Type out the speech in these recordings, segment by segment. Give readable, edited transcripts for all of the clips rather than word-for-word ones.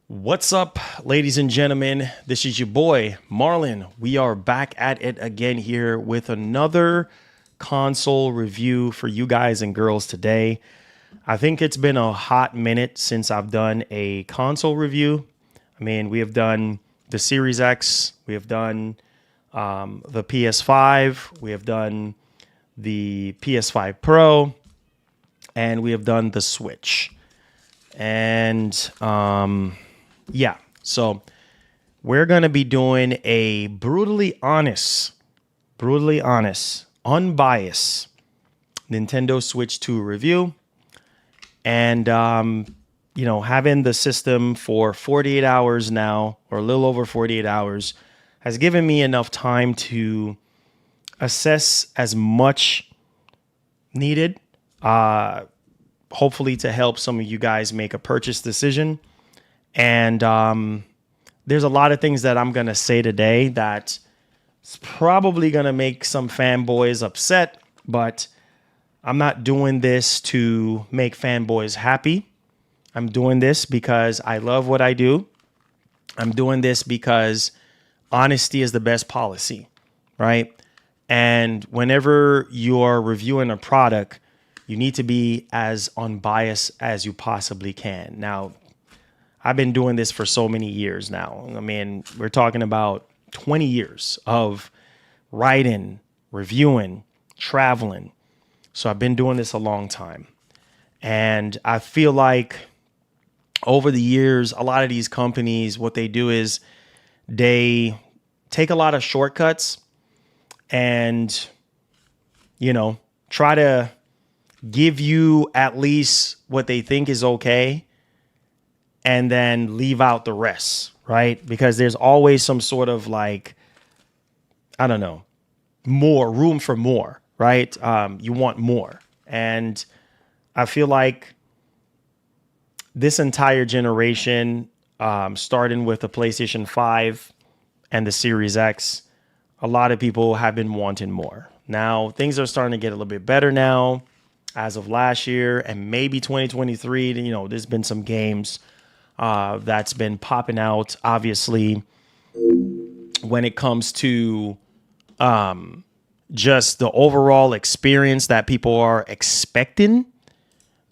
What's up, ladies and gentlemen? This is your boy, Marlon. We are back at it again here with another console review for you guys and girls today. I think it's been a hot minute since I've done a console review. I mean, we have done the Series X, we have done the PS5, we have done the PS5 Pro, and we have done the Switch. And yeah, so we're going to be doing a brutally honest, unbiased Nintendo Switch 2 review. And, you know, having the system for 48 hours now, or a little over 48 hours, has given me enough time to assess as much needed, hopefully to help some of you guys make a purchase decision. And there's a lot of things that I'm going to say today that's probably going to make some fanboys upset, but I'm not doing this to make fanboys happy. I'm doing this because I love what I do. I'm doing this because honesty is the best policy, right? And whenever you're reviewing a product, you need to be as unbiased as you possibly can. Now, I've been doing this for so many years now. I mean, we're talking about 20 years of writing, reviewing, traveling. So I've been doing this a long time. And I feel like over the years, a lot of these companies, what they do is they take a lot of shortcuts and, you know, try to give you at least what they think is okay, and then leave out the rest, right? Because there's always some sort of like, I don't know, more room for more, right? You want more. And I feel like this entire generation, starting with the PlayStation 5 and the Series X, a lot of people have been wanting more. Now, things are starting to get a little bit better now as of last year and maybe 2023. You know, there's been some games that's been popping out, obviously, when it comes to just the overall experience that people are expecting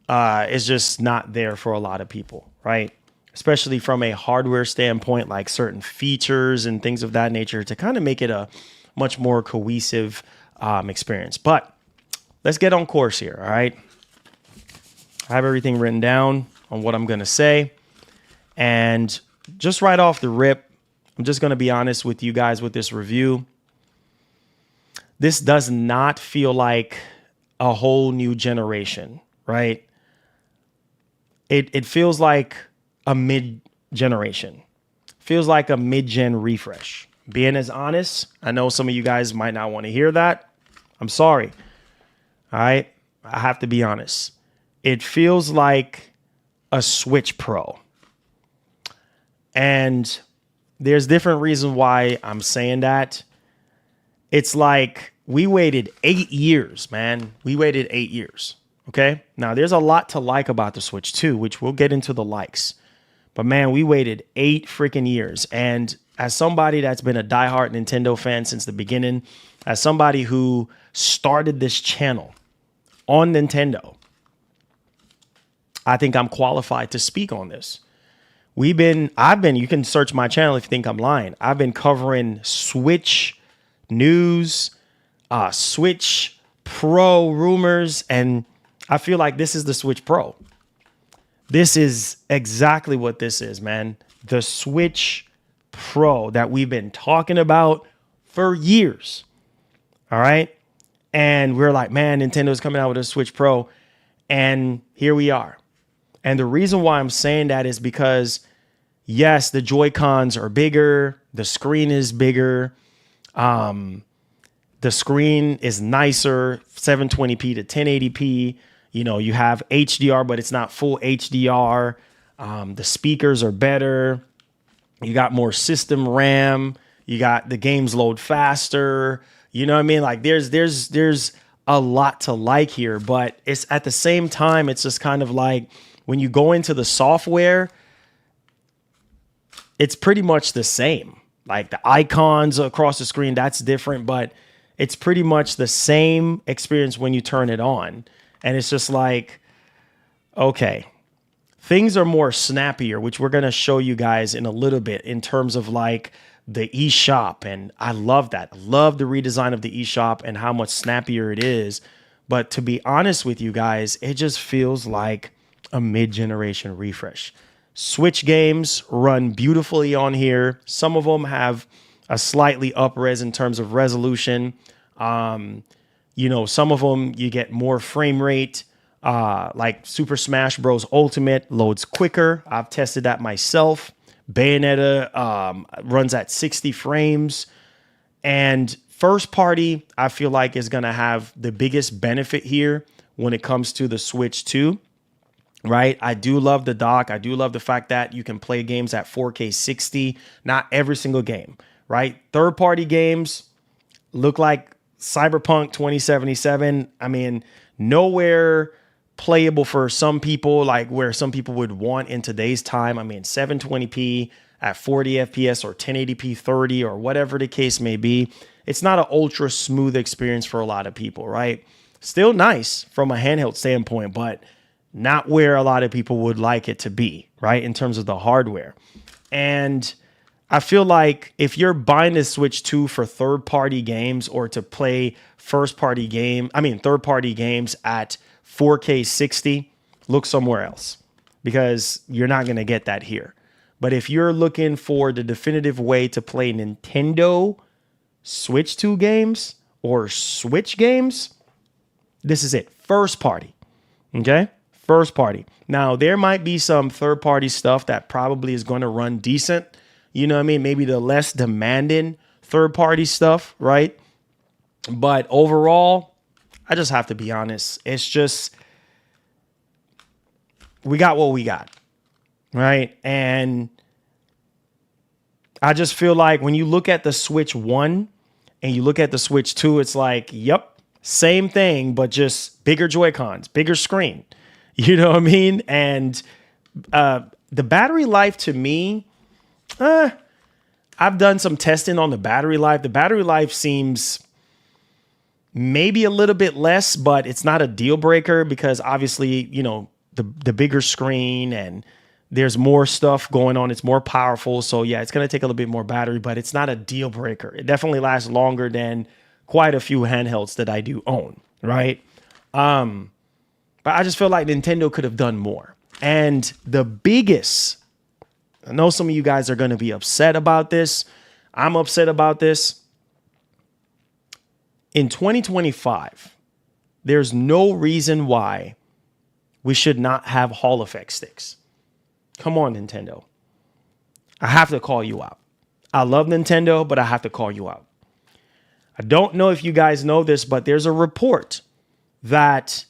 is just not there for a lot of people, right? Especially from a hardware standpoint, like certain features and things of that nature to kind of make it a much more cohesive experience. But let's get on course here, all right? I have everything written down on what I'm going to say. And just right off the rip, I'm just going to be honest with you guys with this review. This does not feel like a whole new generation, right? It feels like a mid-generation. Feels like a mid-gen refresh. Being as honest, I know some of you guys might not want to hear that. I'm sorry. All right? I have to be honest. It feels like a Switch Pro. And there's different reasons why I'm saying that. It's like we waited 8 years, man. We waited 8 years. Okay. Now, there's a lot to like about the Switch 2, which we'll get into the likes. But man, we waited 8 freaking years. And as somebody that's been a diehard Nintendo fan since the beginning, as somebody who started this channel on Nintendo, I think I'm qualified to speak on this. You can search my channel if you think I'm lying. I've been covering Switch news, Switch Pro rumors, and I feel like this is the Switch Pro. This is exactly what this is, man. The Switch Pro that we've been talking about for years. All right. And we're like, man, Nintendo's coming out with a Switch Pro. And here we are. And the reason why I'm saying that is because, yes, the Joy-Cons are bigger. The screen is bigger. The screen is nicer, 720p to 1080p. You know, you have HDR, but it's not full HDR. The speakers are better. You got more system RAM. You got the games load faster. You know what I mean? Like there's a lot to like here, but it's at the same time, it's just kind of like when you go into the software, it's pretty much the same. Like the icons across the screen, that's different, but it's pretty much the same experience when you turn it on. And it's just like, okay, things are more snappier, which we're going to show you guys in a little bit in terms of like the eShop. And I love that. I love the redesign of the eShop and how much snappier it is. But to be honest with you guys, it just feels like a mid-generation refresh. Switch games run beautifully on here. Some of them have a slightly up res in terms of resolution. You know, some of them you get more frame rate. Like Super Smash Bros. Ultimate loads quicker. I've tested that myself. Bayonetta runs at 60 frames. And first party, I feel like, is going to have the biggest benefit here when it comes to the Switch 2. Right. I do love the dock. I do love the fact that you can play games at 4K 60. Not every single game. Right. Third party games look like Cyberpunk 2077. I mean, nowhere playable for some people, like where some people would want in today's time. I mean, 720p at 40 FPS or 1080p 30 or whatever the case may be. It's not an ultra smooth experience for a lot of people. Right. Still nice from a handheld standpoint, but not where a lot of people would like it to be, right, in terms of the hardware. And I feel like if you're buying this Switch 2 for third-party games or to play third-party games at 4K 60, look somewhere else because you're not going to get that here. But if you're looking for the definitive way to play Nintendo Switch 2 games or Switch games, this is it. First party, okay? First party. Now, there might be some third party stuff that probably is going to run decent. You know what I mean? Maybe the less demanding third party stuff, right? But overall, I just have to be honest. It's just, we got what we got, right? And I just feel like when you look at the Switch 1 and you look at the Switch 2, it's like, yep, same thing, but just bigger Joy-Cons, bigger screen. You know what I mean? And the battery life to me, I've done some testing on the battery life. The battery life seems maybe a little bit less, but it's not a deal breaker because obviously, you know, the bigger screen and there's more stuff going on. It's more powerful. So yeah, it's going to take a little bit more battery, but it's not a deal breaker. It definitely lasts longer than quite a few handhelds that I do own, right? But I just feel like Nintendo could have done more. And the biggest, I know some of you guys are going to be upset about this. I'm upset about this. In 2025, there's no reason why we should not have Hall effect sticks. Come on, Nintendo. I have to call you out. I love Nintendo, but I have to call you out. I don't know if you guys know this, but there's a report that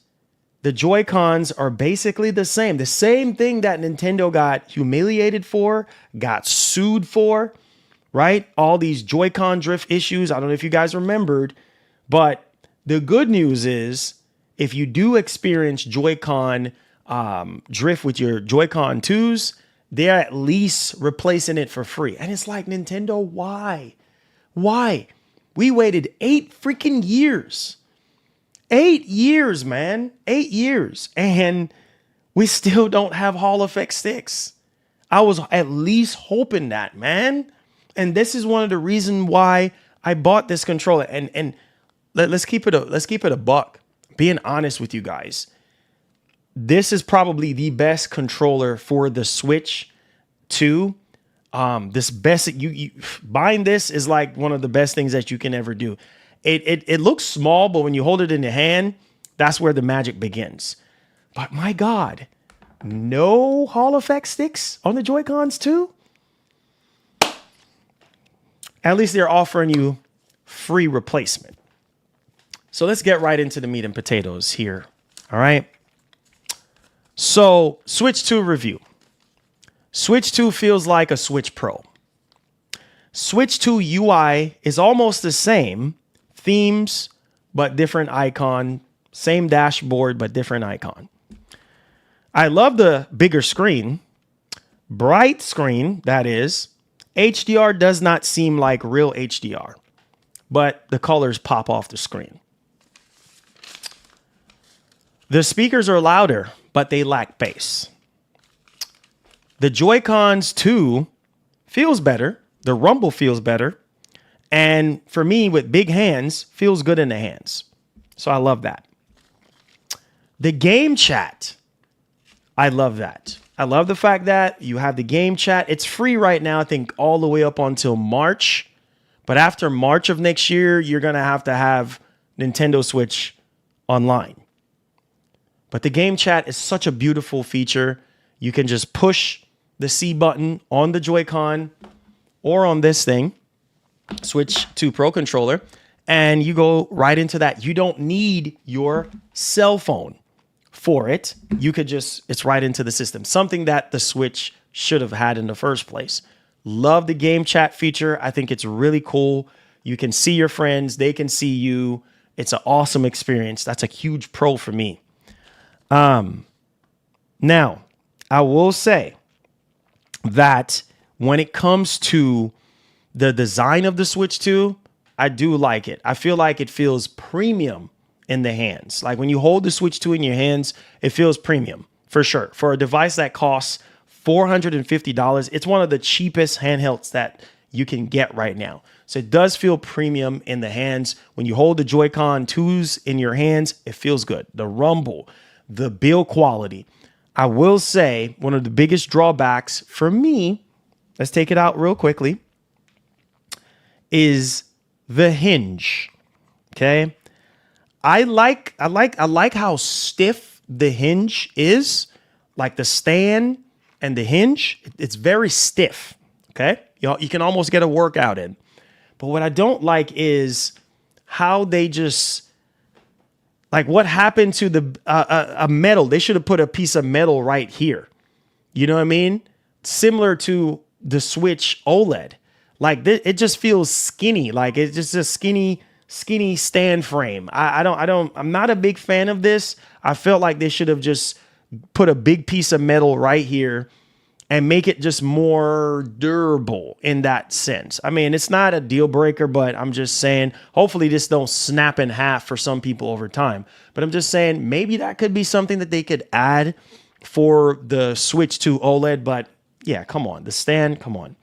the Joy-Cons are basically the same thing that Nintendo got humiliated for, got sued for, right? All these Joy-Con drift issues. I don't know if you guys remembered, but the good news is if you do experience Joy-Con drift with your Joy-Con 2s, they're at least replacing it for free. And it's like, Nintendo, why? Why? We waited 8 freaking years. 8 years, man. 8 years. And we still don't have Hall effect sticks. I was at least hoping that, man. And this is one of the reasons why I bought this controller. And let's keep it a buck. Being honest with you guys. This is probably the best controller for the Switch 2. This best you buying this is like one of the best things that you can ever do. It looks small, but when you hold it in your hand, that's where the magic begins. But my God, no Hall effect sticks on the Joy-Cons too? At least they're offering you free replacement. So let's get right into the meat and potatoes here. All right. So Switch 2 review. Switch 2 feels like a Switch Pro. Switch 2 UI is almost the same. Themes, but different icon. Same dashboard, but different icon. I love the bigger screen. Bright screen, that is. HDR does not seem like real HDR, but the colors pop off the screen. The speakers are louder, but they lack bass. The Joy-Cons 2 feels better. The rumble feels better. And for me, with big hands, feels good in the hands. So I love that. The game chat, I love that. I love the fact that you have the game chat. It's free right now, I think, all the way up until March. But after March of next year, you're going to have Nintendo Switch online. But the game chat is such a beautiful feature. You can just push the C button on the Joy-Con or on this thing, switch to Pro Controller, and you go right into that. You don't need your cell phone for it. You could just, it's right into the system. Something that the Switch should have had in the first place. Love the game chat feature. I think it's really cool. You can see your friends. They can see you. It's an awesome experience. That's a huge pro for me. Now, I will say that when it comes to the design of the Switch 2, I do like it. I feel like it feels premium in the hands. Like when you hold the Switch 2 in your hands, it feels premium for sure. For a device that costs $450, it's one of the cheapest handhelds that you can get right now. So it does feel premium in the hands. When you hold the Joy-Con 2s in your hands, it feels good. The rumble, the build quality. I will say one of the biggest drawbacks for me, let's take it out real quickly, is the hinge. Okay. I like how stiff the hinge is, like the stand and the hinge. It's very stiff. Okay. You can almost get a workout in. But what I don't like is how they just, like, what happened to the a metal? They should have put a piece of metal right here. You know what I mean? Similar to the Switch OLED. Like it just feels skinny. Like it's just a skinny stand frame. I'm not a big fan of this. I felt like they should have just put a big piece of metal right here and make it just more durable in that sense. I mean, it's not a deal breaker, but I'm just saying, hopefully this don't snap in half for some people over time. But I'm just saying maybe that could be something that they could add for the Switch 2 OLED. But yeah, come on, the stand, come on.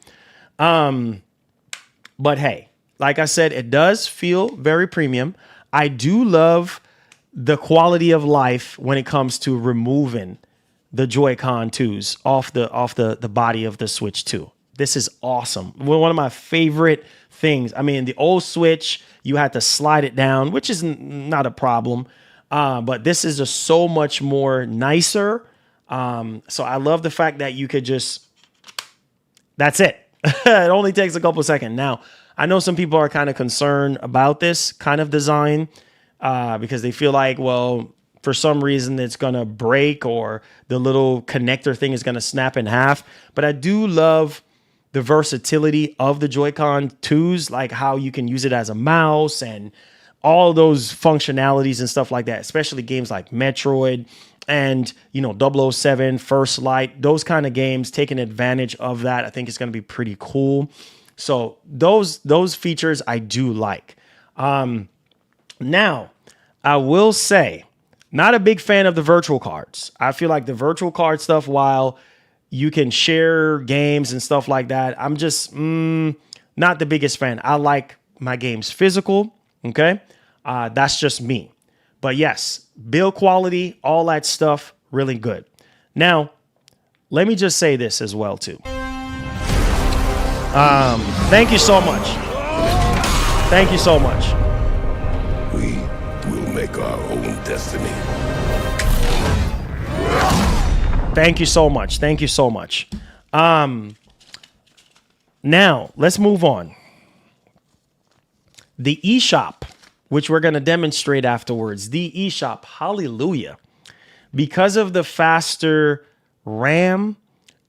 But hey, like I said, it does feel very premium. I do love the quality of life when it comes to removing the Joy-Con 2s off the body of the Switch 2. This is awesome. One of my favorite things. I mean, the old Switch, you had to slide it down, which is not a problem. But this is just so much more nicer. So I love the fact that you could just, that's it. It only takes a couple of seconds. Now, I know some people are kind of concerned about this kind of design because they feel like, well, for some reason it's going to break or the little connector thing is going to snap in half. But I do love the versatility of the Joy-Con 2s, like how you can use it as a mouse and all those functionalities and stuff like that, especially games like Metroid and, you know, 007, First Light, those kind of games, taking advantage of that. I think it's going to be pretty cool. So those features I do like. Now, I will say, not a big fan of the virtual cards. I feel like the virtual card stuff, while you can share games and stuff like that, I'm just not the biggest fan. I like my games physical. Okay. That's just me. But yes, build quality, all that stuff, really good. Now, let me just say this as well, too. Thank you so much. Thank you so much. We will make our own destiny. Thank you so much. Thank you so much. Now, let's move on. The eShop, which we're going to demonstrate afterwards. The eShop, hallelujah. Because of the faster RAM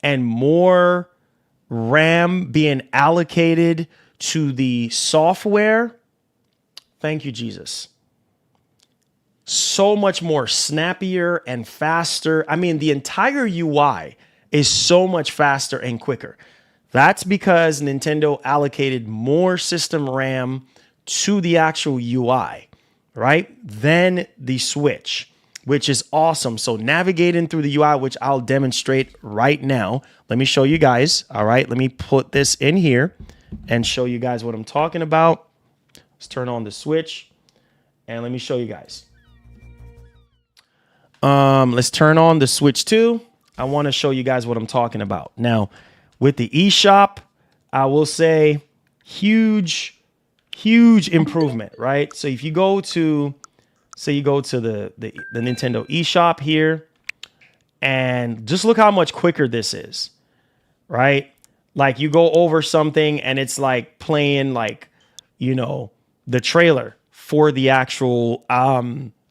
and more RAM being allocated to the software, thank you, Jesus. So much more snappier and faster. I mean, the entire UI is so much faster and quicker. That's because Nintendo allocated more system RAM to the actual UI, right? Than the Switch, which is awesome. So navigating through the UI, which I'll demonstrate right now. Let me show you guys. All right, let me put this in here and show you guys what I'm talking about. Let's turn on the Switch and let me show you guys. Let's turn on the Switch 2. I want to show you guys what I'm talking about. Now, with the eShop, I will say huge improvement, right? So if you go to, say you go to the Nintendo eShop here, and just look how much quicker this is, right? Like you go over something and it's like playing like, you know, the trailer for the actual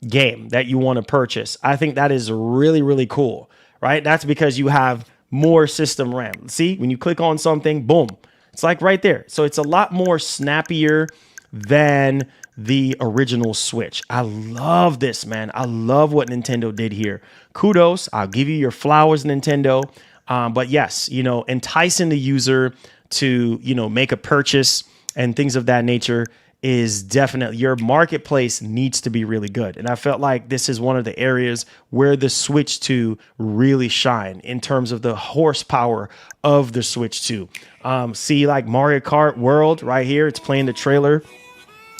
game that you want to purchase. I think that is really, really cool, right? That's because you have more system RAM. See, when you click on something, boom, it's like right there. So it's a lot more snappier than the original Switch. I love this, man. I love what Nintendo did here. Kudos. I'll give you your flowers, Nintendo. But yes, you know, enticing the user to, you know, make a purchase and things of that nature is definitely, your marketplace needs to be really good. And I felt like this is one of the areas where the Switch 2 really shine in terms of the horsepower of the Switch 2. See, like Mario Kart World right here, it's playing the trailer,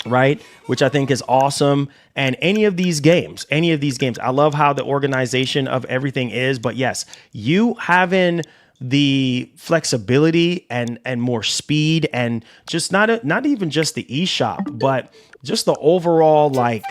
right? Which I think is awesome. And any of these games, I love how the organization of everything is. But yes, you having the flexibility and more speed and just not even just the eShop, but just the overall like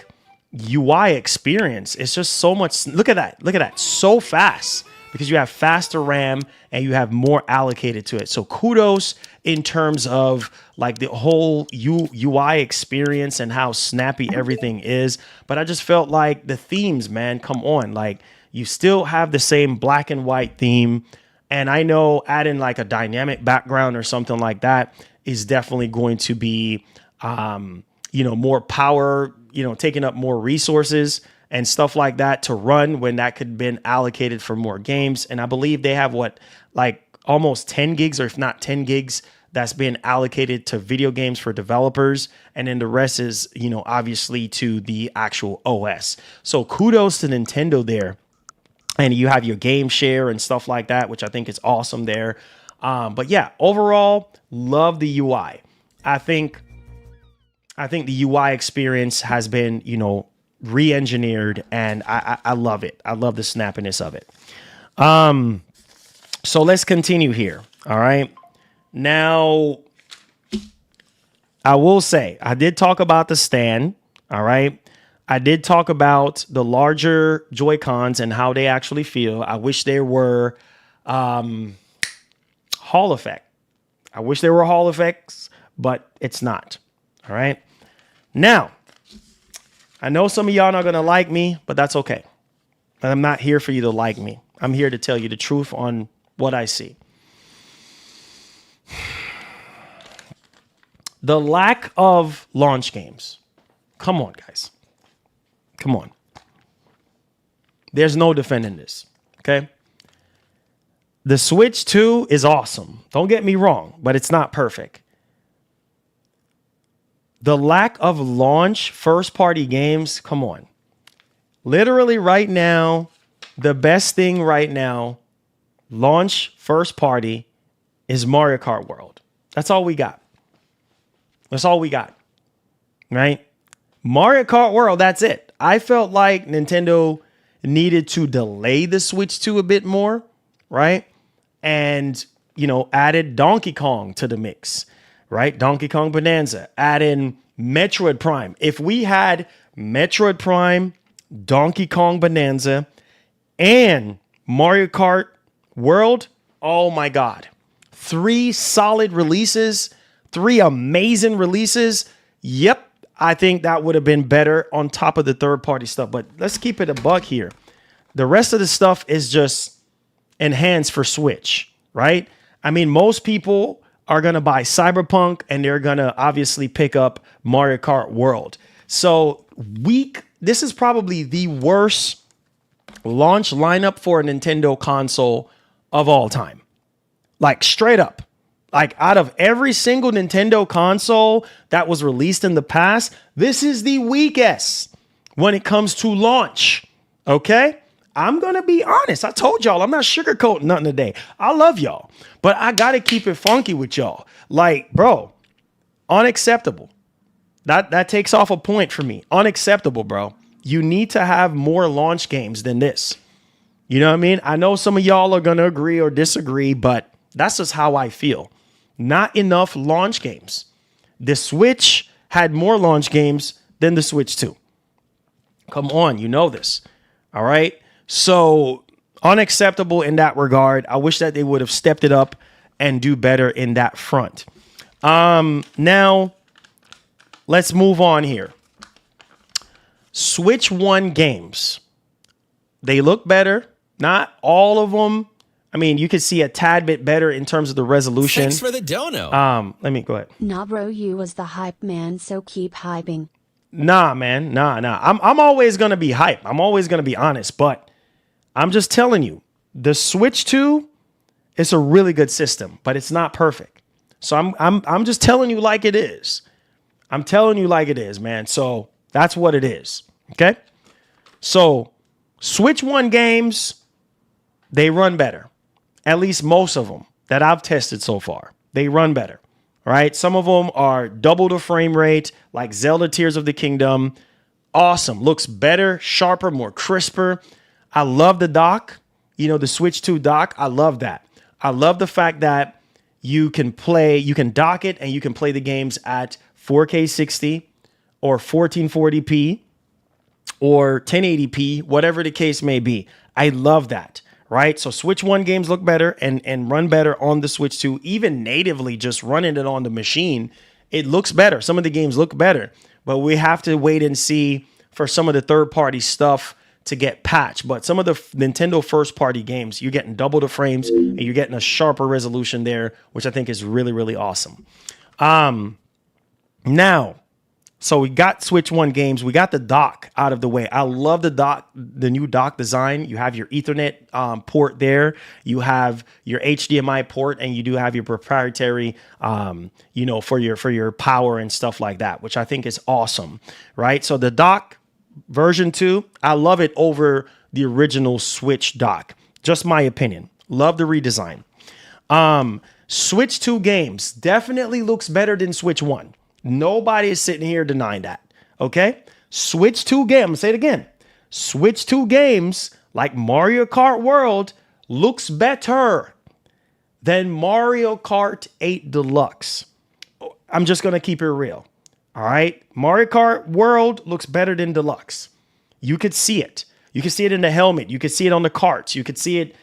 UI experience. It's just so much. Look at that. So fast because you have faster RAM and you have more allocated to it. So kudos in terms of like the whole UI experience and how snappy everything is. But I just felt like the themes, man, come on. Like you still have the same black and white theme. And I know adding like a dynamic background or something like that is definitely going to be, you know, more power, you know, taking up more resources and stuff like that to run when that could have been allocated for more games. And I believe they have what, like almost 10 gigs or if not 10 gigs that's been allocated to video games for developers. And then the rest is, you know, obviously to the actual OS. So kudos to Nintendo there. And you have your game share and stuff like that, which I think is awesome there. But yeah, overall, love the UI. I think the UI experience has been, you know, re-engineered, and I love it. I love the snappiness of it. So let's continue here. All right. Now, I will say, I did talk about the stand. All right. I did talk about the larger Joy-Cons and how they actually feel. I wish they were Hall effect. I wish they were Hall effects, but it's not. All right. Now, I know some of y'all not going to like me, but that's okay. I'm not here for you to like me. I'm here to tell you the truth on what I see. The lack of launch games. Come on, guys. Come on. There's no defending this, okay? The Switch 2 is awesome. Don't get me wrong, but it's not perfect. The lack of launch first-party games, come on. Literally right now, the best thing right now, launch first-party, is Mario Kart World. That's all we got. That's all we got, right? Mario Kart World, that's it. I felt like Nintendo needed to delay the Switch 2 a bit more, right? And, you know, added Donkey Kong to the mix, right? Donkey Kong Bonanza, add in Metroid Prime. If we had Metroid Prime, Donkey Kong Bonanza, and Mario Kart World, oh my God. 3 solid releases, 3 amazing releases. Yep. I think that would have been better on top of the third-party stuff. But let's keep it a buck here. The rest of the stuff is just enhanced for Switch, right? I mean, most people are going to buy Cyberpunk, and they're going to obviously pick up Mario Kart World. So this is probably the worst launch lineup for a Nintendo console of all time. Like, straight up. Like out of every single Nintendo console that was released in the past, this is the weakest when it comes to launch. Okay? I'm going to be honest. I told y'all I'm not sugarcoating nothing today. I love y'all, but I got to keep it funky with y'all. Like, bro, unacceptable. That takes off a point for me. Unacceptable, bro. You need to have more launch games than this. You know what I mean? I know some of y'all are going to agree or disagree, but that's just how I feel. Not enough launch games. The Switch had more launch games than the Switch 2. Come on, you know this. All right? So unacceptable in that regard. I wish that they would have stepped it up and do better in that front. Now, let's move on here. Switch 1 games. They look better. Not all of them. I mean, you could see a tad bit better in terms of the resolution. Thanks for the dono. Let me go ahead. Nah, bro, you was the hype man, so keep hyping. Nah, man. Nah. I'm always going to be hype. I'm always going to be honest, but I'm just telling you, the Switch 2 is a really good system, but it's not perfect. So I'm just telling you like it is. I'm telling you like it is, man. So that's what it is. Okay? So Switch 1 games, they run better. At least most of them that I've tested so far. They run better. All right? Some of them are double the frame rate, like Zelda Tears of the Kingdom. Awesome. Looks better, sharper, more crisper. I love the dock. You know, the Switch 2 dock. I love that. I love the fact that you can dock it and you can play the games at 4K 60 or 1440p or 1080p, whatever the case may be. I love that. Right? So Switch 1 games look better and run better on the Switch 2. Even natively, just running it on the machine, it looks better. Some of the games look better, but we have to wait and see for some of the third-party stuff to get patched. But some of the Nintendo first-party games, you're getting double the frames and you're getting a sharper resolution there, which I think is really, really awesome. Now, so we got Switch 1 games. We got the dock out of the way. I love the dock, the new dock design. You have your Ethernet port there. You have your HDMI port, and you do have your proprietary, for your power and stuff like that, which I think is awesome, right? So the dock version 2, I love it over the original Switch dock. Just my opinion. Love the redesign. Switch 2 games definitely looks better than Switch 1. Nobody is sitting here denying that. Okay? Switch 2 games. Say it again. Switch 2 games like Mario Kart World looks better than Mario Kart 8 Deluxe. I'm just going to keep it real. All right? Mario Kart World looks better than Deluxe. You could see it. You could see it in the helmet. You could see it on the carts. You could see it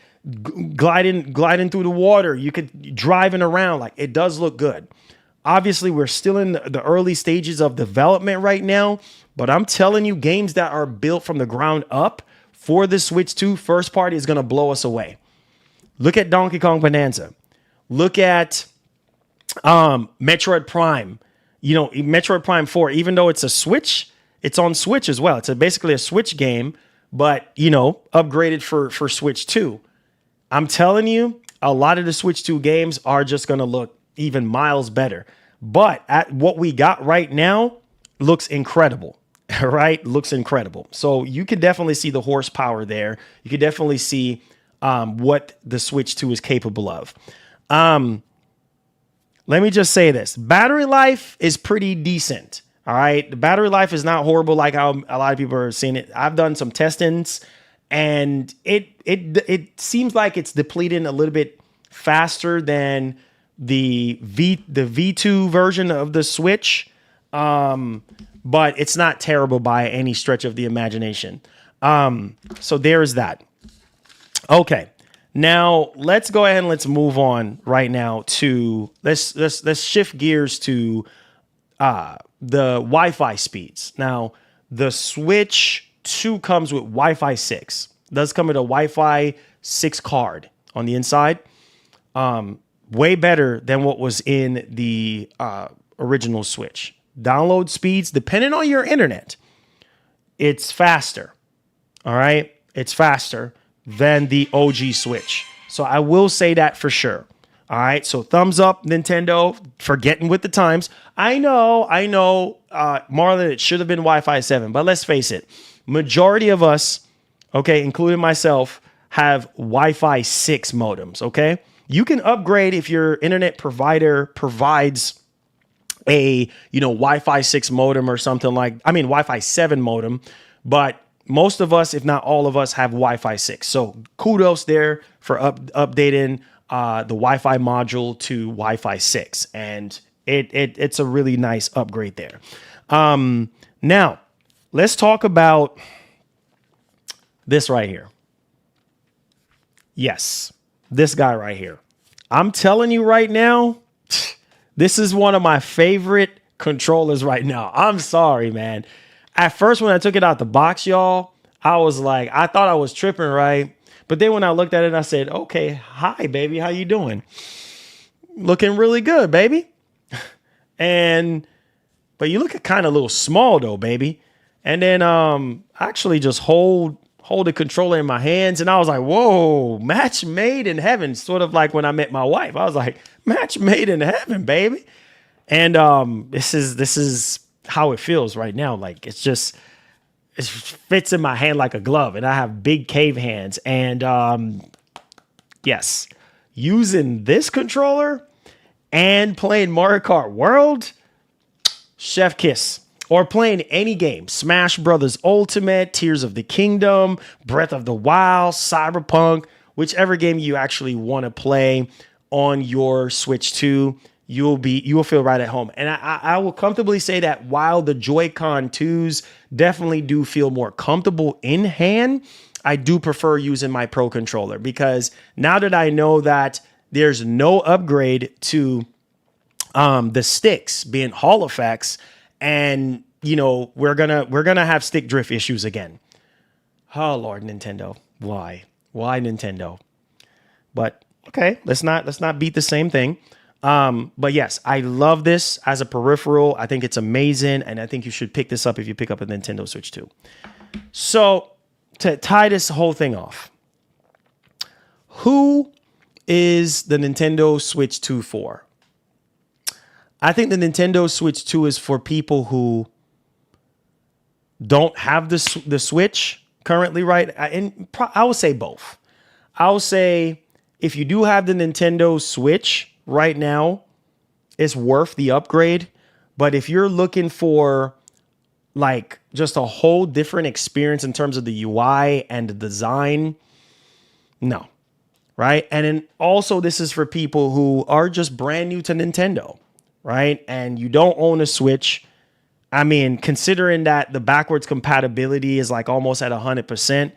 gliding through the water. You could driving around. Like, it does look good. Obviously, we're still in the early stages of development right now, but I'm telling you, games that are built from the ground up for the Switch 2 first party is going to blow us away. Look at Donkey Kong Bonanza. Look at Metroid Prime. You know, Metroid Prime 4, even though it's a Switch, it's on Switch as well. It's basically a Switch game, but, upgraded for Switch 2. I'm telling you, a lot of the Switch 2 games are just going to look even miles better. But at what we got right now looks incredible, right? Looks incredible. So you could definitely see the horsepower there. You could definitely see what the Switch 2 is capable of. Let me just say this. Battery life is pretty decent. All right. The battery life is not horrible like how a lot of people are seeing it. I've done some testings and it seems like it's depleting a little bit faster than the V2 version of the Switch, but it's not terrible by any stretch of the imagination. So there's that. Okay, now let's go ahead and let's move on right now to let's shift gears to the Wi-Fi speeds. Now the Switch 2 comes with Wi-Fi 6. It does come with a Wi-Fi 6 card on the inside. Way better than what was in the original Switch. Download speeds, depending on your internet, it's faster. All right? It's faster than the OG Switch. So I will say that for sure. All right. So thumbs up, Nintendo, for getting with the times. I know, Marlon, it should have been Wi-Fi 7, but let's face it. Majority of us, okay, including myself, have Wi-Fi 6 modems, okay? You can upgrade if your internet provider provides a, Wi-Fi 6 modem or something Wi-Fi 7 modem, but most of us, if not all of us, have Wi-Fi 6. So kudos there for updating the Wi-Fi module to Wi-Fi 6. And it's a really nice upgrade there. Now, let's talk about this right here. Yes, this guy right here. I'm telling you right now, this is one of my favorite controllers right now. I'm sorry, man. At first, when I took it out the box, y'all, I was like, I thought I was tripping, right? But then when I looked at it, I said, okay, hi, baby. How you doing? Looking really good, baby. But you look kind of a little small though, baby. And then actually just hold the controller in my hands. And I was like, whoa, match made in heaven. Sort of like when I met my wife. I was like, match made in heaven, baby. And this is how it feels right now. Like it fits in my hand like a glove, and I have big cave hands. And yes, using this controller and playing Mario Kart World, chef kiss. Or playing any game, Smash Brothers Ultimate, Tears of the Kingdom, Breath of the Wild, Cyberpunk, whichever game you actually want to play on your Switch 2, you will feel right at home. And I will comfortably say that while the Joy-Con 2s definitely do feel more comfortable in hand, I do prefer using my Pro controller, because now that I know that there's no upgrade to the sticks being Hall effects, and we're gonna have stick drift issues again. Oh Lord, Nintendo, why Nintendo? But okay, let's not beat the same thing. But yes, I love this as a peripheral. I think it's amazing, and I think you should pick this up if you pick up a Nintendo Switch 2. So to tie this whole thing off, who is the Nintendo Switch 2 for? I think the Nintendo Switch 2 is for people who don't have the Switch currently, right? And I would say both. I would say if you do have the Nintendo Switch right now, it's worth the upgrade. But if you're looking for like just a whole different experience in terms of the UI and the design, no. Right? And then also this is for people who are just brand new to Nintendo, right? And you don't own a Switch. I mean, considering that the backwards compatibility is like almost at 100%,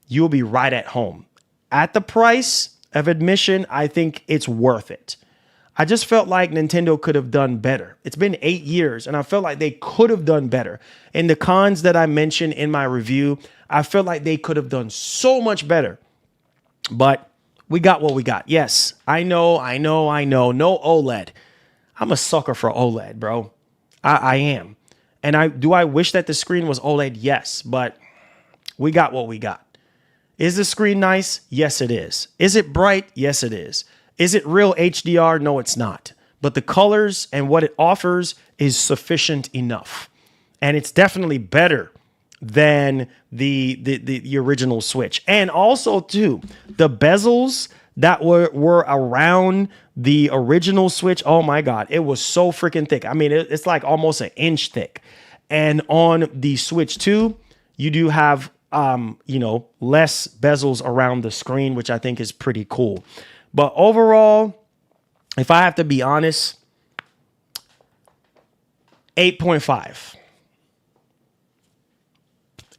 you'll be right at home. At the price of admission, I think it's worth it. I just felt like Nintendo could have done better. It's been 8 years, and I felt like they could have done better. In the cons that I mentioned in my review, I felt like they could have done so much better. But we got what we got. Yes, I know. No OLED. I'm a sucker for OLED, bro. I am. And I wish that the screen was OLED? Yes, but we got what we got. Is the screen nice? Yes, it is. Is it bright? Yes, it is. Is it real HDR? No, it's not. But the colors and what it offers is sufficient enough. And it's definitely better than the original Switch. And also, too, the bezels that were around the original Switch, oh my God, it was so freaking thick. I mean, it's like almost an inch thick. And on the Switch 2, you do have, less bezels around the screen, which I think is pretty cool. But overall, if I have to be honest, 8.5.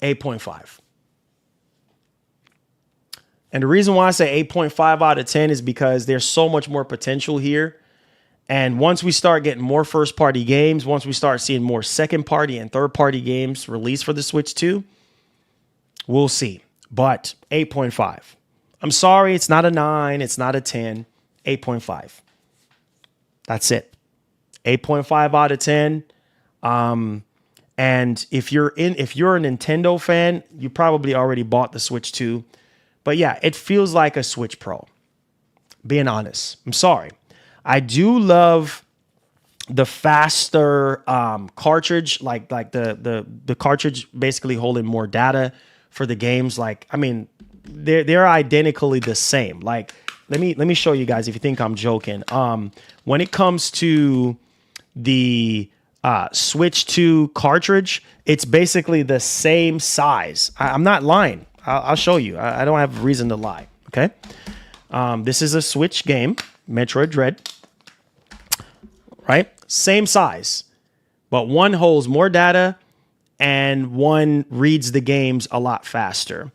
8.5. And the reason why I say 8.5 out of 10 is because there's so much more potential here. And once we start getting more first-party games, once we start seeing more second-party and third-party games released for the Switch 2, we'll see. But 8.5. I'm sorry, it's not a 9, it's not a 10. 8.5. That's it. 8.5 out of 10. And if you're a Nintendo fan, you probably already bought the Switch 2. But yeah, it feels like a Switch Pro. being honest. I'm sorry. I do love the faster cartridge, like the cartridge basically holding more data for the games. Like, I mean, they're identically the same. Like, let me show you guys if you think I'm joking. When it comes to the Switch 2 cartridge, it's basically the same size. I'm not lying. I'll show you. I don't have a reason to lie. Okay. This is a Switch game, Metroid Dread. Right? Same size, but one holds more data and one reads the games a lot faster.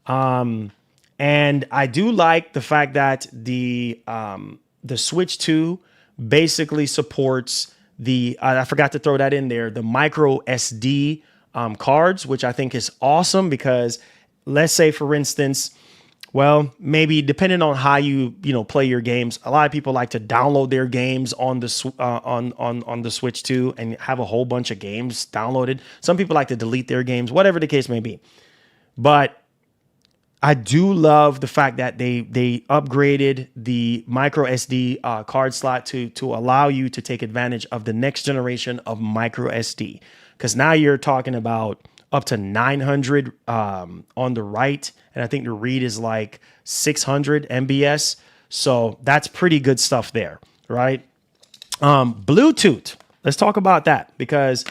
And I do like the fact that the Switch 2 basically supports I forgot to throw that in there, the micro SD cards, which I think is awesome because let's say, for instance, well, maybe depending on how you play your games, a lot of people like to download their games on the on the Switch 2 and have a whole bunch of games downloaded. Some people like to delete their games, whatever the case may be. But I do love the fact that they upgraded the micro SD card slot to allow you to take advantage of the next generation of micro SD. Because now you're talking about up to 900 on the write, and I think the read is like 600 MBS. So that's pretty good stuff there, right? Bluetooth. Let's talk about that because,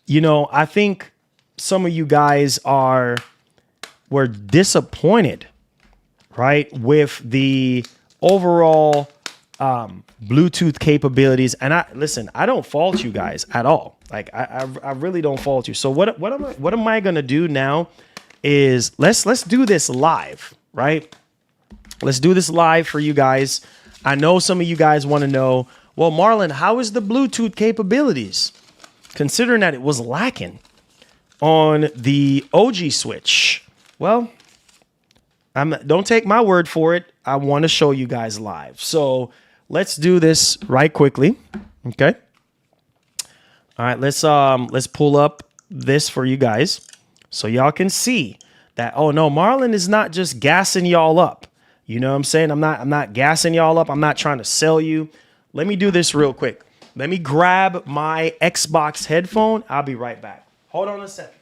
I think some of you guys were disappointed, right, with the overall Bluetooth capabilities. And I don't fault you guys at all. Like I really don't fault you. So what am I gonna do now is let's do this live, right? Let's do this live for you guys. I know some of you guys want to know, well, Marlon, how is the Bluetooth capabilities? Considering that it was lacking on the OG Switch. Well, don't take my word for it. I want to show you guys live. So let's do this right quickly. Okay. All right, let's pull up this for you guys so y'all can see that, oh no, Marlon is not just gassing y'all up. You know what I'm saying? I'm not gassing y'all up. I'm not trying to sell you. Let me do this real quick. Let me grab my Xbox headphone. I'll be right back. Hold on a second.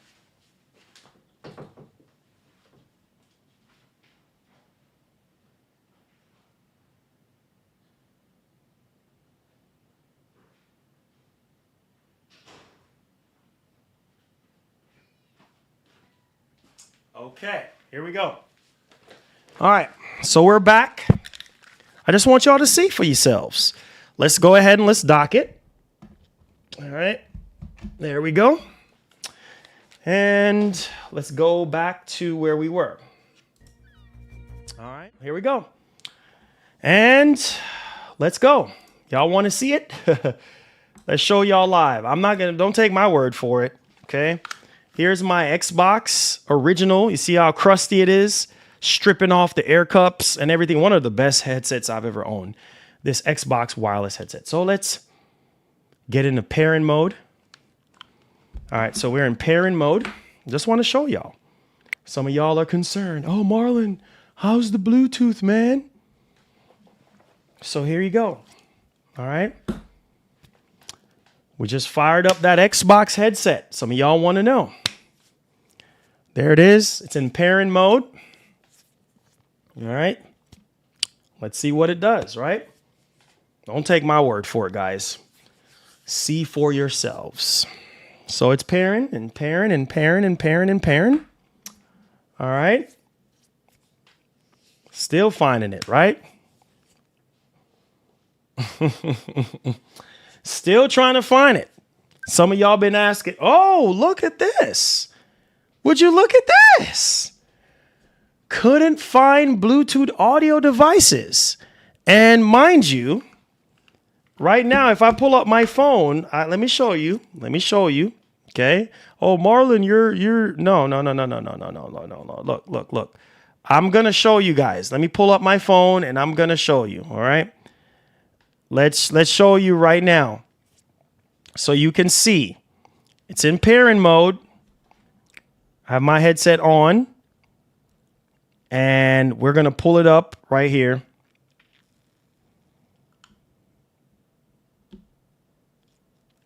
Okay, here we go. All right, so we're back. I just want y'all to see for yourselves. Let's go ahead and let's dock it. All right, there we go. And let's go back to where we were. All right, here we go. And let's go. Y'all want to see it? Let's show y'all live. Don't take my word for it, okay? Here's my Xbox original. You see how crusty it is? Stripping off the air cups and everything. One of the best headsets I've ever owned. This Xbox wireless headset. So let's get into pairing mode. All right, so we're in pairing mode. Just want to show y'all. Some of y'all are concerned. Oh, Marlon, how's the Bluetooth, man? So here you go. All right. We just fired up that Xbox headset. Some of y'all want to know. There it is. It's in pairing mode. All right. Let's see what it does, right? Don't take my word for it, guys. See for yourselves. So it's pairing and pairing and pairing and pairing and pairing. All right. Still finding it, right? Still trying to find it. Some of y'all been asking, oh, look at this. Would you look at this? Couldn't find Bluetooth audio devices. And mind you, right now, if I pull up my phone, let me show you. Okay. Oh, Marlon, you're no. Look. I'm going to show you guys. Let me pull up my phone and I'm going to show you. All right. Let's show you right now. So you can see it's in pairing mode. I have my headset on and we're going to pull it up right here.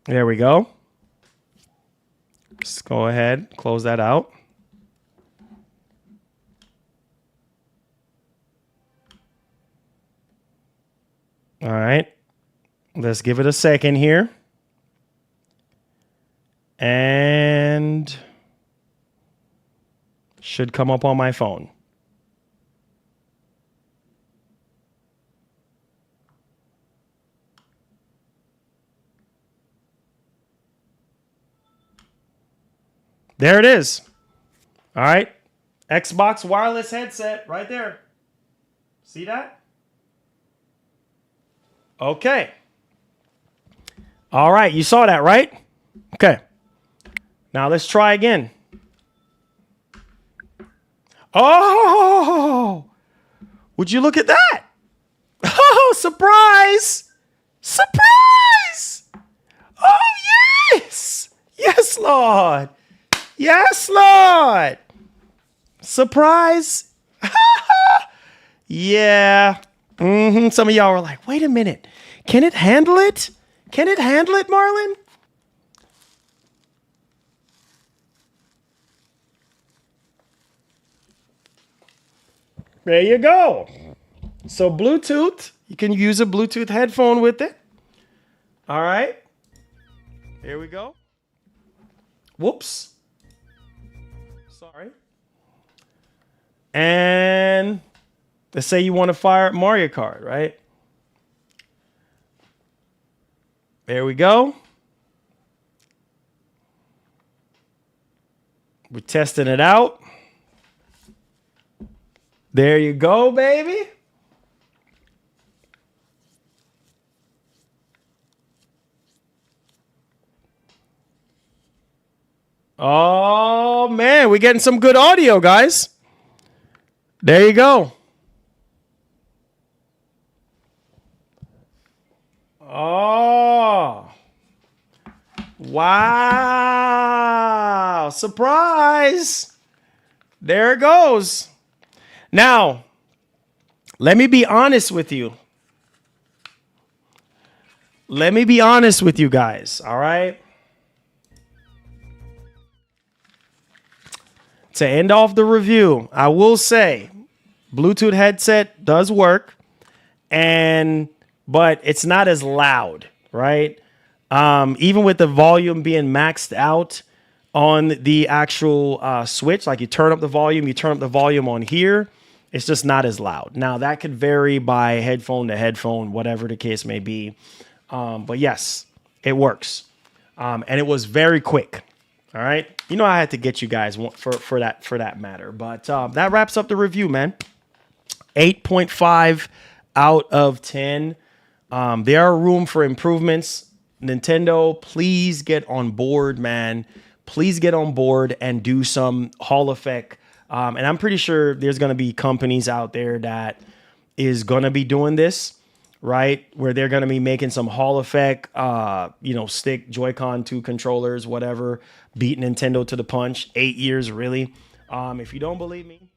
There we go. Just go ahead, close that out. All right. Let's give it a second here. And should come up on my phone. There it is. All right. Xbox wireless headset right there. See that? Okay. All right. You saw that, right? Okay. Now let's try again. Oh, would you look at that? Oh, surprise. Surprise. Oh, yes. Yes, Lord. Yes, Lord. Surprise. Yeah. Some of y'all were like, wait a minute. Can it handle it? Can it handle it, Marlon? There you go. So Bluetooth, you can use a Bluetooth headphone with it. All right. Here we go. Whoops. Sorry. And let's say you want to fire up Mario Kart, right? There we go. We're testing it out. There you go, baby. Oh, man, we're getting some good audio, guys. There you go. Oh. Wow. Surprise. There it goes. Now, let me be honest with you. Let me be honest with you guys, all right? To end off the review, I will say Bluetooth headset does work, but it's not as loud, right? Even with the volume being maxed out on the actual switch, like you turn up the volume on here, it's just not as loud. Now, that could vary by headphone to headphone, whatever the case may be. But yes, it works. And it was very quick. All right. You know, I had to get you guys for that matter. But that wraps up the review, man. 8.5 out of 10. There are room for improvements. Nintendo, please get on board, man. Please get on board and do some Hall effect. And I'm pretty sure there's going to be companies out there that is going to be doing this, right? Where they're going to be making some Hall effect, stick Joy-Con 2 controllers, whatever, beat Nintendo to the punch. 8 years, really. If you don't believe me,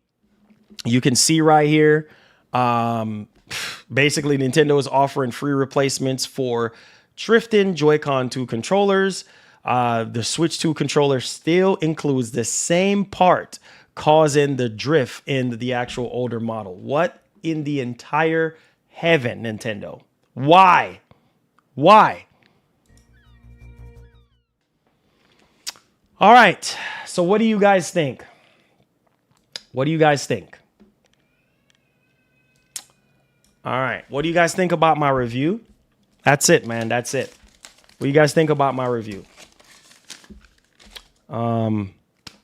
you can see right here. Basically, Nintendo is offering free replacements for drifting Joy-Con 2 controllers. The Switch 2 controller still includes the same part causing the drift in the actual older model. What in the entire heaven, Nintendo? Why? Why? All right. So what do you guys think? What do you guys think? All right. What do you guys think about my review? That's it, man. That's it. What do you guys think about my review?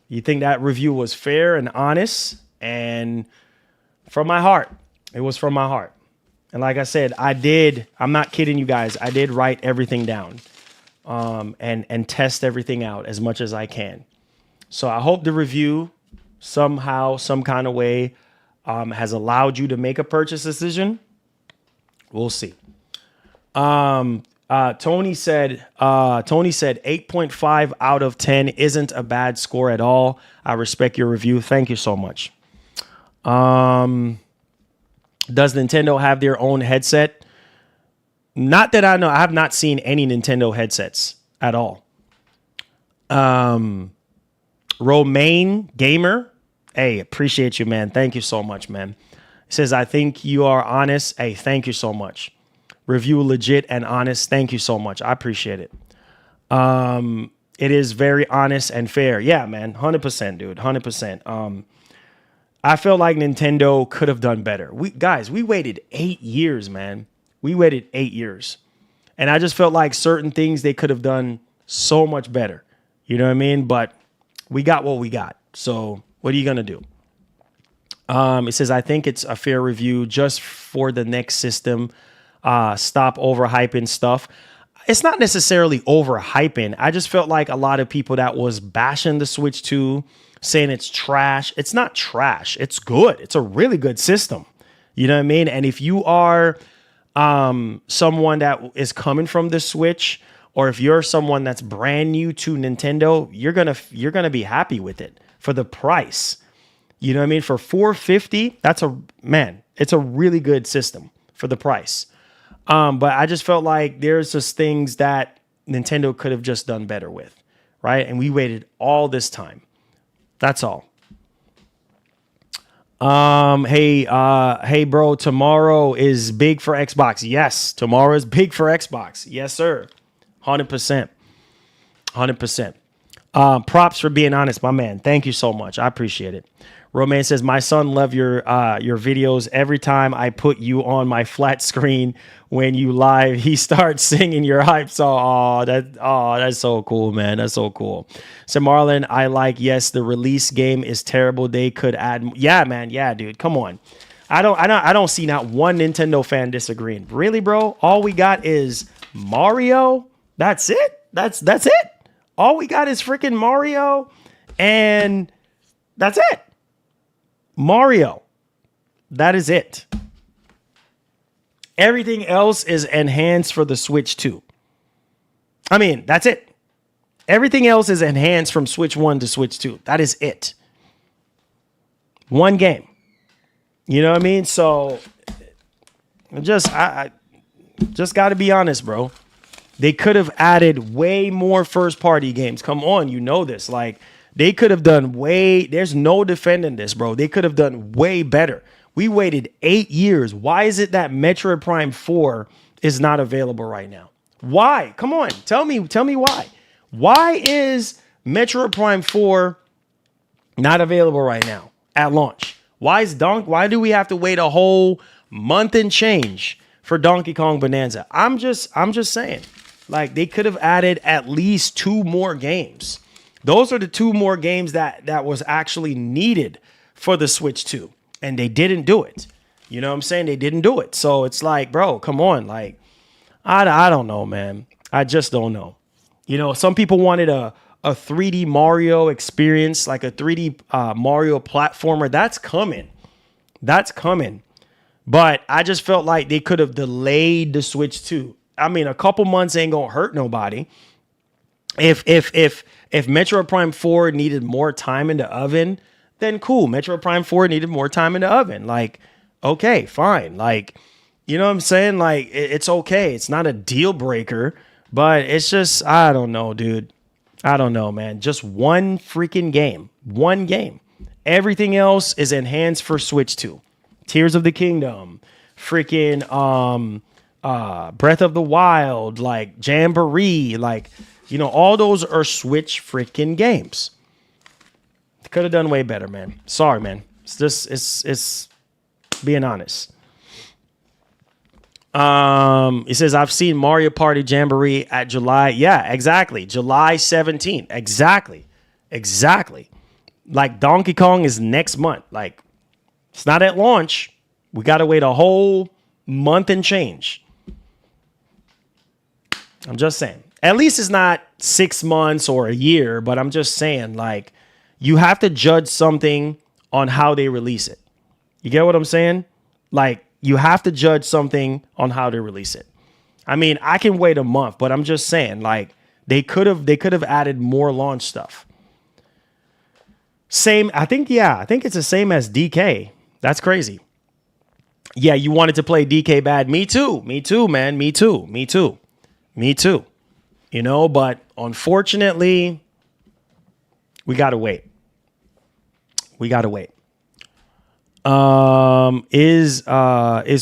You think that review was fair and honest and from my heart? It was from my heart. And like I said, I'm not kidding you guys. I did write everything down and test everything out as much as I can. So I hope the review somehow, some kind of way has allowed you to make a purchase decision. We'll see. Tony said 8.5 out of 10 isn't a bad score at all. I respect your review. Thank you so much. Does Nintendo have their own headset? Not that I know. I have not seen any Nintendo headsets. at all. Romaine Gamer. Hey, appreciate you, man. Thank you so much, man. He says, I think you are honest. Hey, thank you so much. Review legit and honest. Thank you so much. I appreciate it. It is very honest and fair. Yeah, man. 100%, dude. 100%. I feel like Nintendo could have done better. We waited 8 years, man. We waited 8 years. And I just felt like certain things they could have done so much better. You know what I mean? But we got what we got. So what are you going to do? It says, I think it's a fair review just for the next system. Stop overhyping stuff. It's not necessarily overhyping. I just felt like a lot of people that was bashing the Switch 2, saying it's trash. It's not trash. It's good. It's a really good system. You know what I mean? And if you are someone that is coming from the Switch, or if you're someone that's brand new to Nintendo, you're gonna be happy with it for the price. You know what I mean? For $450, it's a really good system for the price. But I just felt like there's just things that Nintendo could have just done better with, right? And we waited all this time. That's all. Hey, bro, tomorrow is big for Xbox. Yes, tomorrow is big for Xbox. Yes, sir. 100%. 100%. Props for being honest, my man. Thank you so much. I appreciate it. Romaine says, my son love your videos. Every time I put you on my flat screen when you live, he starts singing your hype song. That's so cool, man. That's so cool. So Marlon, I like, yes, the release game is terrible. They could add, yeah, man. Yeah, dude. Come on. I don't see not one Nintendo fan disagreeing. Really, bro? All we got is Mario. That's it. That's it. All we got is freaking Mario, and that's it. Mario. That is it. Everything else is enhanced for the Switch 2. I mean, that's it. Everything else is enhanced from Switch 1 to Switch 2. That is it. One game. You know what I mean? So I just got to be honest, bro. They could have added way more first party games. Come on, you know this. Like, they could have done there's no defending this, bro. They could have done way better. We waited 8 years. Why is it that Metroid Prime 4 is not available right now? Why? Come on, tell me why. Why is Metroid Prime 4 not available right now at launch? Why do we have to wait a whole month and change for Donkey Kong Bonanza? I'm just saying, like, they could have added at least 2 more games. Those are the 2 more games that was actually needed for the Switch 2. And they didn't do it. You know what I'm saying? They didn't do it. So it's like, bro, come on. Like, I don't know, man. I just don't know. You know, some people wanted a 3D Mario experience, like a 3D Mario platformer. That's coming. That's coming. But I just felt like they could have delayed the Switch 2. I mean, a couple months ain't gonna hurt nobody. If Metroid Prime 4 needed more time in the oven, then cool. Metroid Prime 4 needed more time in the oven. Like, okay, fine. Like, you know what I'm saying? Like, it's okay. It's not a deal breaker, but it's just, I don't know, dude. I don't know, man. Just one freaking game. One game. Everything else is enhanced for Switch 2. Tears of the Kingdom, freaking Breath of the Wild, like Jamboree, like, you know, all those are Switch freaking games. Could have done way better, man. Sorry, man. It's just, it's being honest. He says, I've seen Mario Party Jamboree at July. Yeah, exactly. July 17th. Exactly. Like, Donkey Kong is next month. Like, it's not at launch. We got to wait a whole month and change. I'm just saying. At least it's not 6 months or a year, but I'm just saying, like, you have to judge something on how they release it. You get what I'm saying? Like, you have to judge something on how they release it. I mean, I can wait a month, but I'm just saying, like, they could have added more launch stuff. I think it's the same as DK. That's crazy. Yeah, you wanted to play DK bad. Me too, man. Me too. You you know, but unfortunately, we got to wait. We got to wait. Is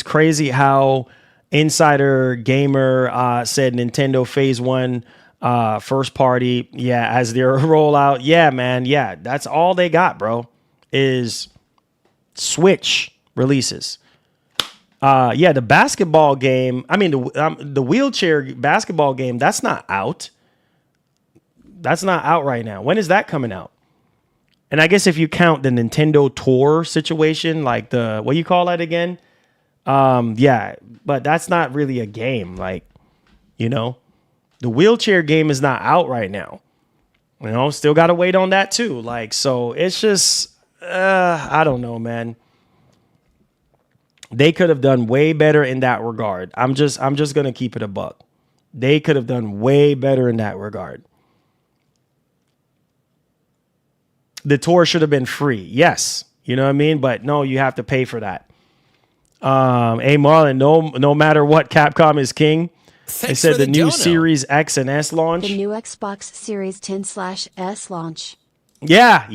crazy how Insider Gamer said Nintendo Phase 1 first party, yeah, as their rollout. Yeah, man, yeah, that's all they got, bro, is Switch releases. Yeah, the basketball game, I mean, the wheelchair basketball game, that's not out. That's not out right now. When is that coming out? And I guess if you count the Nintendo Tour situation, like the, what you call that again? Yeah, but that's not really a game. Like, you know, the wheelchair game is not out right now. You know, still got to wait on that too. Like, so it's just, I don't know, man. They could have done way better in that regard. I'm just going to keep it a buck. They could have done way better in that regard. The tour should have been free. Yes. You know what I mean? But no, you have to pay for that. Hey, Marlon, no matter what, Capcom is king. They said the new Series X and S launch. The new Xbox Series 10/S launch. Yeah.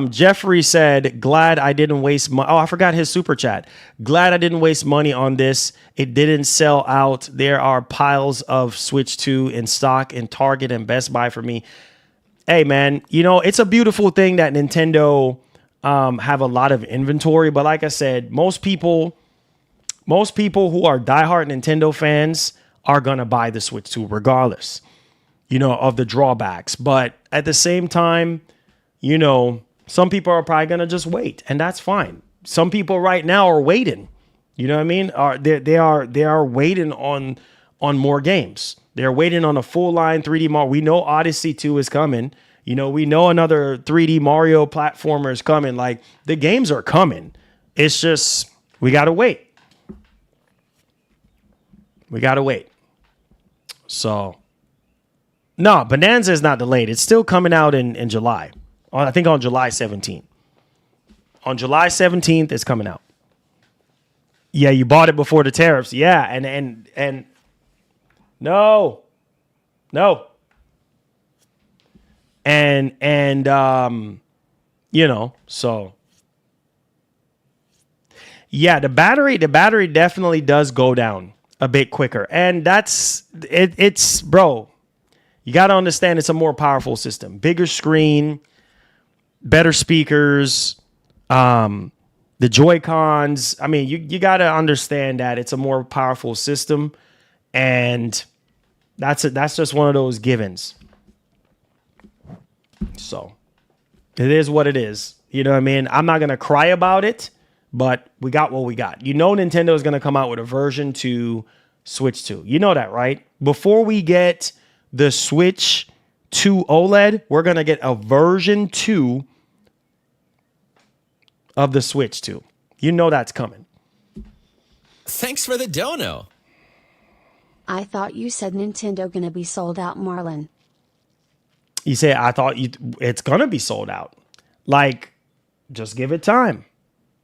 Jeffrey said, glad I didn't waste money. Oh, I forgot his super chat. Glad I didn't waste money on this. It didn't sell out. There are piles of Switch 2 in stock in Target and Best Buy for me. Hey, man, you know, it's a beautiful thing that Nintendo have a lot of inventory. But like I said, most people who are diehard Nintendo fans are going to buy the Switch 2 regardless, you know, of the drawbacks. But at the same time, you know, some people are probably going to just wait, and that's fine. Some people right now are waiting. You know what I mean? They are waiting on more games. They're waiting on a full line 3D Mario. We know Odyssey 2 is coming. You know, we know another 3D Mario platformer is coming. Like, the games are coming. It's just, we got to wait. We got to wait. So, no, Bonanza is not delayed. It's still coming out in July. I think on July 17th. On July 17th, it's coming out. Yeah, you bought it before the tariffs. Yeah, and no. And you know, so yeah, the battery definitely does go down a bit quicker. And that's it, it's bro, you got to understand it's a more powerful system. Bigger screen, better speakers, the Joy-Cons. I mean, you got to understand that it's a more powerful system, and that's just one of those givens. So it is what it is. You know what I mean? I'm not going to cry about it, but we got what we got. You know, Nintendo is going to come out with a version to Switch 2. You know that, right? Before we get the Switch 2 OLED, we're going to get a version 2 of the Switch 2. You know that's coming. Thanks for the dono. I thought you said Nintendo gonna be sold out, Marlon. You say, I thought it's gonna be sold out. Like, just give it time.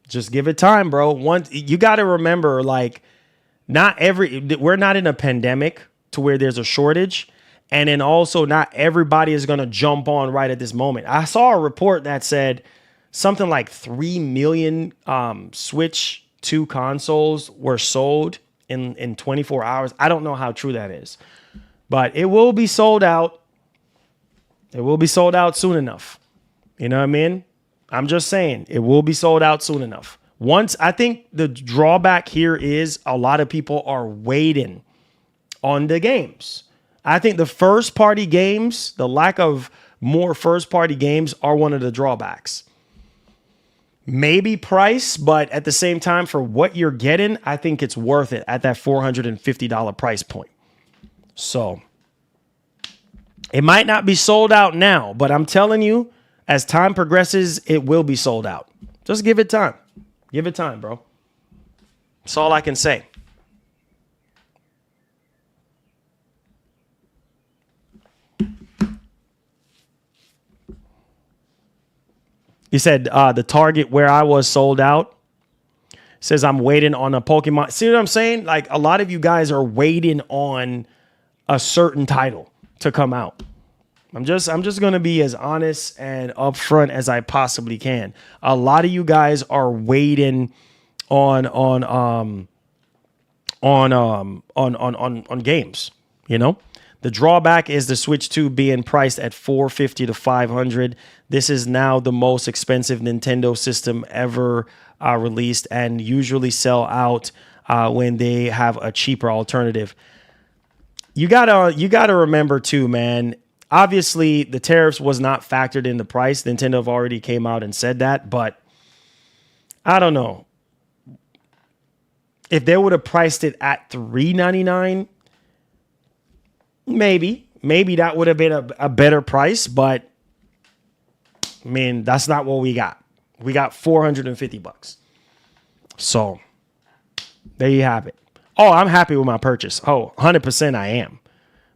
Just give it time, bro. You got to remember, like, we're not in a pandemic to where there's a shortage. And then also not everybody is going to jump on right at this moment. I saw a report that said something like 3 million Switch 2 consoles were sold in 24 hours. I don't know how true that is, but it will be sold out. It will be sold out soon enough. You know what I mean? I'm just saying it will be sold out soon enough. I think the drawback here is a lot of people are waiting on the games. I think the first party games, the lack of more first party games are one of the drawbacks. Maybe price, but at the same time, for what you're getting, I think it's worth it at that $450 price point. So it might not be sold out now, but I'm telling you, as time progresses, it will be sold out. Just give it time. Give it time, bro. That's all I can say. You said the Target where I was sold out. Says I'm waiting on a Pokemon. See what I'm saying? Like a lot of you guys are waiting on a certain title to come out. I'm just gonna be as honest and upfront as I possibly can. A lot of you guys are waiting on games. You know, the drawback is the Switch 2 being priced at $450 to $500. This is now the most expensive Nintendo system ever released, and usually sell out when they have a cheaper alternative. You gotta remember too, man. Obviously, the tariffs was not factored in the price. Nintendo have already came out and said that, but I don't know. If they would have priced it at $399, maybe that would have been a better price, but I mean, that's not what we got. We got $450. So there you have it. Oh, I'm happy with my purchase. Oh, 100% I am.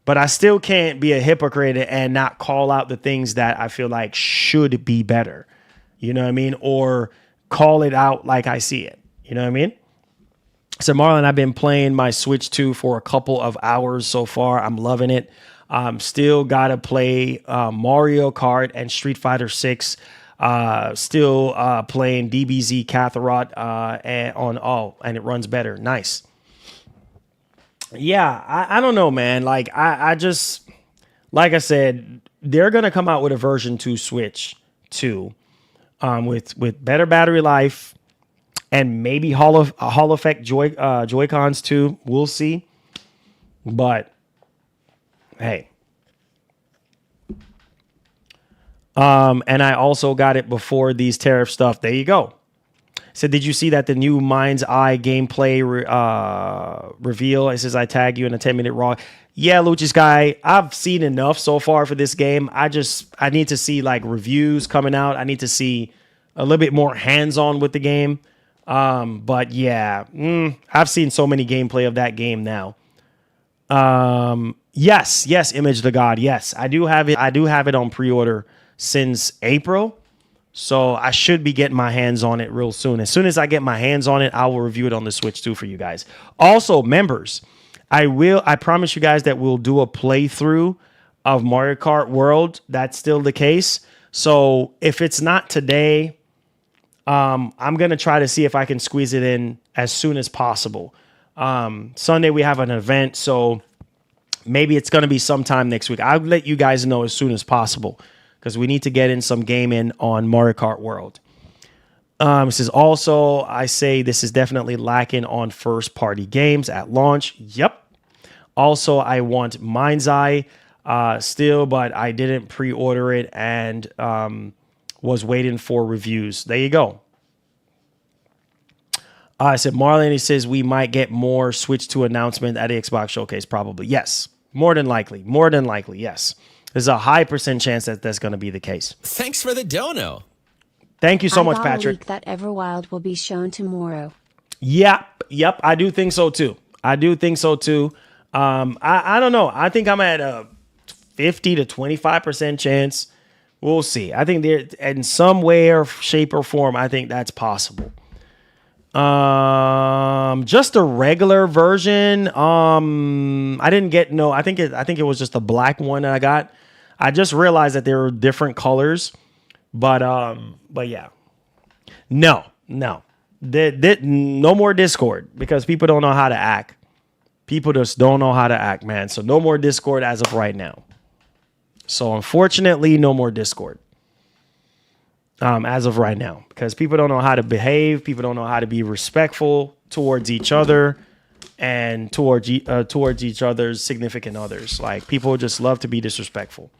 But I still can't be a hypocrite and not call out the things that I feel like should be better. You know what I mean? Or call it out like I see it. You know what I mean? So Marlon, I've been playing my Switch 2 for a couple of hours so far. I'm loving it. Still got to play Mario Kart and Street Fighter 6. Still playing DBZ Kakarot and it runs better. Nice. Yeah, I don't know, man. Like I just, like I said, they're gonna come out with a version 2 Switch 2, with better battery life and maybe Hall Effect Joy-Cons too. We'll see. But hey. And I also got it before these tariff stuff. There you go. So did you see that the new Mind's Eye gameplay reveal? It says I tag you in a 10-minute raw. Yeah, Luchis guy, I've seen enough so far for this game. I need to see like reviews coming out. I need to see a little bit more hands-on with the game. But yeah, I've seen so many gameplay of that game now. Yes, Image the God. Yes, I do have it. I do have it on pre-order since April. So I should be getting my hands on it real soon. As soon as I get my hands on it, I will review it on the Switch 2 for you guys. Also, members, I promise you guys that we'll do a playthrough of Mario Kart World. That's still the case. So if it's not today, I'm going to try to see if I can squeeze it in as soon as possible. Sunday, we have an event, so maybe it's going to be sometime next week. I'll let you guys know as soon as possible, because we need to get in some gaming on Mario Kart World. It says also, I say this is definitely lacking on first-party games at launch. Yep. Also, I want Mind's Eye still, but I didn't pre-order it and was waiting for reviews. There you go. I said, Marlon, he says we might get more Switch 2 announcement at the Xbox Showcase, probably. Yes. More than likely, yes. There's a high % chance that that's going to be the case. Thanks for the dono. Thank you so much, I got Patrick. A leak that Everwild will be shown tomorrow. Yep. I do think so too. I don't know. I think I'm at a 50 to 25% chance. We'll see. I think there, in some way or shape or form, I think that's possible. Just a regular version. I didn't get I think it was just a black one that I got. I just realized that there were different colors, but yeah, no, no more Discord, because people don't know how to act. People just don't know how to act, man. So no more Discord as of right now. So unfortunately, no more Discord. As of right now, because people don't know how to behave. People don't know how to be respectful towards each other and towards each other's significant others. Like, people just love to be disrespectful.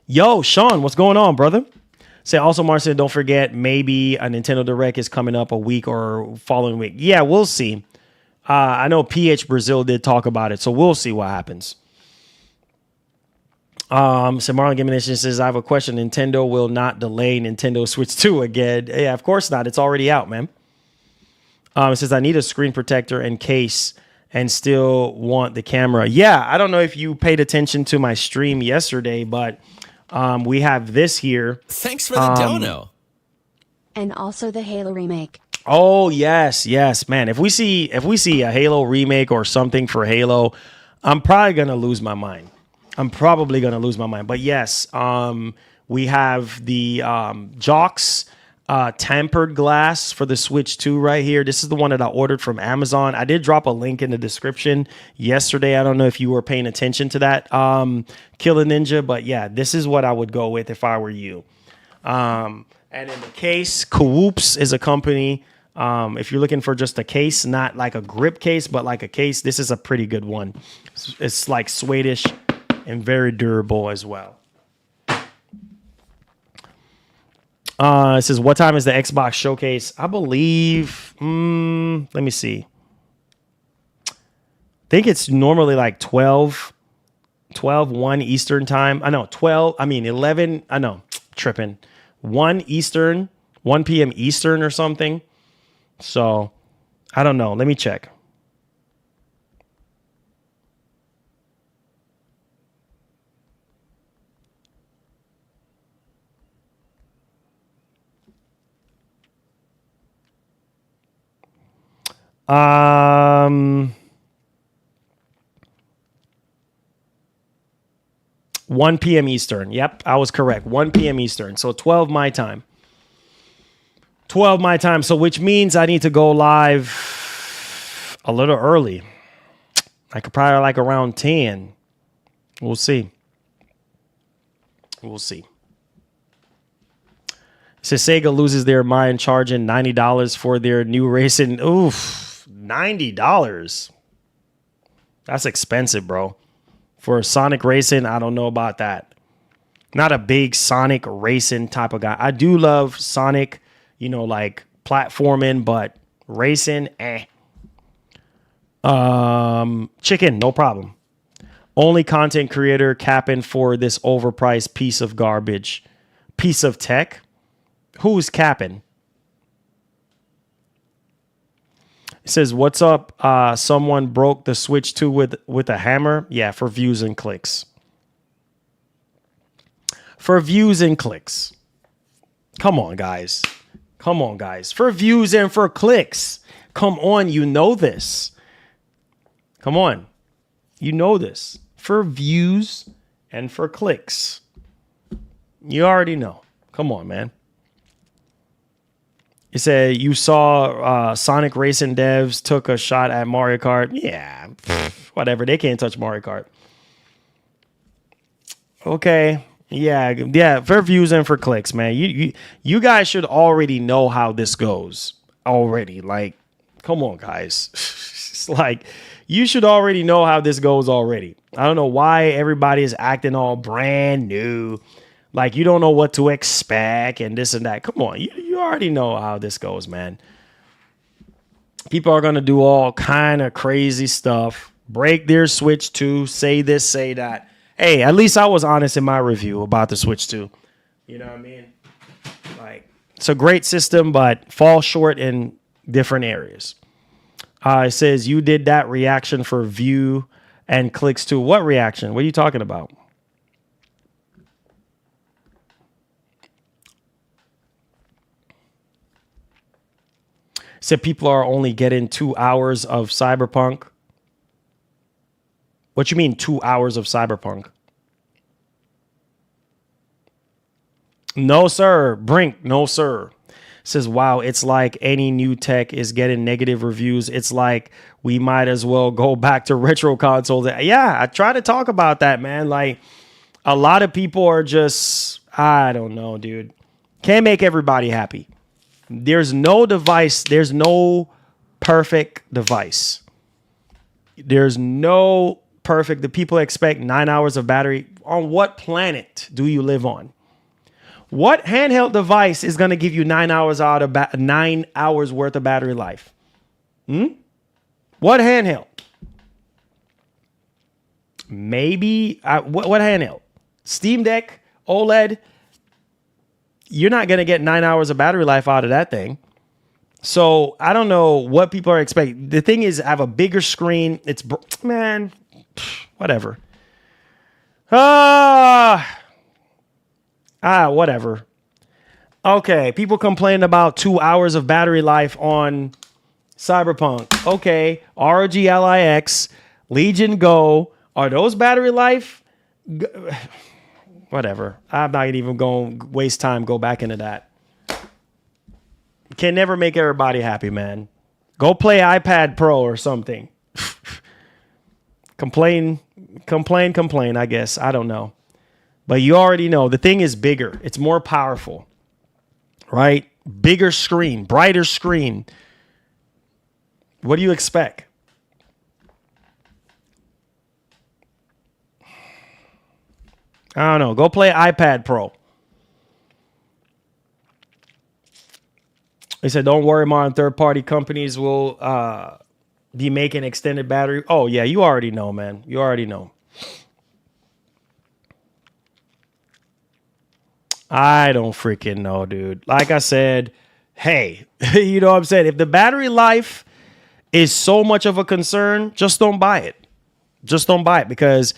Yo, Sean, what's going on, brother? Say also, Marcin, don't forget, maybe a Nintendo Direct is coming up a week or following week. Yeah, we'll see. I know PH Brazil did talk about it, so we'll see what happens. So Marlon Gimination says, I have a question. Nintendo will not delay Nintendo Switch 2 again. Yeah, of course not. It's already out, man. It says, I need a screen protector and case and still want the camera. Yeah, I don't know if you paid attention to my stream yesterday, but we have this here. Thanks for the dono. And also the Halo remake. Oh yes, yes, man. If we see a Halo remake or something for Halo, I'm probably gonna lose my mind. I'm probably gonna lose my mind. But yes, we have the Jocks tempered glass for the Switch 2 right here. This is the one that I ordered from Amazon. I did drop a link in the description yesterday. I don't know if you were paying attention to that, Killer Ninja, but yeah, this is what I would go with if I were you. And in the case, Kawoops is a company. If you're looking for just a case, not like a grip case, but like a case, this is a pretty good one. It's like Swedish and very durable as well. It says, what time is the Xbox showcase? I believe, let me see. I think it's normally like 1 Eastern time. 11. Tripping. 1 Eastern, 1 p.m. Eastern or something. So, I don't know. Let me check. Um, 1 p.m. Eastern. Yep, I was correct. 1 p.m. Eastern. So 12 my time. 12 my time. So which means I need to go live a little early. I could probably like around 10. We'll see. We'll see. It says Sega loses their mind charging $90 for their new racing. Oof, $90. That's expensive, bro. For Sonic Racing, I don't know about that. Not a big Sonic Racing type of guy. I do love Sonic, like platforming, but racing, Chicken, no problem. Only content creator capping for this overpriced piece of garbage. Piece of tech? Who's capping? It says, what's up? Someone broke the Switch 2 with a hammer. Yeah, for views and clicks. For views and clicks. Come on, guys. Come on, guys. For views and for clicks. Come on, you know this. Come on. You know this. For views and for clicks. You already know. Come on, man. It said you saw Sonic Racing devs took a shot at Mario Kart. Yeah, whatever. They can't touch Mario Kart. Okay. Yeah. For views and for clicks, man. You guys should already know how this goes already. Like, come on, guys. It's like you should already know how this goes already. I don't know why everybody is acting all brand new. Like, you don't know what to expect and this and that. Come on. You already know how this goes, man. People are going to do all kind of crazy stuff. Break their Switch 2. Say this, say that. Hey, at least I was honest in my review about the Switch 2. You know what I mean? Like, it's a great system, but fall short in different areas. It says you did that reaction for view and clicks too. What reaction? What are you talking about? Said people are only getting 2 hours of Cyberpunk. What you mean 2 hours of Cyberpunk? No, sir. Brink, no, sir. Says, wow, it's like any new tech is getting negative reviews. It's like we might as well go back to retro consoles. Yeah, I try to talk about that, man. Like, a lot of people are just, I don't know, dude. Can't make everybody happy. There's no device. There's no perfect device. There's no perfect. The people expect 9 hours of battery. On what planet do you live on? What handheld device is going to give you 9 hours out of 9 hours worth of battery life? What handheld? Maybe what handheld? Steam Deck, OLED. You're not going to get 9 hours of battery life out of that thing. So I don't know what people are expecting. The thing is, I have a bigger screen. It's, man, whatever. Whatever. Okay, people complain about 2 hours of battery life on Cyberpunk. Okay, ROG LIX, Legion Go. Are those battery life? Whatever. I'm not even going to waste time, go back into that. Can never make everybody happy, man. Go play iPad Pro or something. complain, I guess. I don't know. But you already know the thing is bigger. It's more powerful, right? Bigger screen, brighter screen. What do you expect? I don't know. Go play iPad Pro. They said, don't worry, Martin. Third-party companies will be making extended battery. Oh, yeah. You already know, man. You already know. I don't freaking know, dude. Like I said, hey, you know what I'm saying? If the battery life is so much of a concern, just don't buy it. Just don't buy it because,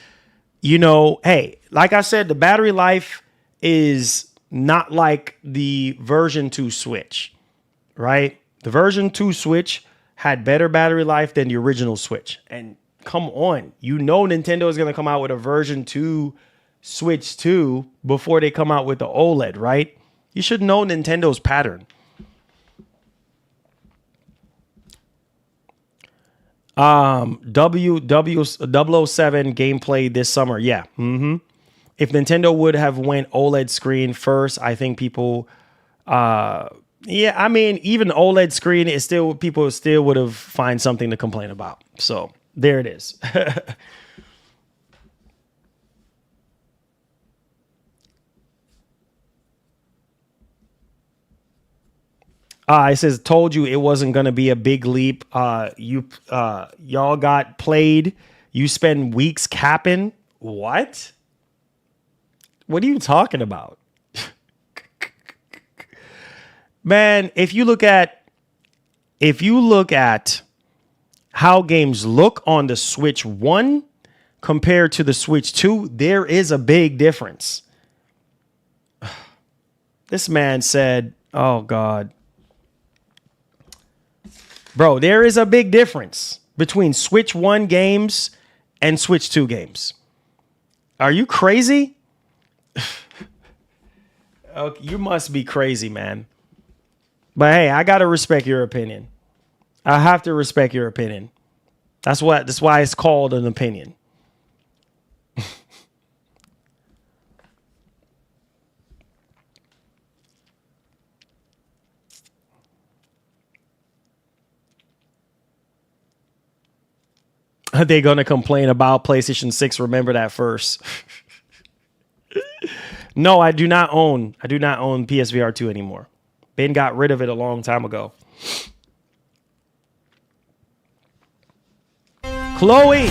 you know, hey, like I said, the battery life is not like the version 2 Switch, right? The version 2 Switch had better battery life than the original Switch. And come on, you know Nintendo is going to come out with a version 2 Switch 2 before they come out with the OLED, right? You should know Nintendo's pattern. W007 gameplay this summer. Yeah. If Nintendo would have went OLED screen first, I think people, yeah, I mean, even OLED screen is still, people still would have find something to complain about. So there it is. It says, told you it wasn't going to be a big leap. Y'all got played. You spend weeks capping. What? What are you talking about? Man, if you look at how games look on the Switch 1 compared to the Switch 2, there is a big difference. This man said, oh God. Bro, there is a big difference between Switch 1 games and Switch 2 games. Are you crazy? Okay, you must be crazy, man. But hey, I got to respect your opinion. I have to respect your opinion. That's why it's called an opinion. Are they going to complain about PlayStation 6? Remember that first. No, I do not own PSVR 2 anymore. Ben got rid of it a long time ago. Chloe.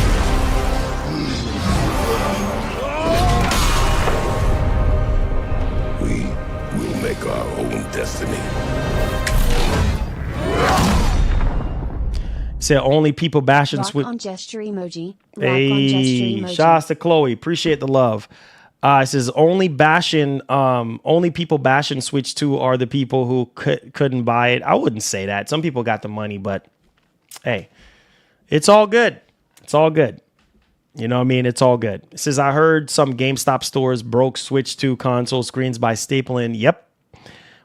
We will make our own destiny. Said only people bashing Rock Switch. on gesture emoji. Rock on gesture Hey, emoji. shouts to Chloe. Appreciate the love. It says only people bashing Switch 2 are the people who couldn't buy it. I wouldn't say that. Some people got the money, but hey, it's all good. It's all good. You know what I mean? It's all good. It says, I heard some GameStop stores broke Switch 2 console screens by stapling. Yep.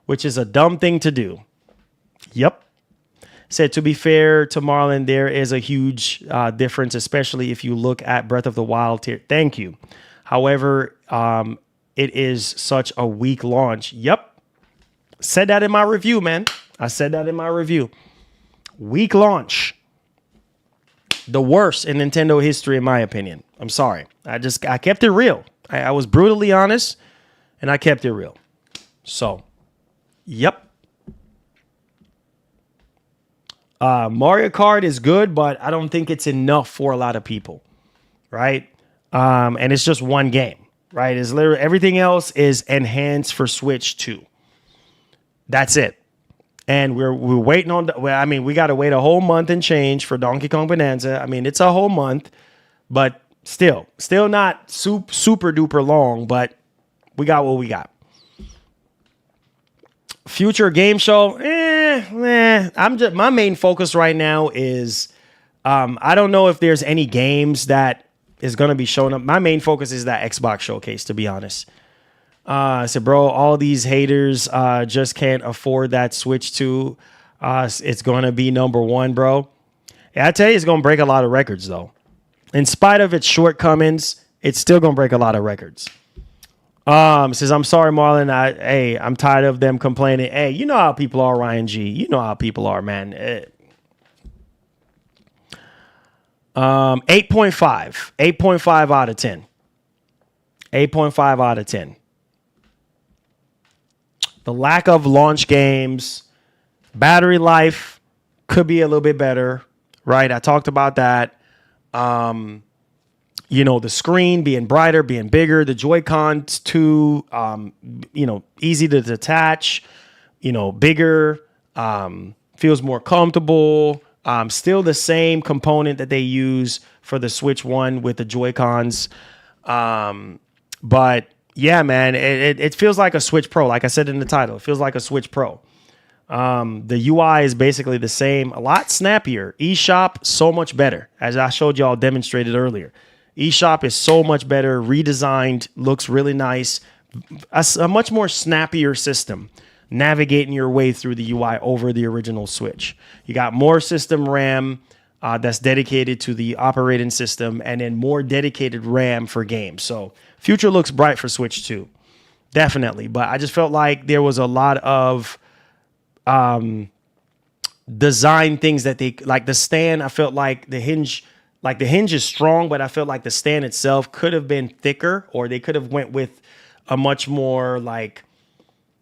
Which is a dumb thing to do. Yep. Said, to be fair to Marlon, there is a huge difference, especially if you look at Breath of the Wild tier. Thank you. However, it is such a weak launch. Yep. Said that in my review, man. I said that in my review. Weak launch. The worst in Nintendo history, in my opinion. I'm sorry. I kept it real. I was brutally honest, and I kept it real. So, yep. Mario Kart is good, but I don't think it's enough for a lot of people, right? And it's just one game, right? It's literally everything else is enhanced for Switch 2. That's it. And we're waiting on. We got to wait a whole month and change for Donkey Kong Bonanza. I mean, it's a whole month, but still not super duper long. But we got what we got. Future game show, my main focus right now is I don't know if there's any games that is going to be showing up. My main focus is that Xbox showcase, to be honest. I said, bro, all these haters just can't afford that Switch 2. It's going to be number one, bro. Yeah, I tell you, it's going to break a lot of records, though. In spite of its shortcomings, it's still going to break a lot of records. Says, I'm sorry, Marlon. I'm tired of them complaining. Hey, you know how people are, Ryan G. You know how people are, man. 8.5. 8.5 out of 10. 8.5 out of 10. The lack of launch games, battery life could be a little bit better, right? I talked about that. The screen being brighter, being bigger, the Joy-Cons too, easy to detach, bigger, feels more comfortable. Still the same component that they use for the Switch 1 with the Joy-Cons. But yeah, man, it feels like a Switch Pro. Like I said in the title, it feels like a Switch Pro. The UI is basically the same, a lot snappier. eShop, so much better. As I showed y'all, demonstrated earlier. eShop is so much better, redesigned, looks really nice. A much more snappier system, navigating your way through the UI over the original Switch. You got more system RAM that's dedicated to the operating system, and then more dedicated RAM for games. So future looks bright for Switch 2, definitely. But I just felt like there was a lot of design things that they, like the stand, I felt like the hinge is strong, but I felt like the stand itself could have been thicker, or they could have went with a much more like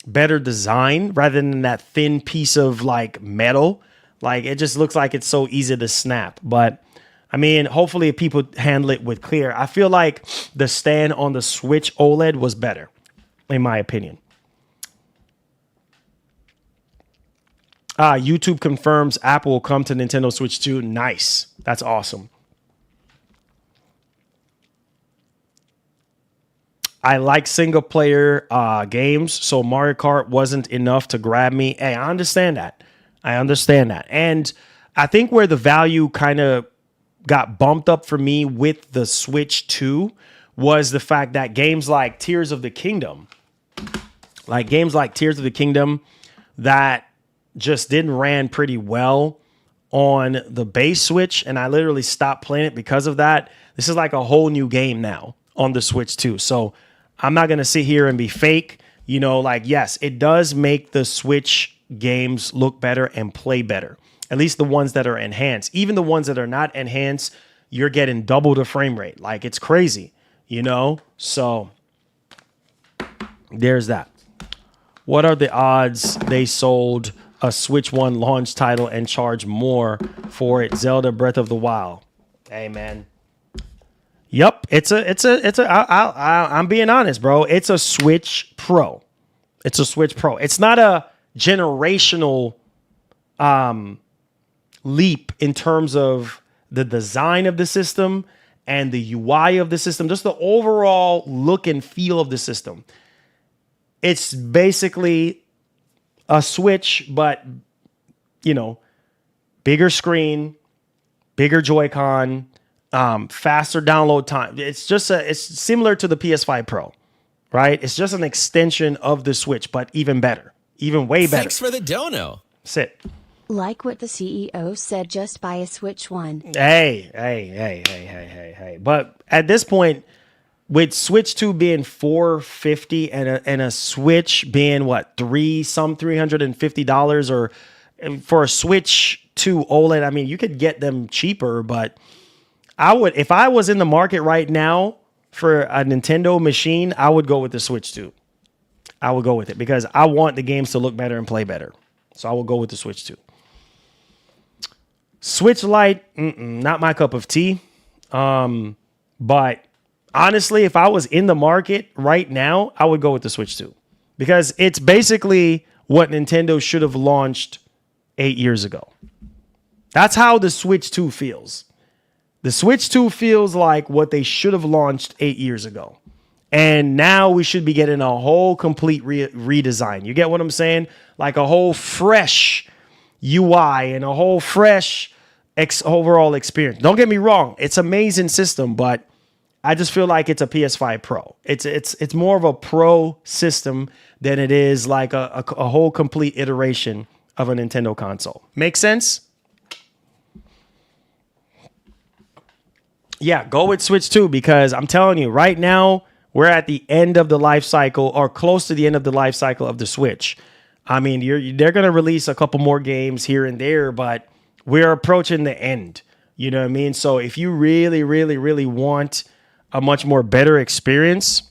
better design rather than that thin piece of like metal. Like it just looks like it's so easy to snap. But I mean, hopefully if people handle it with clear. I feel like the stand on the Switch OLED was better, in my opinion. YouTube confirms Apple will come to Nintendo Switch 2. Nice. That's awesome. I like single player games, so Mario Kart wasn't enough to grab me. Hey, I understand that. And I think where the value kind of got bumped up for me with the Switch 2 was the fact that games like Tears of the Kingdom, that just didn't ran pretty well on the base Switch, and I literally stopped playing it because of that. This is like a whole new game now on the Switch 2. So I'm not going to sit here and be fake. Yes, it does make the Switch games look better and play better. At least the ones that are enhanced. Even the ones that are not enhanced, you're getting double the frame rate. Like, it's crazy, So there's that. What are the odds they sold a Switch 1 launch title and charge more for it? Zelda Breath of the Wild. Hey, man. Yep, I'm being honest, bro. It's a Switch Pro. It's a Switch Pro. It's not a generational leap in terms of the design of the system and the UI of the system, just the overall look and feel of the system. It's basically a Switch, but, bigger screen, bigger Joy-Con, faster download time. It's similar to the PS5 Pro, right? It's just an extension of the Switch, but even better, even way better. Thanks for the dono. Sit. Like what the CEO said, just buy a Switch 1. Hey. But at this point, with Switch 2 being $450 and a Switch being $350, or for a Switch 2 OLED, I mean, you could get them cheaper, but if I was in the market right now for a Nintendo machine, I would go with the Switch 2. I would go with it because I want the games to look better and play better. So I will go with the Switch 2. Switch Lite, not my cup of tea. But honestly, if I was in the market right now, I would go with the Switch 2 because it's basically what Nintendo should have launched 8 years ago. That's how the Switch 2 feels. The Switch 2 feels like what they should have launched 8 years ago. And now we should be getting a whole complete redesign. You get what I'm saying? Like a whole fresh UI and a whole fresh overall experience. Don't get me wrong. It's an amazing system, but I just feel like it's a PS5 Pro. It's more of a pro system than it is like a whole complete iteration of a Nintendo console. Make sense? Yeah, go with Switch 2 because I'm telling you right now, we're at the end of the life cycle or close to the end of the life cycle of the Switch. I mean, they're going to release a couple more games here and there, but we're approaching the end. You know what I mean? So if you really, really, really want a much more better experience,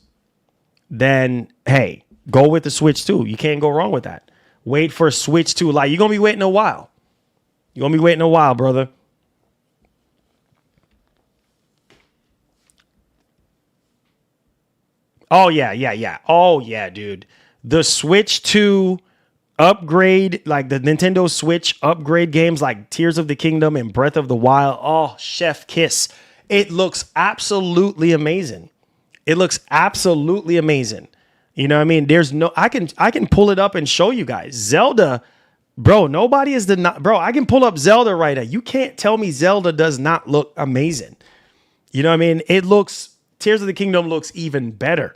then, hey, go with the Switch 2. You can't go wrong with that. Wait for Switch 2. Like, you're going to be waiting a while. You're going to be waiting a while, brother. Oh, yeah. Oh, yeah, dude. The Switch 2 upgrade, like the Nintendo Switch upgrade games like Tears of the Kingdom and Breath of the Wild. Oh, chef kiss. It looks absolutely amazing. It looks absolutely amazing. You know what I mean? There's no, I can pull it up and show you guys. Zelda, bro, nobody is bro, I can pull up Zelda right now. You can't tell me Zelda does not look amazing. You know what I mean? Tears of the Kingdom looks even better.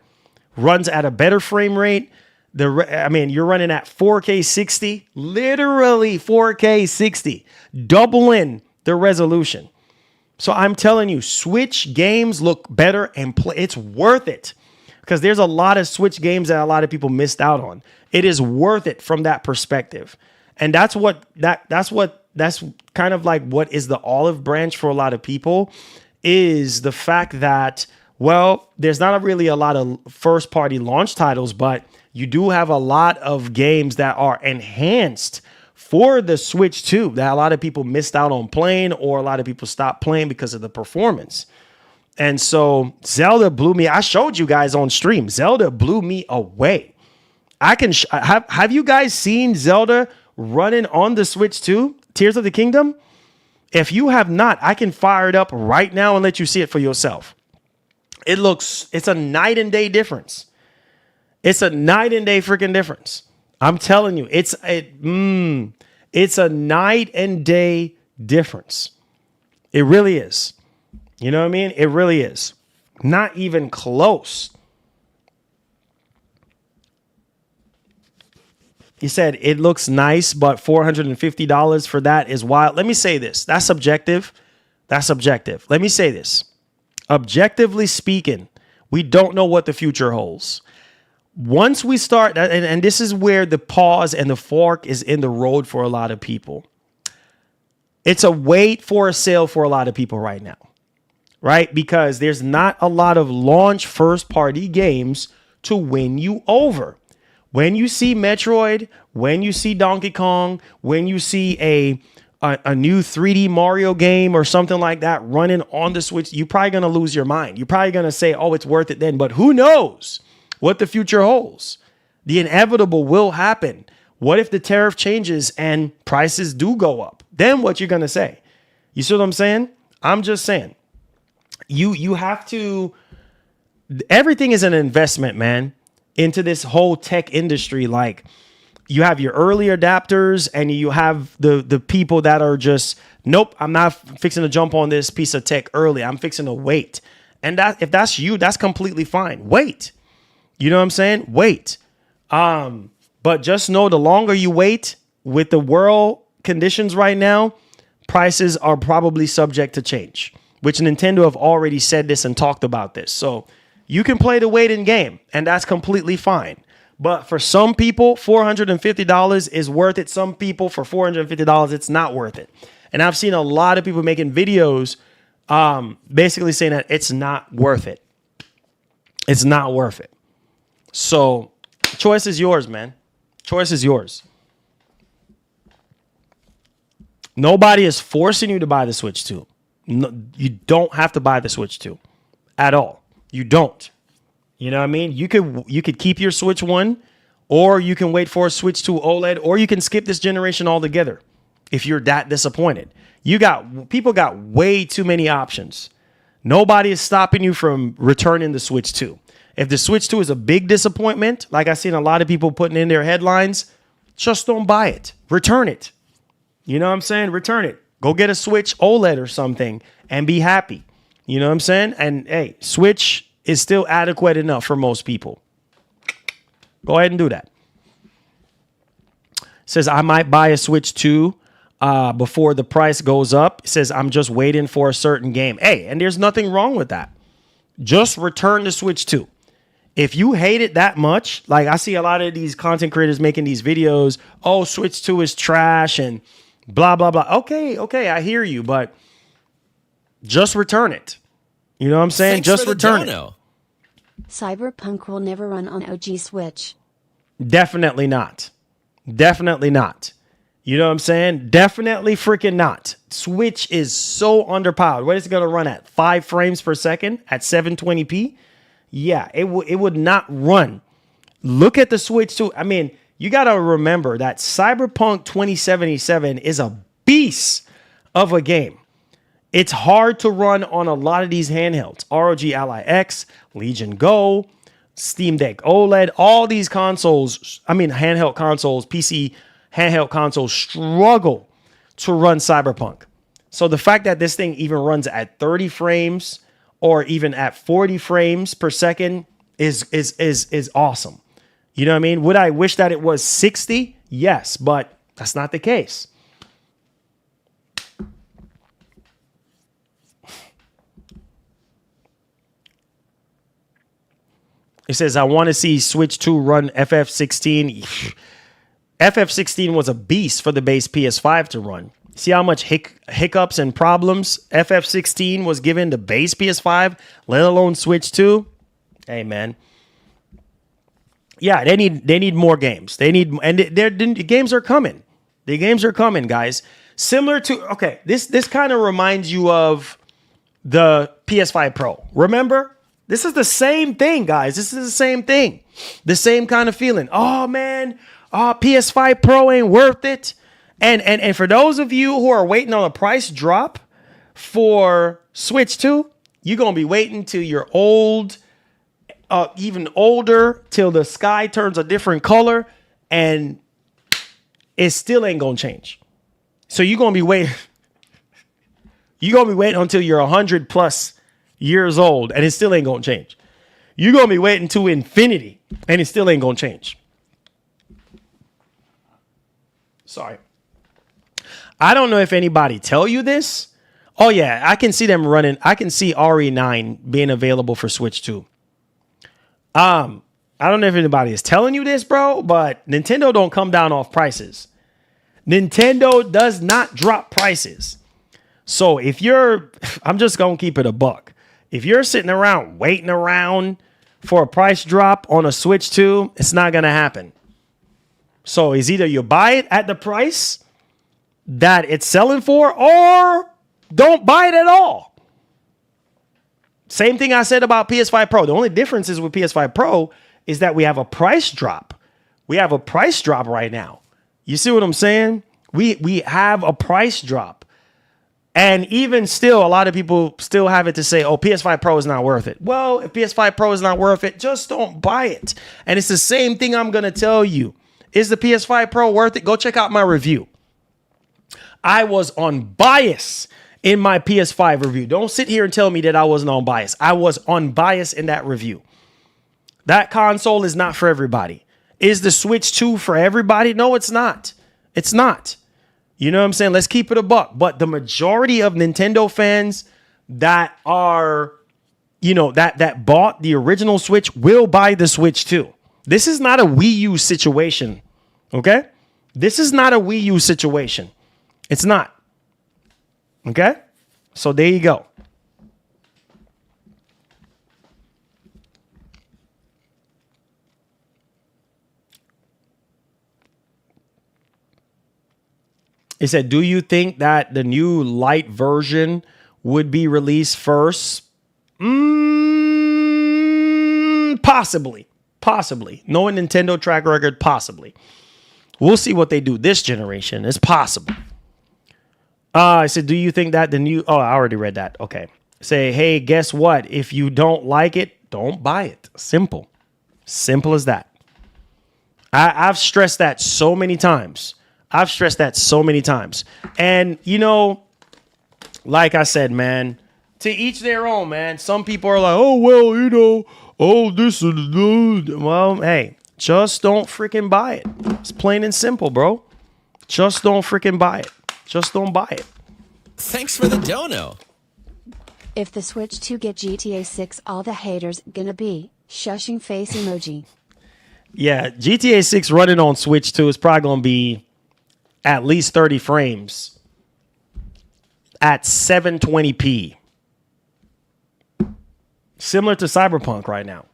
Runs at a better frame rate. You're running at 4K 60, literally 4K 60, doubling the resolution. So I'm telling you, Switch games look better and it's worth it because there's a lot of Switch games that a lot of people missed out on. It is worth it from that perspective. And that's kind of like what is the olive branch for a lot of people is the fact that, well, there's not really a lot of first party launch titles, but you do have a lot of games that are enhanced for the Switch 2 that a lot of people missed out on playing or a lot of people stopped playing because of the performance. And so Zelda blew me. I showed you guys on stream. Zelda blew me away. Have you guys seen Zelda running on the Switch 2, Tears of the Kingdom? If you have not, I can fire it up right now and let you see it for yourself. It's a night and day difference. It's a night and day freaking difference. I'm telling you, it's a night and day difference. It really is. You know what I mean? It really is. Not even close. He said it looks nice, but $450 for that is wild. Let me say this. That's subjective. That's subjective. Let me say this. Objectively speaking, we don't know what the future holds. Once we start, and this is where the pause and the fork is in the road for a lot of people. It's a wait for a sale for a lot of people right now, right? Because there's not a lot of launch first party games to win you over. When you see Metroid, when you see Donkey Kong, when you see a new 3D Mario game or something like that running on the Switch, you're probably going to lose your mind. You're probably going to say, oh, it's worth it then. But who knows what the future holds? The inevitable will happen. What if the tariff changes and prices do go up? Then what you're going to say? You see what I'm saying? I'm just saying. You have to, everything is an investment, man, into this whole tech industry. Like, you have your early adapters and you have the people that are just, nope, I'm not fixing to jump on this piece of tech early. I'm fixing to wait. And that if that's you, that's completely fine. Wait. You know what I'm saying? Wait. But just know the longer you wait with the world conditions right now, prices are probably subject to change, which Nintendo have already said this and talked about this. So you can play the waiting game and that's completely fine. But for some people, $450 is worth it. Some people, for $450, it's not worth it. And I've seen a lot of people making videos basically saying that it's not worth it. It's not worth it. So choice is yours, man. Choice is yours. Nobody is forcing you to buy the Switch 2. No, you don't have to buy the Switch 2 at all. You don't. You know what I mean? You could keep your Switch 1, or you can wait for a Switch 2 OLED, or you can skip this generation altogether if you're that disappointed. People got way too many options. Nobody is stopping you from returning the Switch 2. If the Switch 2 is a big disappointment, like I've seen a lot of people putting in their headlines, just don't buy it. Return it. You know what I'm saying? Return it. Go get a Switch OLED or something and be happy. You know what I'm saying? And hey, Switch is still adequate enough for most people. Go ahead and do that. Says, I might buy a Switch 2 before the price goes up. Says, I'm just waiting for a certain game. Hey, and there's nothing wrong with that. Just return the Switch 2. If you hate it that much, like I see a lot of these content creators making these videos, oh, Switch 2 is trash and blah, blah, blah. Okay, I hear you, but just return it. You know what I'm saying? Thanks just for the return dono. Cyberpunk will never run on OG Switch. it. Definitely not. Definitely not. You know what I'm saying? Definitely freaking not. Switch is so underpowered. What is it going to run at? 5 frames per second at 720p? Yeah, it would not run. Look at the Switch 2. I mean, you got to remember that Cyberpunk 2077 is a beast of a game. It's hard to run on a lot of these handhelds. ROG Ally X, Legion Go, Steam Deck OLED, all these consoles, I mean handheld consoles, PC handheld consoles struggle to run Cyberpunk. So the fact that this thing even runs at 30 frames or even at 40 frames per second is awesome. You know what I mean? Would I wish that it was 60? Yes, but that's not the case. It says, I want to see Switch 2 run FF16. FF16 was a beast for the base PS5 to run. See how much hiccups and problems FF16 was given the base PS5, let alone Switch 2? Hey, man. Yeah, they need more games. They need, and the games are coming. The games are coming, guys. Similar to, okay, this kind of reminds you of the PS5 Pro. Remember? This is the same thing, guys. This is the same thing. The same kind of feeling. Oh, man. PS5 Pro ain't worth it. And for those of you who are waiting on a price drop for Switch 2, you're going to be waiting till you're old, even older, till the sky turns a different color, and it still ain't going to change. So you're going to be waiting. You're going to be waiting until you're 100 plus years old, and it still ain't gonna change. You're gonna be waiting to infinity, and it still ain't gonna change. Sorry. I don't know if anybody tell you this. Oh yeah, I can see them running. I can see RE9 being available for Switch 2. I don't know if anybody is telling you this, bro, but Nintendo don't come down off prices. Nintendo does not drop prices. So if you're, I'm just gonna keep it a buck. If you're sitting around waiting around for a price drop on a Switch 2, it's not going to happen. So it's either you buy it at the price that it's selling for or don't buy it at all. Same thing I said about PS5 Pro. The only difference is with PS5 Pro is that we have a price drop. We have a price drop right now. You see what I'm saying? We have a price drop. And even still, a lot of people still have it to say, oh, PS5 Pro is not worth it. Well, if PS5 Pro is not worth it, just don't buy it. And it's the same thing I'm going to tell you. Is the PS5 Pro worth it? Go check out my review. I was unbiased in my PS5 review. Don't sit here and tell me that I wasn't unbiased. I was unbiased in that review. That console is not for everybody. Is the Switch 2 for everybody? No, it's not. It's not. You know what I'm saying? Let's keep it a buck. But the majority of Nintendo fans that are, you know, that bought the original Switch will buy the Switch 2. This is not a Wii U situation. Okay? This is not a Wii U situation. It's not. Okay? So there you go. It said, do you think that the new light version would be released first? Possibly. Possibly. Knowing Nintendo track record, possibly. We'll see what they do this generation. It's possible. I said, do you think that the new... Oh, I already read that. Okay. Say, hey, guess what? If you don't like it, Don't buy it. Simple. Simple as that. I've stressed that so many times. And, you know, like I said, man, to each their own, man. Some people are like, oh, well, you know, oh, this is good. Well, hey, just don't freaking buy it. It's plain and simple, bro. Just don't freaking buy it. Just don't buy it. Thanks for the dono. If the Switch 2 get GTA 6, all the haters gonna be shushing face emoji. Yeah, GTA 6 running on Switch 2 is probably going to be at least 30 frames at 720p. Similar to Cyberpunk right now.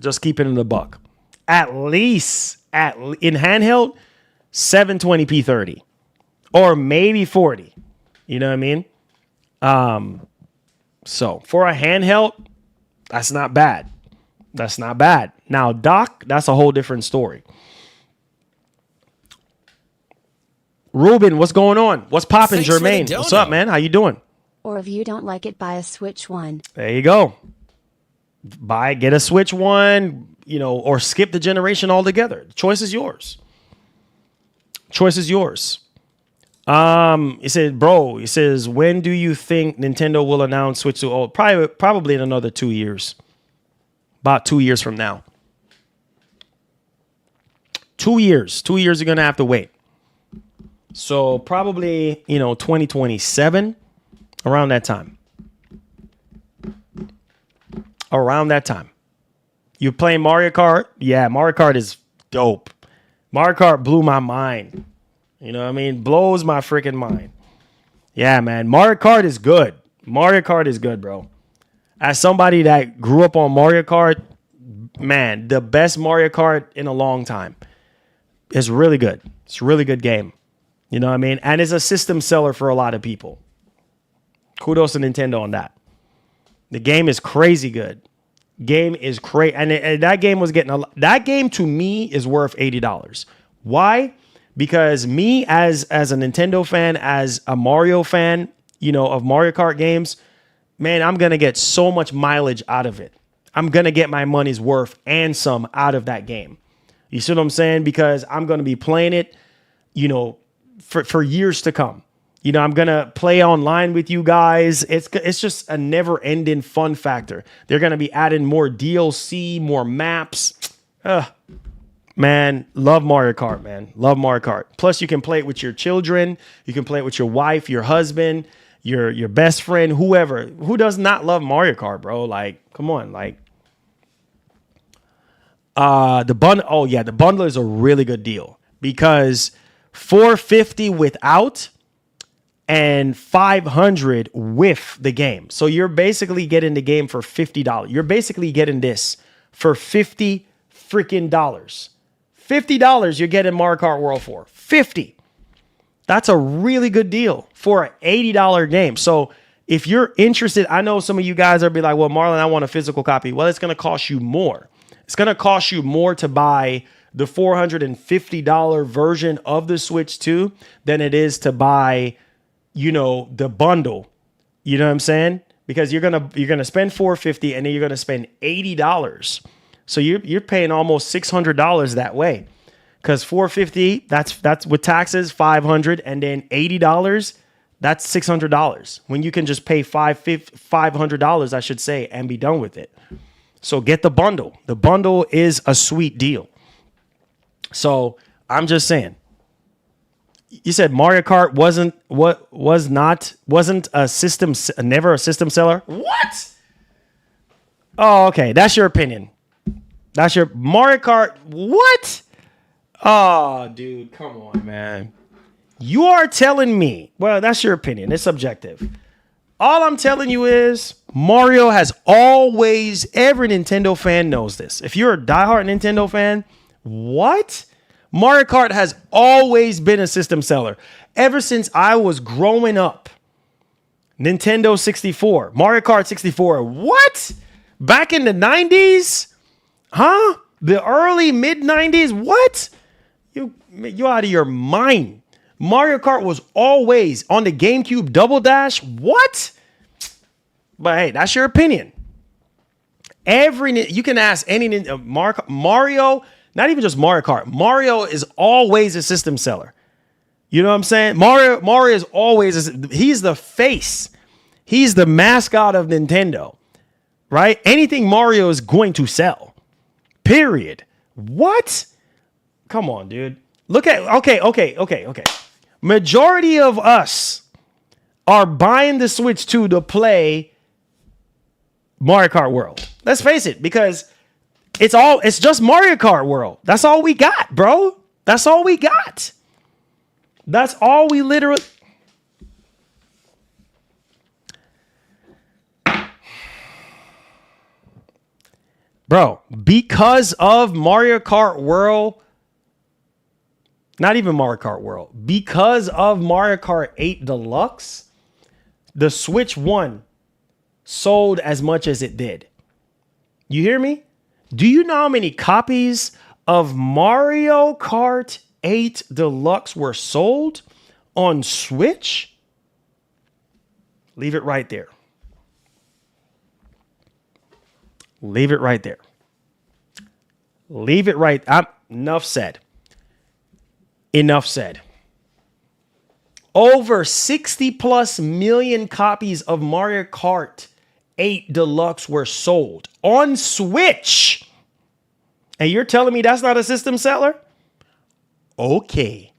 Just keep it in the buck. At least in handheld, 720p 30. Or maybe 40. You know what I mean? So for a handheld, that's not bad. That's not bad. Now, dock, that's a whole different story. Ruben, what's going on? What's poppin', Thanks for the Jermaine? dono. What's up, man? How you doing? Or if you don't like it, buy a Switch 1. There you go. Get a Switch 1, you know, or skip the generation altogether. The choice is yours. Choice is yours. He said, bro, he says, when do you think Nintendo will announce Switch 2? Oh, probably in another 2 years. About 2 years from now. 2 years. 2 years you're going to have to wait. So probably, you know, 2027, around that time. Around that time. You playing Mario Kart? Yeah, Mario Kart is dope. Mario Kart blew my mind. You know what I mean? Blows my freaking mind. Yeah, man. Mario Kart is good. Mario Kart is good, bro. As somebody that grew up on Mario Kart, man, the best Mario Kart in a long time. It's really good. It's a really good game. You know what I mean? And it's a system seller for a lot of people. Kudos to Nintendo on that. The game is crazy good. Game is crazy. And that game was getting that game to me is worth $80. Why? Because me as a Nintendo fan, as a Mario fan, you know, of Mario Kart games, man, I'm going to get so much mileage out of it. I'm going to get my money's worth and some out of that game. You see what I'm saying? Because I'm going to be playing it, you know, for years to come. You know, I'm going to play online with you guys. It's just a never ending fun factor. They're going to be adding more DLC, more maps. Man, love Mario Kart, man. Love Mario Kart. Plus, you can play it with your children. You can play it with your wife, your husband, your best friend, whoever. Who does not love Mario Kart, bro? Like, come on. Like, the bundle. Oh, yeah. The bundle is a really good deal because $450 without and $500 with the game. So you're basically getting the game for $50. You're basically getting this for $50 freaking dollars. $50 you're getting Mario Kart World for. $50. That's a really good deal for an $80 game. So if you're interested, I know some of you guys are be like, well, Marlon, I want a physical copy. Well, it's going to cost you more. It's going to cost you more to buy the $450 version of the Switch 2 than it is to buy, you know, the bundle. You know what I'm saying? Because you're gonna spend $450 and then you're gonna spend $80. So you're paying almost $600 that way. Because $450, that's with taxes, $500, and then $80, that's $600. When you can just pay $500, I should say, and be done with it. So get the bundle. The bundle is a sweet deal. So I'm just saying. You said Mario Kart wasn't a system, never a system seller. What? Oh, okay. That's your opinion. That's your Mario Kart. What? Oh, dude, come on, man. You are telling me. Well, that's your opinion. It's subjective. All I'm telling you is Mario has always, every Nintendo fan knows this. If you're a diehard Nintendo fan, what? Mario Kart has always been a system seller. Ever since I was growing up. Nintendo 64, Mario Kart 64. What? Back in the 90s? Huh? The early mid 90s? What? You out of your mind. Mario Kart was always on the GameCube Double Dash. What? But hey, that's your opinion. You can ask any Mario, not even just Mario Kart. Mario is always a system seller. You know what I'm saying? Mario is always he's the face. He's the mascot of Nintendo, right? Anything Mario is going to sell. Period. What? Come on, dude. Look at okay. Majority of us are buying the Switch 2 to play Mario Kart World. Let's face it, because it's just Mario Kart World. That's all we got, bro. That's all we got. That's all we literally. Bro, because of Mario Kart World, not even Mario Kart World, because of Mario Kart 8 Deluxe, the Switch 1 sold as much as it did. You hear me? Do you know how many copies of Mario Kart 8 Deluxe were sold on Switch? Leave it right there. Leave it right there. Leave it right. Enough said. Enough said. Over 60 plus million copies of Mario Kart 8 Deluxe were sold on Switch. And you're telling me that's not a system seller? Okay.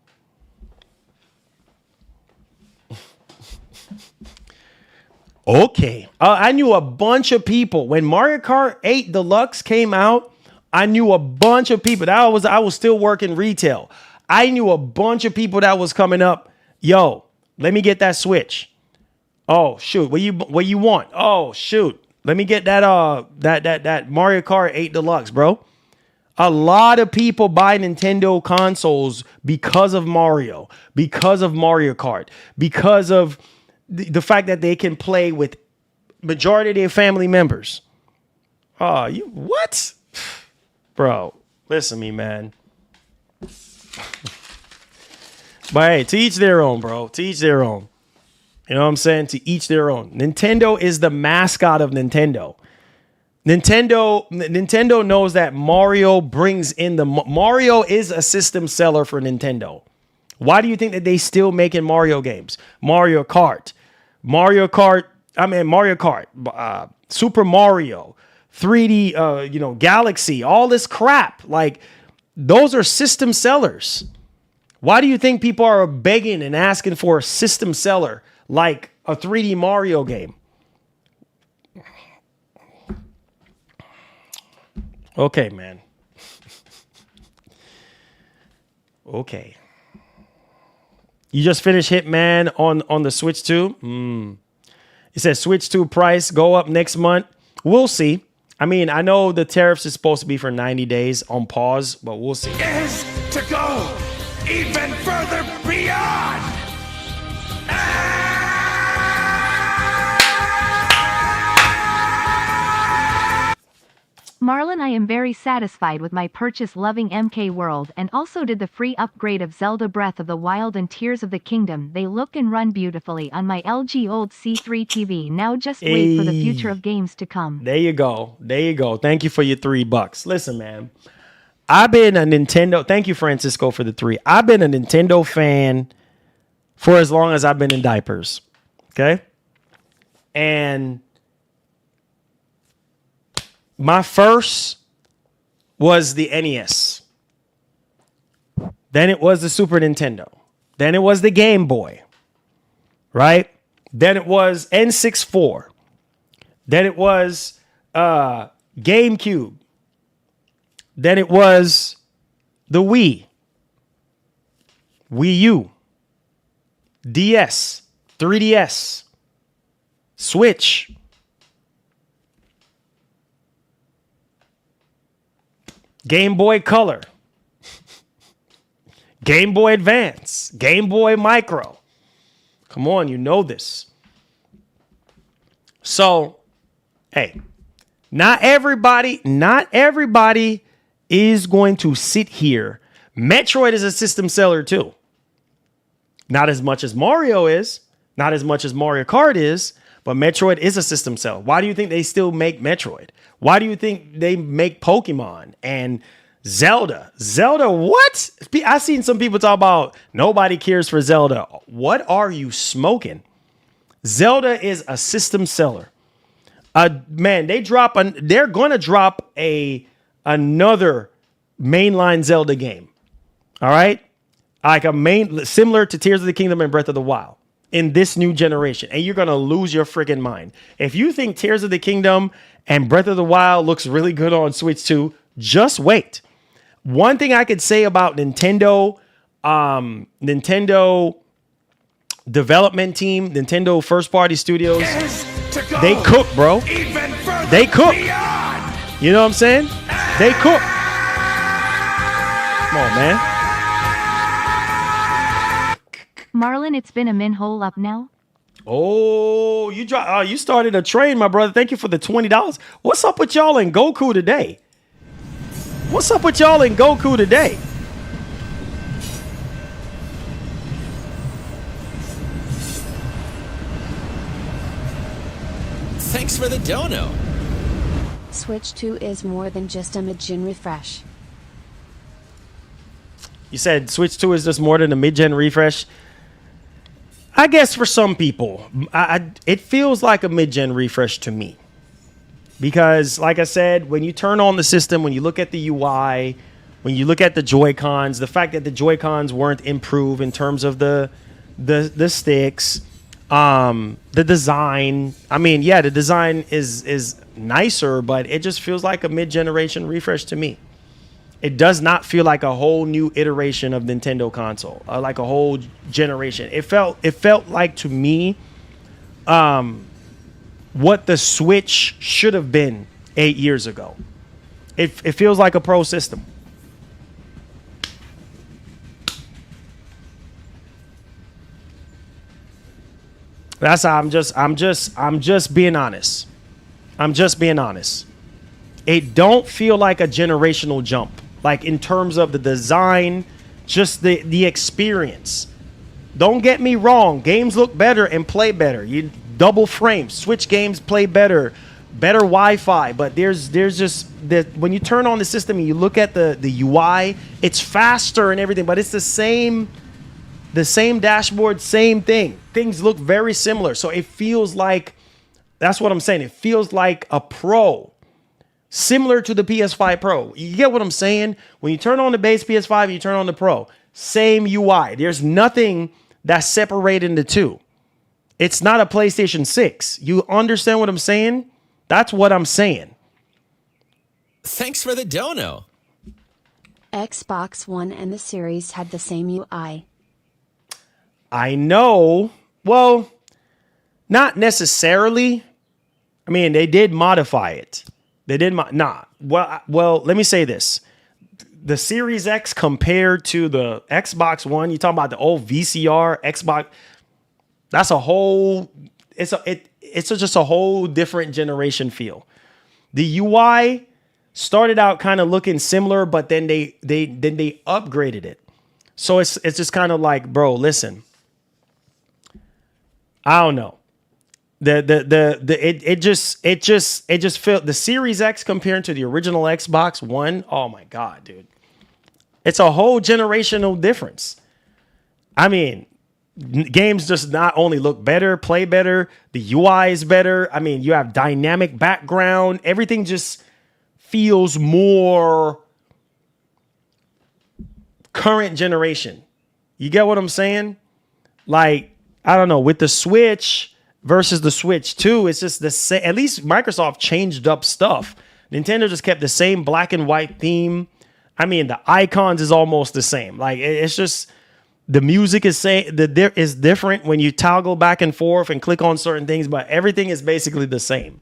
Okay. I knew a bunch of people when Mario Kart 8 Deluxe came out. I knew a bunch of people. I was still working retail. I knew a bunch of people that was coming up. Yo, let me get that Switch. Oh shoot, what you want? Oh shoot, let me get that that Mario Kart 8 Deluxe, bro. A lot of people buy Nintendo consoles because of Mario, because of Mario Kart, because of the fact that they can play with majority of their family members. Oh, you what? Bro, listen to me, man. But hey, to each their own, bro. To each their own. You know what I'm saying? To each their own. Nintendo is the mascot of Nintendo. Nintendo knows that Mario brings in Mario is a system seller for Nintendo. Why do you think that they still making Mario games? Mario Kart, Super Mario, 3D, Galaxy, all this crap. Like, those are system sellers. Why do you think people are begging and asking for a system seller like a 3D Mario game? Okay, man. Okay. You just finished Hitman on the Switch 2? It says Switch 2 price go up next month. We'll see. I mean, I know the tariffs is supposed to be for 90 days on pause, but we'll see. Is to go even further beyond. Marlon, I am very satisfied with my purchase, loving MK World, and also did the free upgrade of Zelda Breath of the Wild and Tears of the Kingdom. They look and run beautifully on my LG old C3 TV. Now just wait for the future of games to come. There you go. There you go. Thank you for your $3. Listen, man. I've been a Nintendo. Thank you, Francisco, for the 3. I've been a Nintendo fan for as long as I've been in diapers. Okay. And my first was the NES. Then it was the Super Nintendo. Then it was the Game Boy. Right? Then it was N64. Then it was GameCube. Then it was the Wii, Wii U, DS, 3DS, Switch, Game Boy Color, Game Boy Advance, Game Boy Micro. Come on, you know this. So, hey, not everybody is going to sit here. Metroid is a system seller too. Not as much as Mario is, not as much as Mario Kart is, But Metroid is a system seller. Why do you think they still make Metroid? Why do you think they make Pokemon and Zelda? Zelda, what? I seen some people talk about nobody cares for Zelda. What are you smoking? Zelda is a system seller. Man, they're going to drop another mainline Zelda game. All right? Like similar to Tears of the Kingdom and Breath of the Wild in this new generation. And you're going to lose your freaking mind. If you think Tears of the Kingdom and Breath of the Wild looks really good on Switch 2, just wait. One thing I could say about Nintendo development team, Nintendo first party studios, they cook, bro. They cook. You know what I'm saying? They cook. Come on, man. Marlon, it's been a min hole up now. Oh, you started a train, my brother. Thank you for the $20. What's up with y'all in Goku today? What's up with y'all in Goku today? Thanks for the dono. Switch 2 is more than just a mid-gen refresh. You said Switch 2 is just more than a mid-gen refresh. I guess for some people, it feels like a mid-gen refresh to me. Because, like I said, when you turn on the system, when you look at the UI, when you look at the Joy-Cons, the fact that the Joy-Cons weren't improved in terms of the sticks, the design. I mean, yeah, the design is nicer, but it just feels like a mid-generation refresh to me. It does not feel like a whole new iteration of Nintendo console, like a whole generation. It felt like to me, what the Switch should have been 8 years ago. It feels like a pro system. That's how I'm just being honest. I'm just being honest. It don't feel like a generational jump. Like in terms of the design, just the experience. Don't get me wrong. Games look better and play better. You double frames. Switch games play better Wi-Fi. But there's just that when you turn on the system and you look at the UI, it's faster and everything, but it's the same dashboard, same thing. Things look very similar. So it feels like, that's what I'm saying. It feels like a pro. Similar to the PS5 Pro. You get what I'm saying? When you turn on the base PS5 and you turn on the Pro, same UI. There's nothing that's separating the two. It's not a PlayStation 6. You understand what I'm saying? That's what I'm saying. Thanks for the dono. Xbox One and the Series had the same UI. I know. Well, not necessarily. I mean, they did modify it. They did Well, let me say this. The Series X compared to the Xbox One, you talking about the old VCR Xbox, that's a whole just a whole different generation feel. The UI started out kind of looking similar, but then they upgraded it. So it's just kind of like, bro, listen. I don't know. It just felt the Series X compared to the original Xbox One. Oh my God, dude. It's a whole generational difference. I mean, games just not only look better, play better, the UI is better. I mean, you have dynamic background. Everything just feels more current generation. You get what I'm saying? Like, I don't know, with the Switch versus the Switch 2, it's just the same. At least Microsoft changed up stuff. Nintendo just kept the same black and white theme. I mean, the icons is almost the same. Like, it's just the music is different when you toggle back and forth and click on certain things, but everything is basically the same.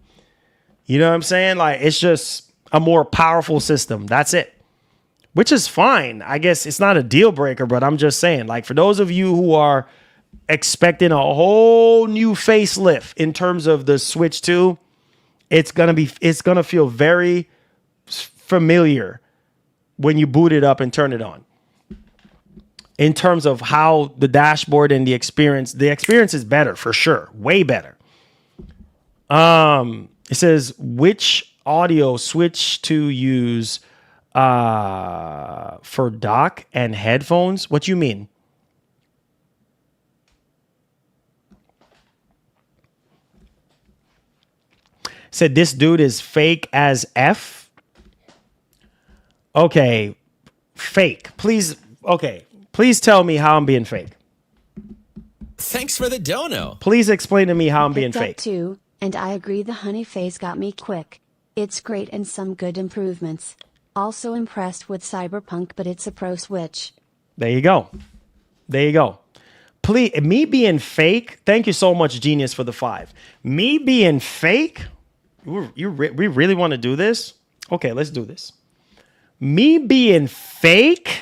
You know what I'm saying? Like, it's just a more powerful system. That's it. Which is fine. I guess it's not a deal breaker, but I'm just saying, like, for those of you who are expecting a whole new facelift in terms of the Switch 2, it's gonna feel very familiar when you boot it up and turn it on. In terms of how the dashboard and the experience is better for sure, way better. It says which audio switch to use for dock and headphones. What you mean? Said this dude is fake as F. Okay, fake. Please, okay. Please tell me how I'm being fake. Thanks for the dono. Please explain to me how I'm being Picked up fake. too, and I agree the honey face got me quick. It's great and some good improvements. Also impressed with Cyberpunk, but it's a pro switch. There you go. There you go. Please, me being fake. Thank you so much, Genius, for the 5. Me being fake. We really want to do this? Okay, let's do this. Me being fake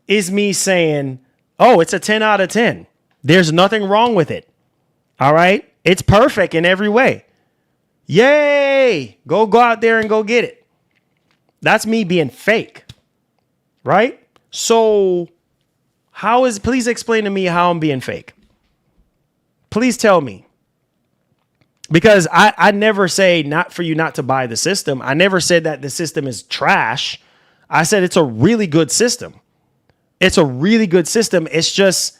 is me saying, oh, it's a 10 out of 10. There's nothing wrong with it. All right? It's perfect in every way. Yay! Go out there and go get it. That's me being fake. Right? So, please explain to me how I'm being fake. Please tell me. Because I never say not for you not to buy the system. I never said that the system is trash. I said it's a really good system. It's a really good system. It's just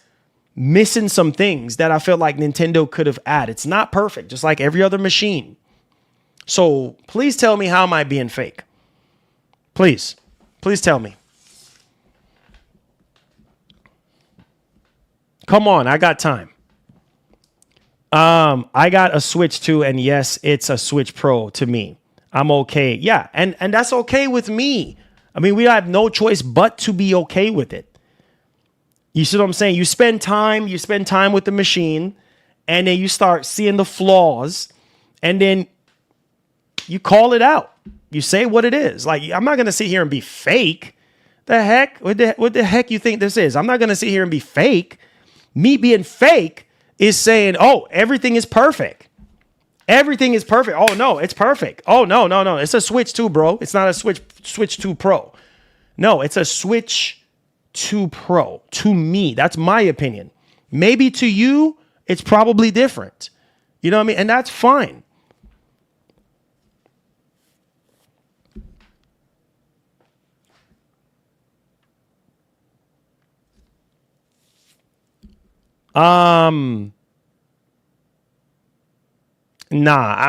missing some things that I feel like Nintendo could have added. It's not perfect, just like every other machine. So please tell me, how am I being fake? Please. Please tell me. Come on, I got time. I got a Switch 2, and yes, it's a Switch Pro to me. I'm okay. Yeah, and that's okay with me. I mean, we have no choice but to be okay with it. You see what I'm saying? You spend time with the machine, and then you start seeing the flaws, and then you call it out. You say what it is. Like, I'm not gonna sit here and be fake. The heck? What the heck you think this is? I'm not gonna sit here and be fake. Me being fake is saying, oh, everything is perfect. Everything is perfect. Oh, no, it's perfect. Oh, no. It's a Switch 2, bro. It's not a Switch 2 Pro. No, it's a Switch 2 Pro. To me, that's my opinion. Maybe to you, it's probably different. You know what I mean? And that's fine.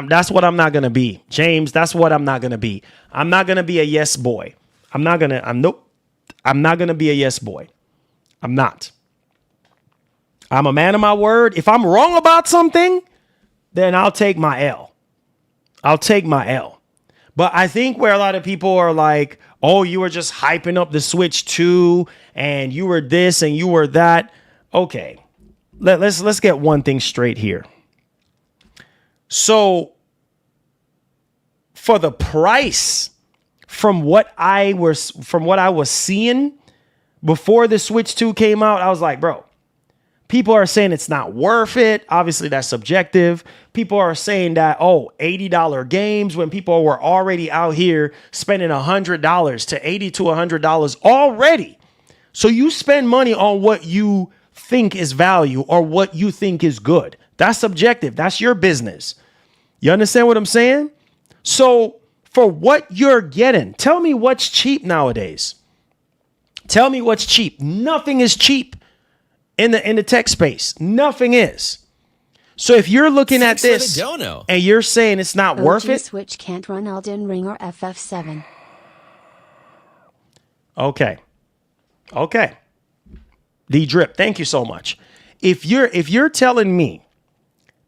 That's what I'm not gonna be, James. That's what I'm not gonna be. I'm not gonna be a yes boy. I'm not gonna be a yes boy. I'm not. I'm a man of my word. If I'm wrong about something, then I'll take my L. But I think where a lot of people are like, oh, you were just hyping up the Switch 2 and you were this and you were that. Okay. Let's get one thing straight here. So for the price, from what I was seeing before the Switch 2 came out, I was like, bro, people are saying it's not worth it. Obviously, that's subjective. People are saying that, oh, $80 games, when people were already out here spending $100 to $80 to $100 already. So you spend money on what you think is value or what you think is good. That's subjective. That's your business. You understand what I'm saying? So for what you're getting, tell me what's cheap nowadays. Tell me what's cheap. Nothing is cheap in the tech space. Nothing is. So if you're looking at this and you're saying it's not worth it. Switch can't run Elden Ring or FF7. Okay. D-Drip, thank you so much. If you're telling me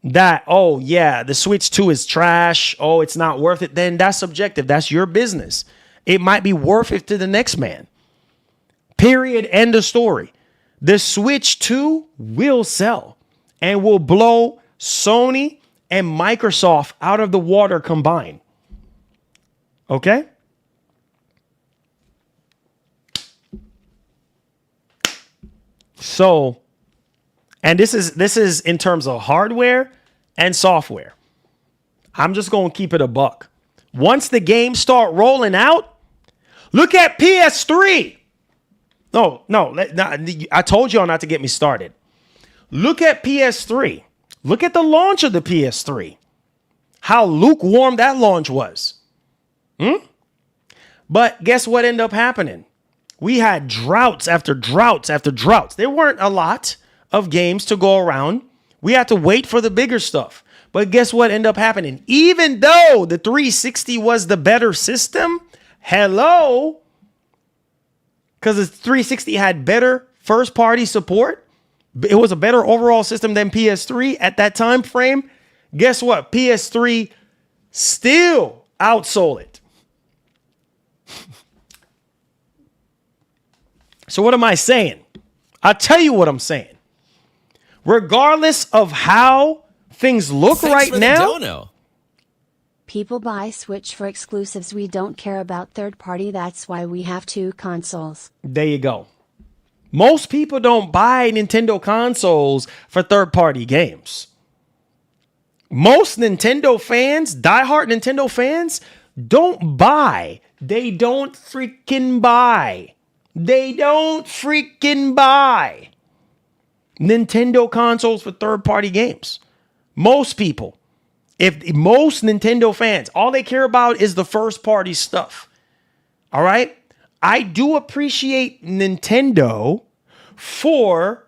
that, oh yeah, the Switch 2 is trash, oh, it's not worth it, then that's subjective. That's your business. It might be worth it to the next man. Period. End of story. The Switch 2 will sell and will blow Sony and Microsoft out of the water combined. Okay? So, and this is in terms of hardware and software. I'm just going to keep it a buck. Once the games start rolling out, look at PS3. No, I told y'all not to get me started. Look at PS3. Look at the launch of the PS3. How lukewarm that launch was. But guess what ended up happening? We had droughts after droughts after droughts. There weren't a lot of games to go around. We had to wait for the bigger stuff. But guess what ended up happening? Even though the 360 was the better system, hello, because the 360 had better first party support. It was a better overall system than PS3 at that time frame. Guess what? PS3 still outsold it. So what am I saying? I'll tell you what I'm saying. Regardless of how things look Thanks right now, dono. People buy Switch for exclusives. We don't care about third party. That's why we have 2 consoles. there you go. Most people don't buy Nintendo consoles for third-party games. Most Nintendo fans, diehard Nintendo fans, don't buy. They don't freaking buy. They don't freaking buy Nintendo consoles for third-party games. Most people, if most Nintendo fans, all they care about is the first-party stuff. All right? I do appreciate Nintendo for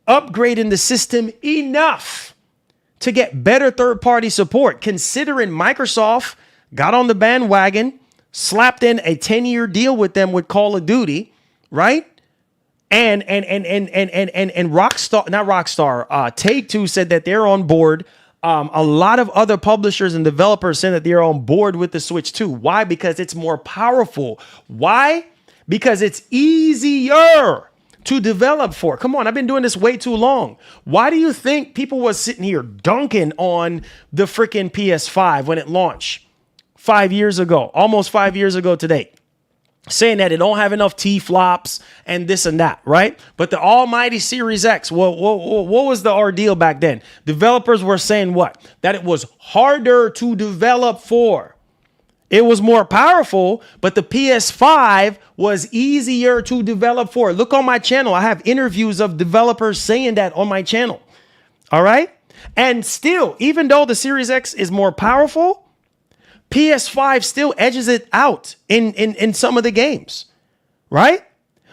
upgrading the system enough to get better third-party support, considering Microsoft got on the bandwagon, slapped in a 10-year deal with them with Call of Duty, right? And Rockstar, not Rockstar, Take-Two said that they're on board. A lot of other publishers and developers said that they're on board with the Switch 2. Why? Because it's more powerful. Why? Because it's easier to develop for. Come on, I've been doing this way too long. Why do you think people was sitting here dunking on the freaking PS5 when it launched 5 years ago, almost 5 years ago today, saying that it don't have enough T-flops and this and that, right? But the almighty Series X, what was the ordeal back then? Developers were saying what? That it was harder to develop for. It was more powerful, but the PS5 was easier to develop for. Look on my channel. I have interviews of developers saying that on my channel. All right? And still, even though the Series X is more powerful, PS5 still edges it out in some of the games, right?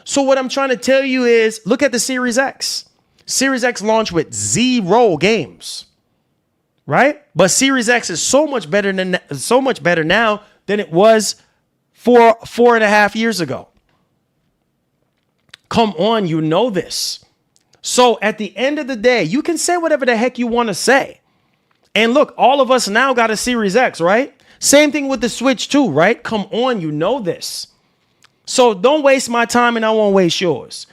So what I'm trying to tell you is, look at the Series X. Series X launched with 0 games, right? But Series X is so much better now than it was 4.5 years ago. Come on, you know this. So at the end of the day, you can say whatever the heck you want to say. And look, all of us now got a Series X, right? Same thing with the Switch 2, right? Come on, you know this. So don't waste my time and I won't waste yours.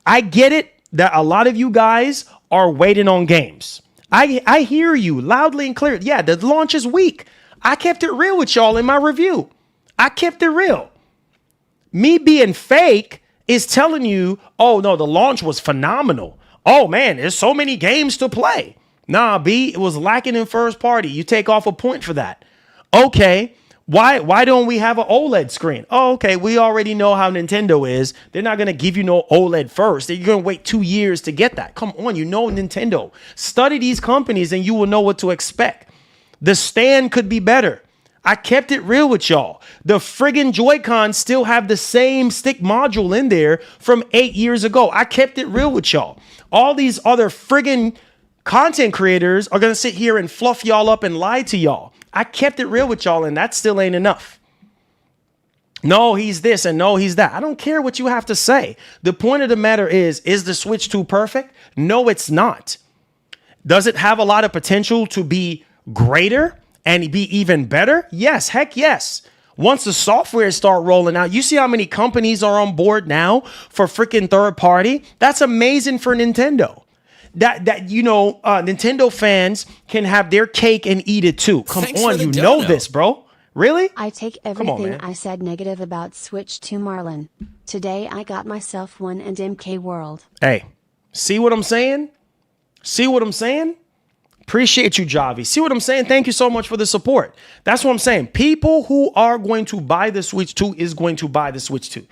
I get it that a lot of you guys are waiting on games. I hear you loudly and clear. Yeah, the launch is weak. I kept it real with y'all in my review. I kept it real. Me being fake is telling you, oh no, the launch was phenomenal. Oh man, there's so many games to play. Nah, B, it was lacking in first party. You take off a point for that. Okay, why don't we have an OLED screen? Oh, okay, we already know how Nintendo is. They're not going to give you no OLED first. You're going to wait 2 years to get that. Come on, you know Nintendo. Study these companies and you will know what to expect. The stand could be better. I kept it real with y'all. The friggin' Joy-Cons still have the same stick module in there from 8 years ago. I kept it real with y'all. All these other friggin' content creators are going to sit here and fluff y'all up and lie to y'all. I kept it real with y'all, and that still ain't enough. No, he's this, and no, he's that. I don't care what you have to say. The point of the matter is the Switch 2 perfect? No, it's not. Does it have a lot of potential to be greater and be even better? Yes, heck yes. Once the software start rolling out, you see how many companies are on board now for freaking third party? That's amazing for Nintendo. Nintendo fans can have their cake and eat it too. Come on, you know this, bro. Really? I take everything I said negative about Switch to Marlon. Today I got myself one and MK World. Hey, see what I'm saying? See what I'm saying? Appreciate you, Javi. See what I'm saying? Thank you so much for the support. That's what I'm saying. People who are going to buy the Switch 2 is going to buy the Switch 2.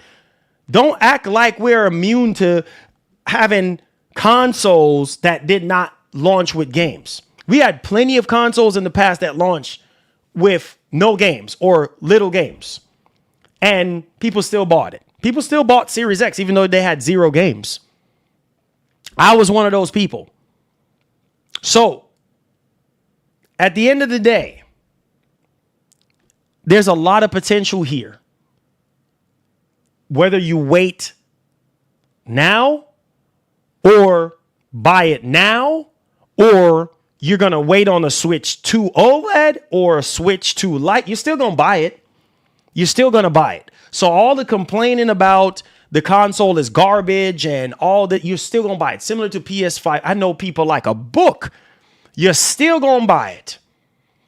Don't act like we're immune to having consoles that did not launch with games. We had plenty of consoles in the past that launched with no games or little games. And people still bought it. People still bought Series X even though they had 0 games. I was one of those people. So, at the end of the day, there's a lot of potential here. Whether you wait now or buy it now, or you're going to wait on a Switch 2 OLED or a Switch 2 Lite, you're still going to buy it. You're still going to buy it. So all the complaining about the console is garbage and all that, you're still going to buy it. Similar to PS5. I know people like a book. You're still going to buy it.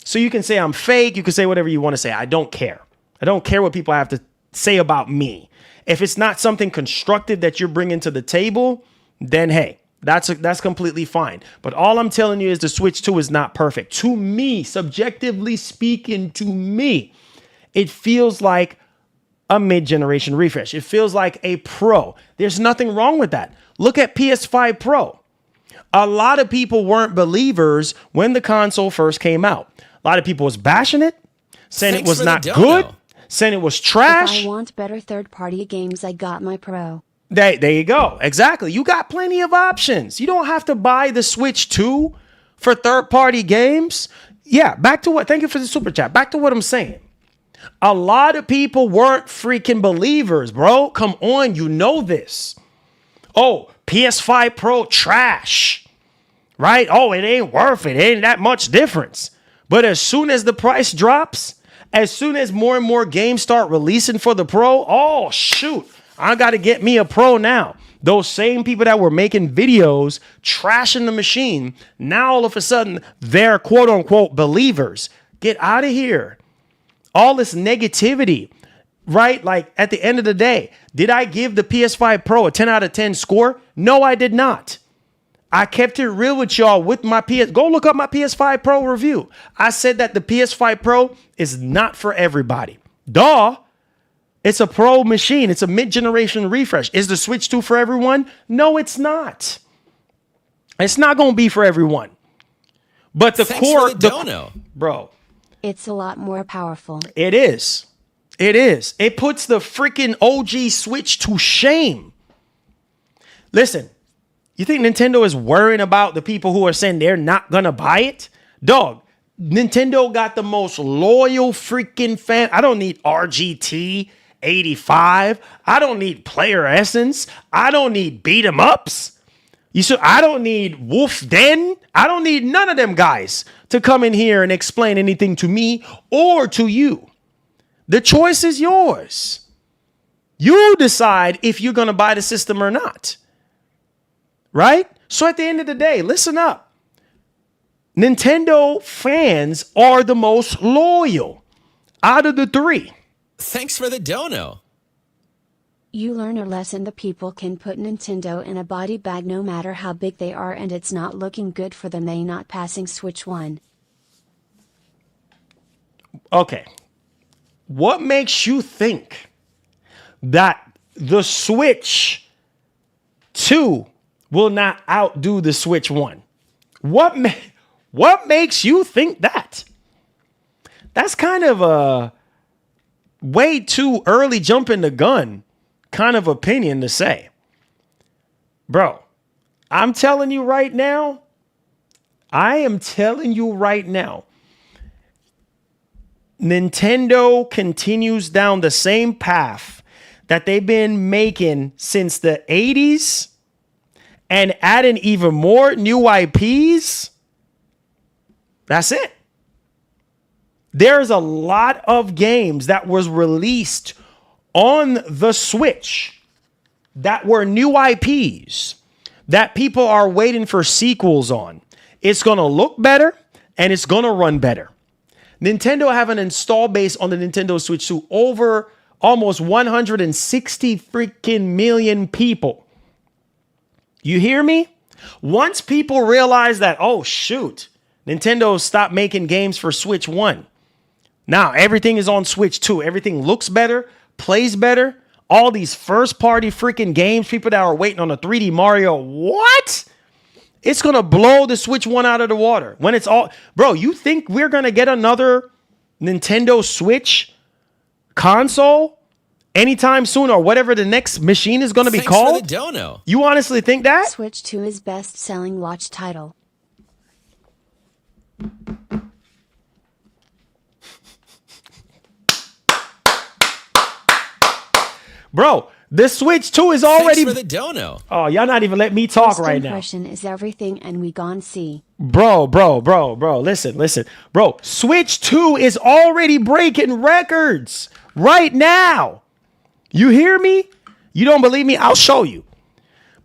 So you can say I'm fake. You can say whatever you want to say. I don't care. I don't care what people have to say about me. If it's not something constructive that you're bringing to the table, then hey, that's completely fine. But all I'm telling you is the Switch 2 is not perfect. To me, subjectively speaking, to me, it feels like a mid-generation refresh. It feels like a Pro. There's nothing wrong with that. Look at PS5 Pro. A lot of people weren't believers when the console first came out. A lot of people was bashing it, saying it was not good, saying it was trash. If I want better third-party games, I got my Pro. There you go. Exactly. You got plenty of options. You don't have to buy the Switch 2 for third-party games. Yeah, back to what? Thank you for the super chat. Back to what I'm saying. A lot of people weren't freaking believers, bro. Come on, you know this. Oh, PS5 Pro trash, right? Oh, it ain't worth it. It ain't that much difference. But as soon as the price drops, as soon as more and more games start releasing for the Pro, oh, shoot, I got to get me a Pro now. Those same people that were making videos trashing the machine, now all of a sudden they're quote unquote believers. Get out of here. All this negativity, right? Like at the end of the day, did I give the PS5 Pro a 10 out of 10 score? No, I did not. I kept it real with y'all with my Go look up my PS5 Pro review. I said that the PS5 Pro is not for everybody. Duh. It's a Pro machine. It's a mid-generation refresh. Is the Switch 2 for everyone? No, it's not. It's not going to be for everyone. But the core, bro. It's a lot more powerful. It is. It is. It puts the freaking OG Switch to shame. Listen, you think Nintendo is worrying about the people who are saying they're not going to buy it? Dog, Nintendo got the most loyal freaking fan. I don't need RGT 85. I don't need Player Essence. I don't need beat 'em ups. I don't need Wolf Den. I don't need none of them guys to come in here and explain anything to me or to you. The choice is yours. You decide if you're going to buy the system or not. Right? So at the end of the day, listen up. Nintendo fans are the most loyal out of the three. Thanks for the dono. You learn a lesson: the people can put Nintendo in a body bag no matter how big they are, and it's not looking good for them. They not passing Switch 1. Okay. What makes you think that the Switch 2 will not outdo the Switch 1? What makes you think that? That's kind of a way too early jumping the gun kind of opinion to say. Bro, I'm telling you right now, Nintendo continues down the same path that they've been making since the 80s and adding even more new IPs. That's it. There's a lot of games that was released on the Switch that were new IPs that people are waiting for sequels on. It's going to look better and it's going to run better. Nintendo have an install base on the Nintendo Switch to over almost 160 freaking million people. You hear me? Once people realize that, oh shoot, Nintendo stopped making games for Switch 1. Now everything is on Switch 2. Everything looks better, plays better. All these first party freaking games, people that are waiting on a 3D Mario. What? it's going to blow the Switch 1 out of the water. When it's all, bro, you think we're going to get another Nintendo Switch console anytime soon, or whatever the next machine is going to be Thanks called? for the dono. You honestly think that? Switch 2 is best-selling watch title. Bro, the Switch 2 is already... Thanks for the dono. Oh, y'all not even let me talk First right now. impression is everything, and we gon' see. Bro, listen. Bro, Switch 2 is already breaking records right now. You hear me? You don't believe me? I'll show you.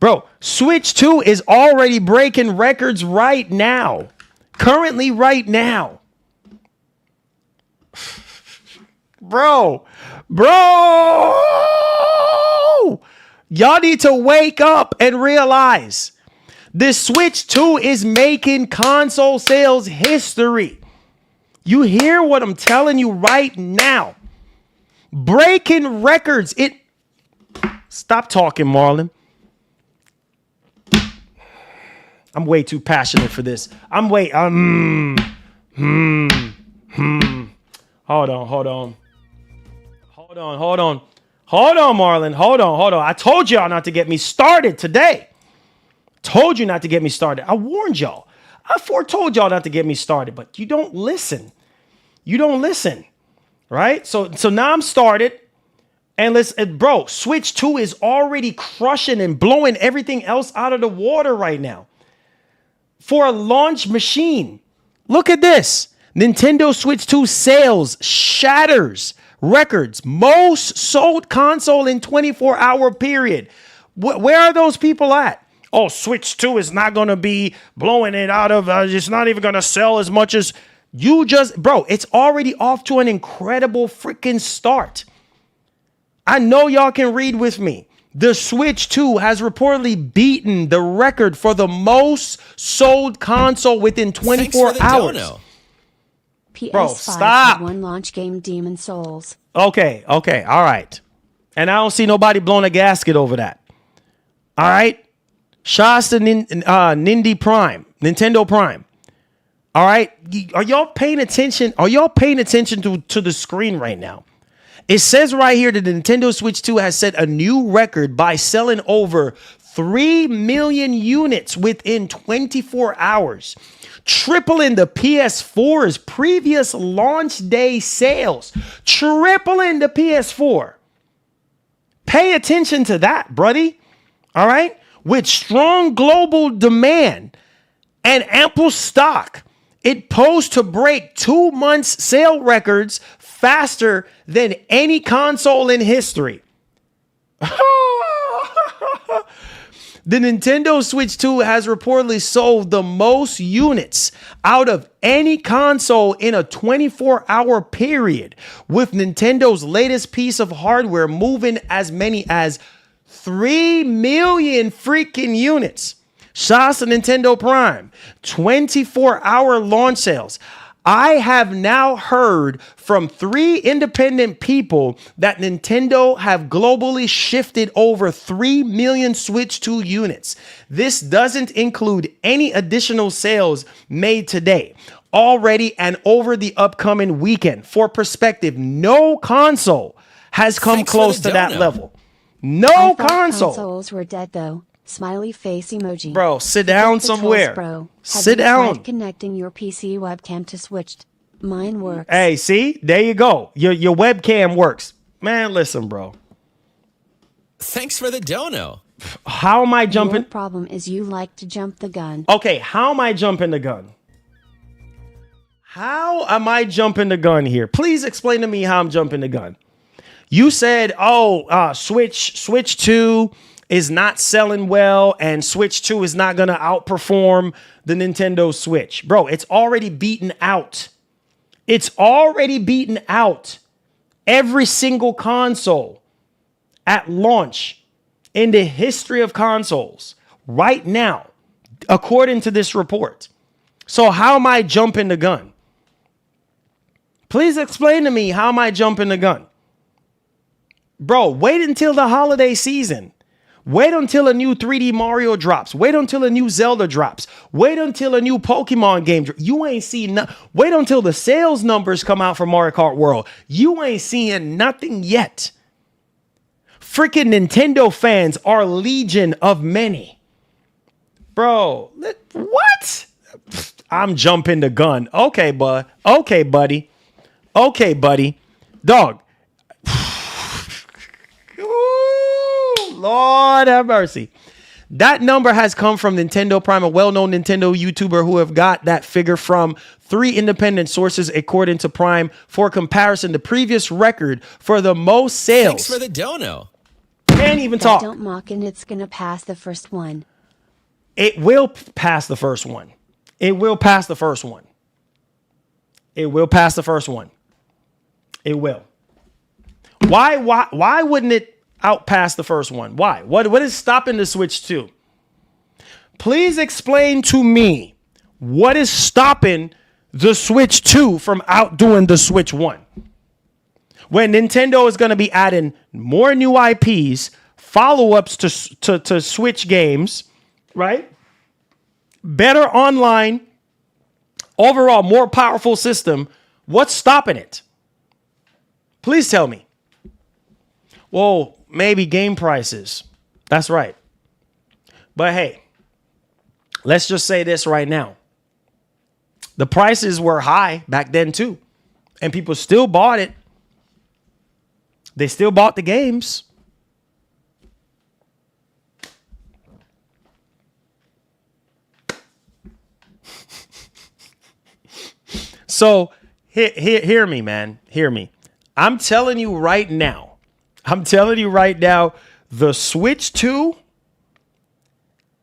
Bro, Switch 2 is already breaking records right now. Currently right now. Bro. Y'all need to wake up and realize this Switch 2 is making console sales history. You hear what I'm telling you right now? Breaking records. Stop talking, Marlon. I'm way too passionate for this. Hold on. Hold on, Marlon. Hold on. I told y'all not to get me started today. Told you not to get me started. I warned y'all. I foretold y'all not to get me started, but you don't listen. Right? So now I'm started. And bro, Switch 2 is already crushing and blowing everything else out of the water right now. For a launch machine. Look at this. Nintendo Switch 2 sales shatters records. Most sold console in 24-hour period. Where are those people at? Oh, Switch 2 is not going to be blowing it out of, it's not even going to sell as much as you just, bro, it's already off to an incredible freaking start. I know y'all can read with me. The Switch 2 has reportedly beaten the record for the most sold console within 24 hours. Dono. PS5 Bro, stop. had one launch game, Demon Souls. Okay, all right. And I don't see nobody blowing a gasket over that. All right? Shouts to Nintendo Prime. All right? Are y'all paying attention? Are y'all paying attention to the screen right now? It says right here that the Nintendo Switch 2 has set a new record by selling over 3 million units within 24 hours, tripling the PS4's previous launch day sales. Tripling the PS4. Pay attention to that, buddy. All right? With strong global demand and ample stock, it posed to break 2 months sale records faster than any console in history. The Nintendo Switch 2 has reportedly sold the most units out of any console in a 24-hour period, with Nintendo's latest piece of hardware moving as many as 3 million freaking units. Shouts to Nintendo Prime. 24-hour launch sales. I have now heard from 3 independent people that Nintendo have globally shifted over 3 million Switch 2 units. This doesn't include any additional sales made today, already, and over the upcoming weekend. For perspective, no console has come close to that level. No console. Consoles were dead though. Smiley face emoji. Bro, sit down somewhere. Bro. Sit down. Connecting your PC webcam to Switch. Mine works. Hey, see? There you go. Your webcam works. Man, listen, bro. Thanks for the dono. How am I jumping? Your problem is you like to jump the gun. Okay, how am I jumping the gun? How am I jumping the gun here? Please explain to me how I'm jumping the gun. You said, Switch 2 is not selling well and Switch 2 is not going to outperform the Nintendo Switch. Bro, it's already beaten out. It's already beaten out every single console at launch in the history of consoles right now, according to this report. So how am I jumping the gun? Please explain to me how am I jumping the gun? Bro, wait until the holiday season. Wait until a new 3D Mario drops. Wait until a new Zelda drops. Wait until a new Pokemon game drops. You ain't seen wait until the sales numbers come out for Mario Kart World. You ain't seeing nothing yet. Freaking Nintendo fans are legion of many. Bro, what? I'm jumping the gun. Okay, bud. Okay, buddy. Okay, buddy. Dog. Lord have mercy. That number has come from Nintendo Prime, a well-known Nintendo YouTuber who have got that figure from 3 independent sources according to Prime. For comparison, the previous record for the most sales. Thanks for the dono. Can't even talk. Don't mock and it's gonna pass the first one. It will pass the first one. It will pass the first one. It will pass the first one. It will. Why wouldn't it outpass the first one? Why? What is stopping the Switch 2? Please explain to me what is stopping the Switch 2 from outdoing the Switch 1. When Nintendo is going to be adding more new IPs, follow-ups to Switch games, right? Better online, overall more powerful system. What's stopping it? Please tell me. Well, maybe game prices. That's right. But hey, let's just say this right now. The prices were high back then too. And people still bought it. They still bought the games. So hear me, man. Hear me. I'm telling you right now. The Switch 2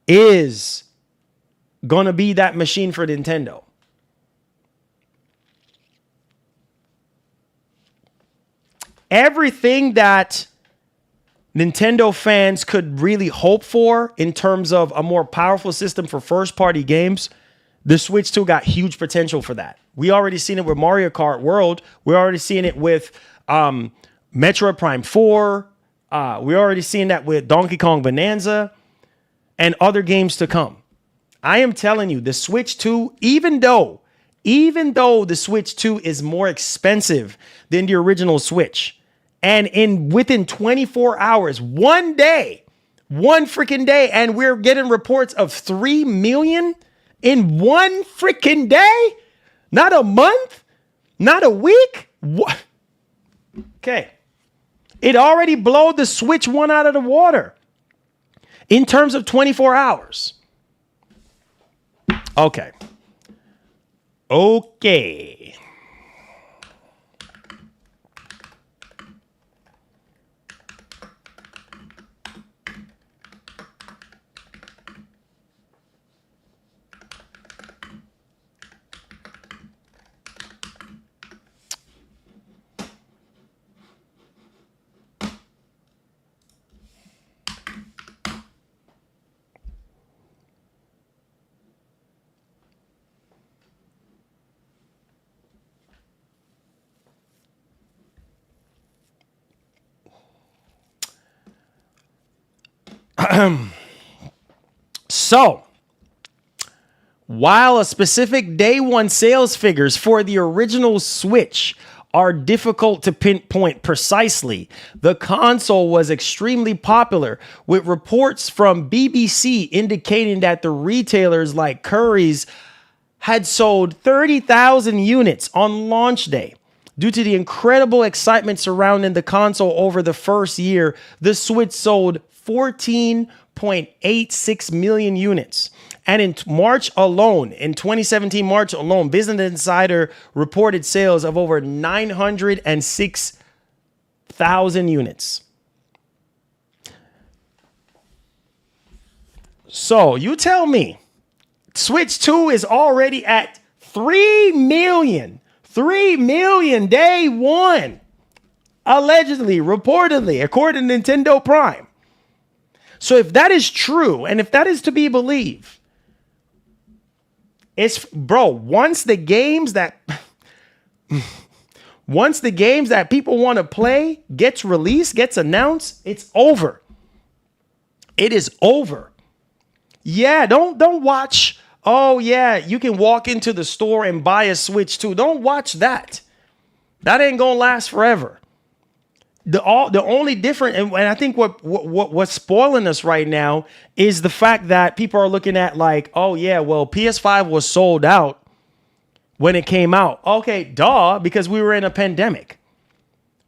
is going to be that machine for Nintendo. Everything that Nintendo fans could really hope for in terms of a more powerful system for first-party games, the Switch 2 got huge potential for that. We already seen it with Mario Kart World. We're already seeing it with Metroid Prime 4. We're already seeing that with Donkey Kong Bonanza and other games to come. I am telling you, the Switch 2, even though the Switch 2 is more expensive than the original Switch, and within 24 hours, one freaking day, and we're getting reports of 3 million in one freaking day, not a month, not a week. What? Okay. It already blew the Switch 1 out of the water in terms of 24 hours. Okay. So, while a specific day one sales figures for the original Switch are difficult to pinpoint precisely, the console was extremely popular, with reports from BBC indicating that the retailers like Currys had sold 30,000 units on launch day. Due to the incredible excitement surrounding the console over the first year, the Switch sold 14.86 million units. And in March alone, in 2017 March alone, Business Insider reported sales of over 906,000 units. So you tell me, Switch 2 is already at 3 million. 3 million day one. Allegedly, reportedly, according to Nintendo Prime. So if that is true, and if that is to be believed, once the games that people want to play gets released, gets announced, it's over. It is over. Yeah, don't watch. Oh yeah, you can walk into the store and buy a Switch 2. Don't watch that. That ain't gonna last forever. The only different, and I think what's spoiling us right now is the fact that people are looking at like, oh yeah, well PS5 was sold out when it came out. Okay, duh, because we were in a pandemic.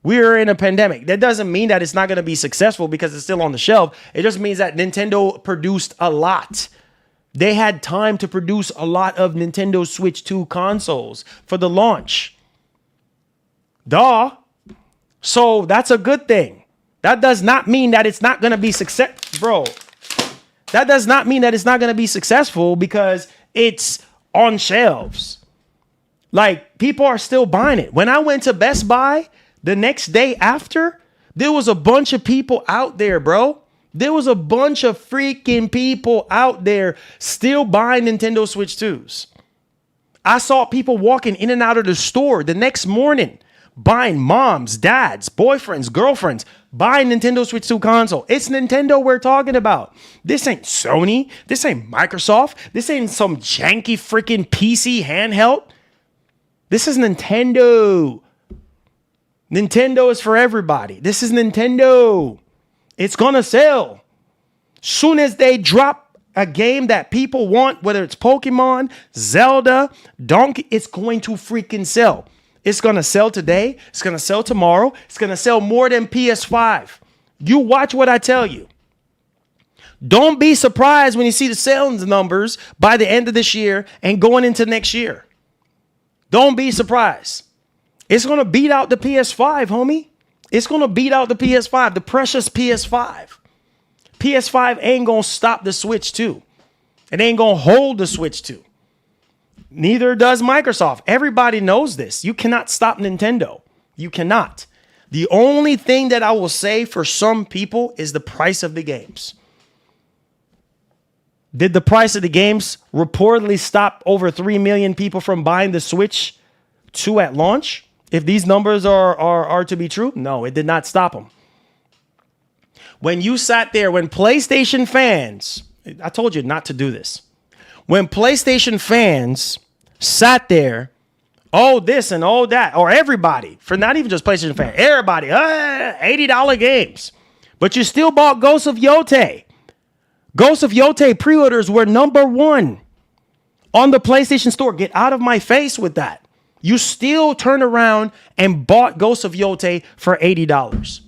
We are in a pandemic. That doesn't mean that it's not going to be successful because it's still on the shelf. It just means that Nintendo produced a lot. They had time to produce a lot of Nintendo Switch 2 consoles for the launch. Duh. So that's a good thing. That does not mean that it's not going to be bro. That does not mean that it's not going to be successful because it's on shelves. Like, people are still buying it. When I went to Best Buy the next day after, there was a bunch of people out there, bro. There was a bunch of freaking people out there still buying Nintendo Switch 2s. I saw people walking in and out of the store the next morning, buying moms, dads, boyfriends, girlfriends, buying Nintendo Switch 2 console. It's Nintendo we're talking about. This ain't Sony. This ain't Microsoft. This ain't some janky freaking PC handheld. This is Nintendo. Nintendo is for everybody. This is Nintendo. It's going to sell. Soon as they drop a game that people want, whether it's Pokemon, Zelda, Donkey, it's going to freaking sell. It's going to sell today. It's going to sell tomorrow. It's going to sell more than PS5. You watch what I tell you. Don't be surprised when you see the sales numbers by the end of this year and going into next year. Don't be surprised. It's going to beat out the PS5, homie. It's going to beat out the PS5, the precious PS5. PS5 ain't going to stop the Switch 2. It ain't going to hold the Switch 2. Neither does Microsoft. Everybody knows this. You cannot stop Nintendo. You cannot. The only thing that I will say for some people is the price of the games. Did the price of the games reportedly stop over 3 million people from buying the Switch 2 at launch? If these numbers are to be true, no, it did not stop them. When you sat there, when PlayStation fans, I told you not to do this. When PlayStation fans sat there, oh this and oh that, or everybody, for not even just PlayStation fans, everybody, $80 games. But you still bought Ghost of Yotei. Ghost of Yotei pre-orders were #1 on the PlayStation Store. Get out of my face with that. You still turned around and bought Ghost of Yotei for $80.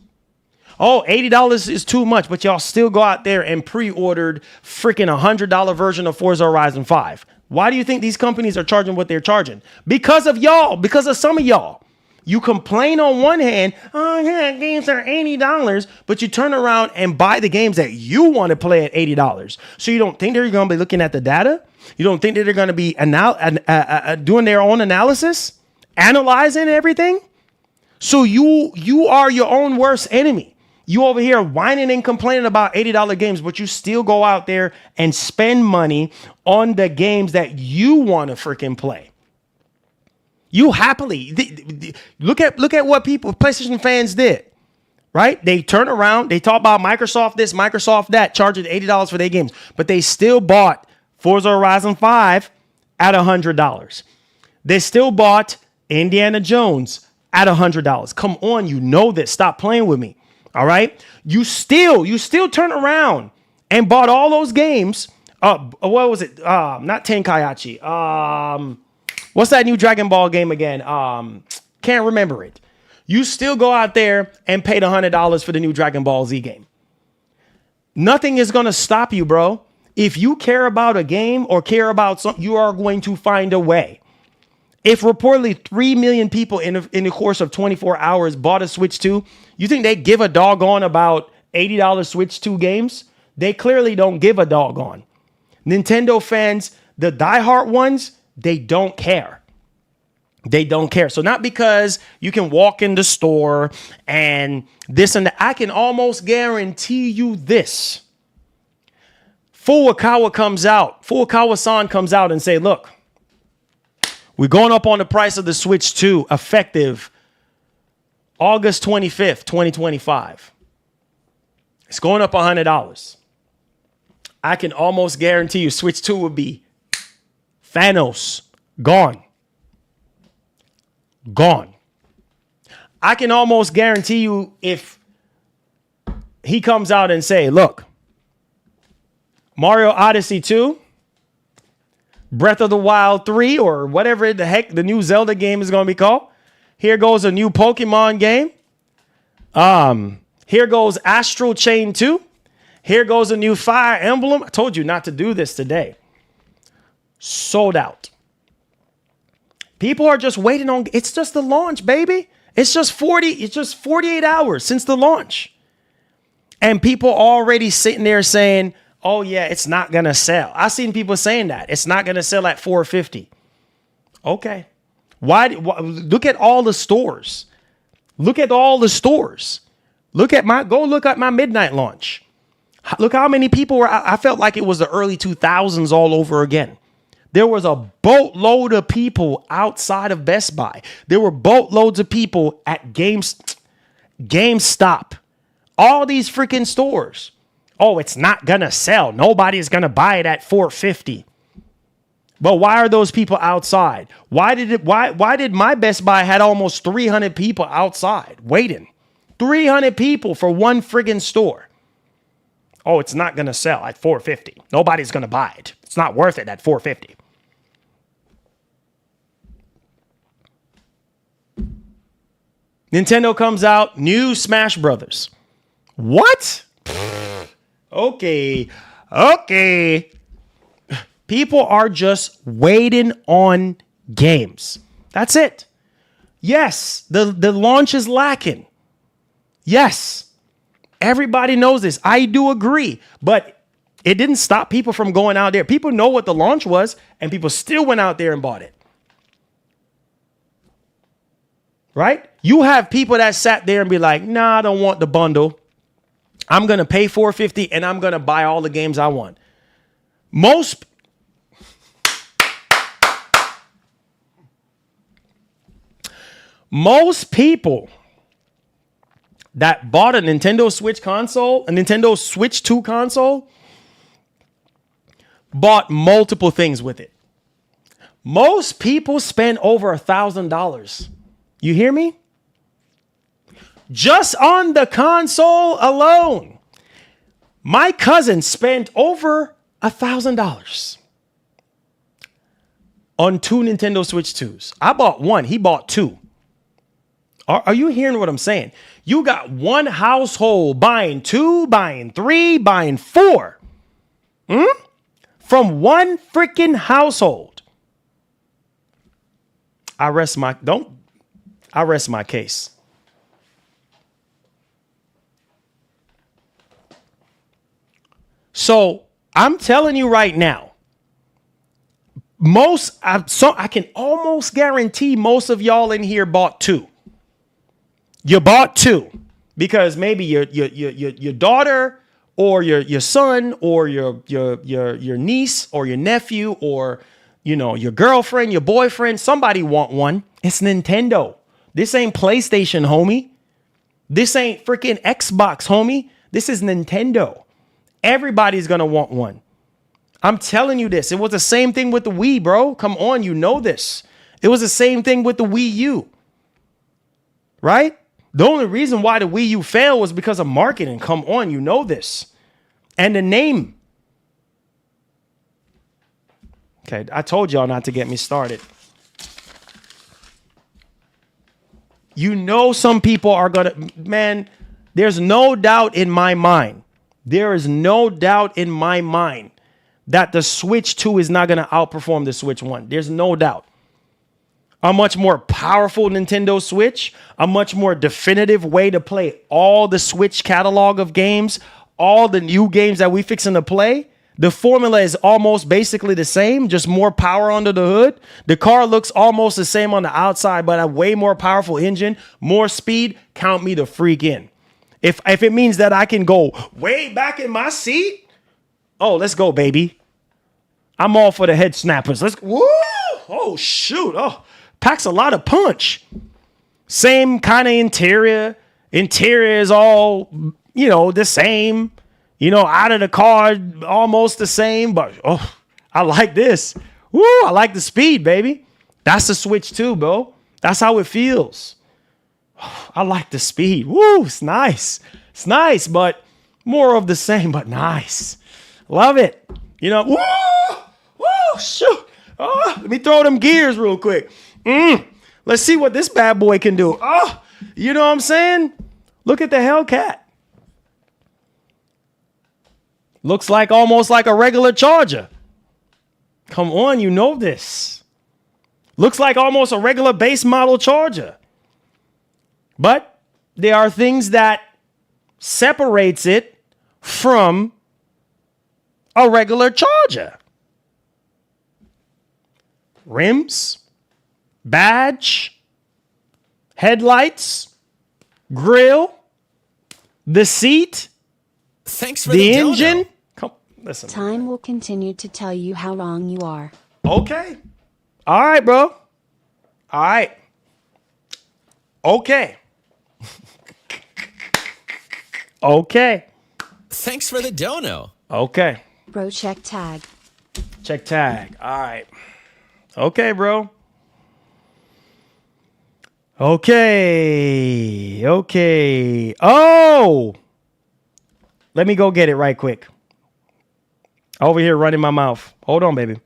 Oh, $80 is too much, but y'all still go out there and pre-ordered freaking $100 version of Forza Horizon 5. Why do you think these companies are charging what they're charging? Because of y'all, because of some of y'all. You complain on one hand, oh yeah, games are $80, but you turn around and buy the games that you want to play at $80. So you don't think they're going to be looking at the data? You don't think that they're going to be doing their own analysis, analyzing everything? So you are your own worst enemy. You over here whining and complaining about $80 games, but you still go out there and spend money on the games that you want to freaking play. You happily look at what PlayStation fans did, right? They turn around, they talk about Microsoft this, Microsoft that, charging $80 for their games, but they still bought Forza Horizon 5 at $100. They still bought Indiana Jones at $100. Come on, you know this. Stop playing with me. All right. You still turn around and bought all those games. What was it? Not Tenkaichi. What's that new Dragon Ball game again? Can't remember it. You still go out there and paid $100 for the new Dragon Ball Z game. Nothing is going to stop you, bro. If you care about a game or care about something, you are going to find a way. If reportedly 3 million people in the course of 24 hours bought a Switch 2, you think they give a doggone about $80 Switch 2 games? They clearly don't give a doggone. Nintendo fans, the diehard ones, they don't care. They don't care. So not because you can walk in the store and this and that. I can almost guarantee you this. Furukawa Furukawa-san comes out and say, look, we're going up on the price of the Switch 2 effective August 25th, 2025. It's going up $100. I can almost guarantee you Switch 2 would be Thanos. Gone. Gone. I can almost guarantee you if he comes out and say, look, Mario Odyssey 2, Breath of the Wild 3, or whatever the heck the new Zelda game is going to be called. Here goes a new Pokemon game. Here goes Astral Chain 2. Here goes a new Fire Emblem. I told you not to do this today. Sold out. People are just waiting on, it's just the launch, baby. It's just 48 hours since the launch. And people already sitting there saying, oh yeah, it's not going to sell. I've seen people saying that. It's not going to sell at $450. Okay. Why? Look at all the stores. Look at all the stores. Look at my midnight launch. Look how many people were. I felt like it was the early 2000s all over again. There was a boatload of people outside of Best Buy. There were boatloads of people at GameStop. All these freaking stores. Oh, it's not gonna sell. Nobody's gonna buy it at $450. But why are those people outside? Why did my Best Buy had almost 300 people outside waiting? 300 people for one friggin' store. Oh, it's not going to sell at $450. Nobody's going to buy it. It's not worth it at $450. Nintendo comes out, new Smash Brothers. What? Okay. People are just waiting on games. That's it. Yes, the launch is lacking. Yes. Everybody knows this. I do agree. But it didn't stop people from going out there. People know what the launch was, and people still went out there and bought it. Right? You have people that sat there and be like, nah, I don't want the bundle. I'm going to pay $450 and I'm going to buy all the games I want. Most people that bought a Nintendo Switch console, a Nintendo Switch 2 console, bought multiple things with it. Most people spend over $1,000. You hear me? Just on the console alone. My cousin spent over $1,000 on 2 Nintendo Switch 2s. I bought one. He bought 2. Are you hearing what I'm saying? You got one household buying 2, buying 3, buying 4. From one freaking household. I rest my case. So I'm telling you right now, I can almost guarantee most of y'all in here bought 2. You bought 2 because maybe your daughter or your son or your niece or your nephew or your girlfriend, your boyfriend, somebody want one. It's Nintendo. This ain't PlayStation, homie. This ain't freaking Xbox, homie. This is Nintendo. Everybody's gonna want one. I'm telling you this. It was the same thing with the Wii, bro. Come on, you know this. It was the same thing with the Wii U. Right? The only reason why the Wii U failed was because of marketing. Come on, you know this. And the name. Okay, I told y'all not to get me started. You know some people are gonna, man, there's no doubt in my mind. There is no doubt in my mind that the Switch 2 is not going to outperform the Switch 1. There's no doubt. A much more powerful Nintendo Switch, a much more definitive way to play all the Switch catalog of games, all the new games that we fixing to play. The formula is almost basically the same, just more power under the hood. The car looks almost the same on the outside, but a way more powerful engine, more speed. Count me the freak in. If it means that I can go way back in my seat, oh, let's go, baby. I'm all for the head snappers. Let's go. Woo! Oh, shoot. Oh, packs a lot of punch. Same kind of interior. Interior is all, the same. You know, out of the card, almost the same, but oh, I like this. Woo, I like the speed, baby. That's the Switch 2, bro. That's how it feels. I like the speed. Woo, it's nice. It's nice, but more of the same, but nice. Love it. You know, woo, woo, shoot. Oh, let me throw them gears real quick. Let's see what this bad boy can do. Oh, you know what I'm saying? Look at the Hellcat. Looks like almost like a regular charger. Come on, you know this. Looks like almost a regular base model charger. But there are things that separates it from a regular charger. Rims, badge, headlights, grill, the seat, Thanks for the dono. engine. Come, listen. Time will continue to tell you how wrong you are. Okay. All right, bro. All right. Okay. Okay. Thanks for the dono. Okay. Bro, check tag. Check tag. All right. Okay, bro. Okay. Okay. Oh! Let me go get it right quick. Over here running my mouth. Hold on, baby.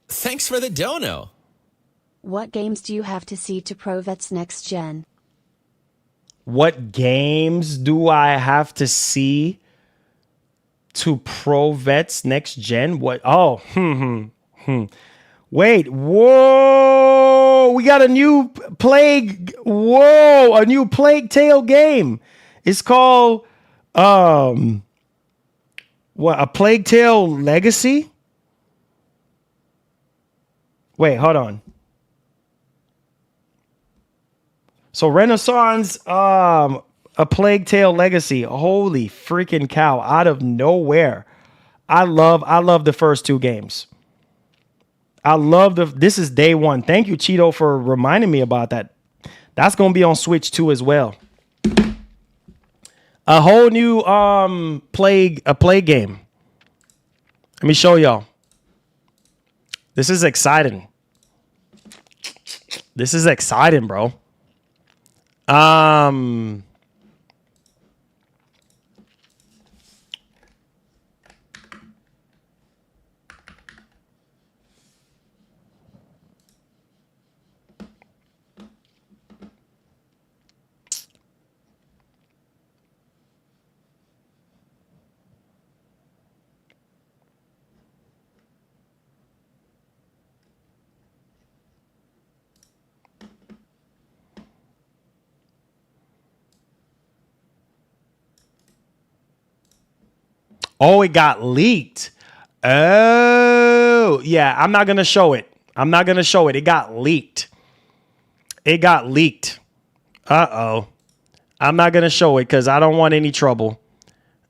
Thanks for the dono. What games do you have to see to Pro Vets Next Gen? What games do I have to see to Pro Vets Next Gen? What? Oh, Wait, whoa! We got a new Plague. Whoa, a new Plague Tale game. It's called what? A Plague Tale Legacy? Wait, hold on. So Renaissance, a Plague Tale Legacy. Holy freaking cow! Out of nowhere, I love the first two games. I love this is day one. Thank you, Cheeto, for reminding me about that. That's gonna be on Switch 2 as well. A whole new plague game. Let me show y'all. This is exciting. This is exciting, bro. Oh, it got leaked. Oh, yeah. I'm not going to show it. I'm not going to show it. It got leaked. It got leaked. Uh-oh. I'm not going to show it because I don't want any trouble.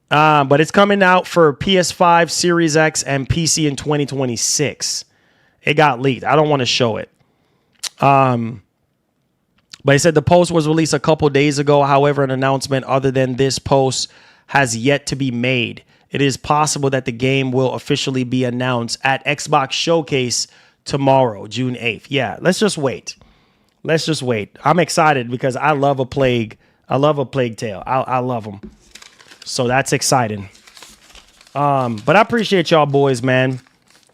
But it's coming out for PS5, Series X, and PC in 2026. It got leaked. I don't want to show it. But it said the post was released a couple days ago. However, an announcement other than this post has yet to be made. It is possible that the game will officially be announced at Xbox Showcase tomorrow, June 8th. Yeah, let's just wait. Let's just wait. I'm excited because I love a Plague. I love a Plague Tale. I love them. So that's exciting. But I appreciate y'all boys, man.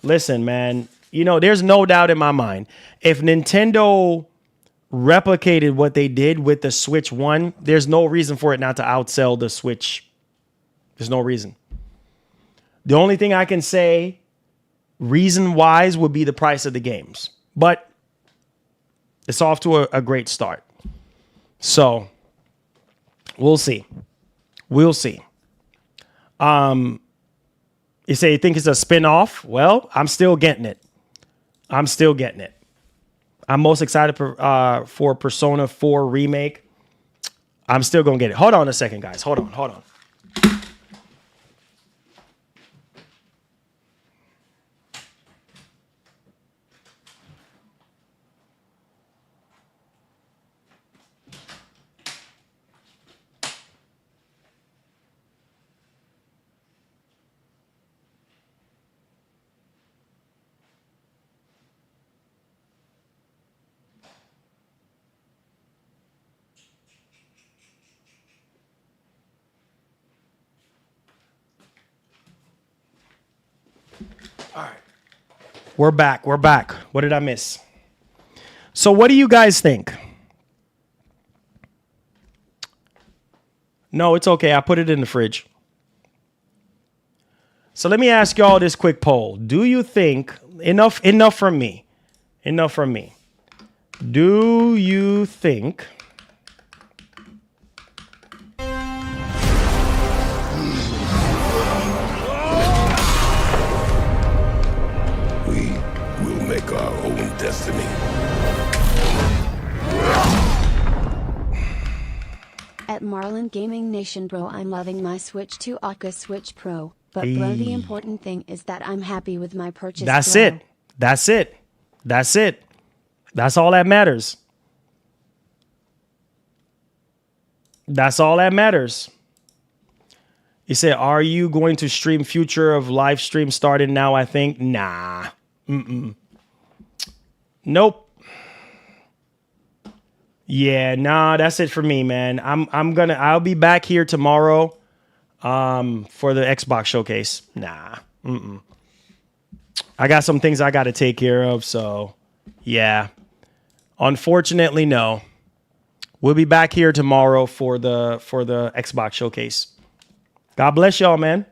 Listen, man, you know, there's no doubt in my mind. If Nintendo replicated what they did with the Switch 1, there's no reason for it not to outsell the Switch. There's no reason. The only thing I can say reason-wise would be the price of the games. But it's off to a great start. So we'll see. We'll see. You say you think it's a spin-off? Well, I'm still getting it. I'm still getting it. I'm most excited for Persona 4 Remake. I'm still going to get it. Hold on a second, guys. Hold on. We're back. We're back. What did I miss? So what do you guys think? No, it's okay. I put it in the fridge. So let me ask y'all this quick poll. Do you think enough from me? Enough from me. Do you think We will make our own destiny. At Marlin Gaming Nation, bro, I'm loving my Switch 2 Aka Switch Pro. But bro, the important thing is that I'm happy with my purchase. That's bro. it. That's it. That's it. That's all that matters. That's all that matters. He said, are you going to stream future of live stream starting now? I think. Nah. Nope. Yeah, nah, that's it for me, man. I'll be back here tomorrow for the Xbox showcase. Nah. I got some things I got to take care of, so yeah. Unfortunately, no. We'll be back here tomorrow for the Xbox showcase. God bless y'all, man.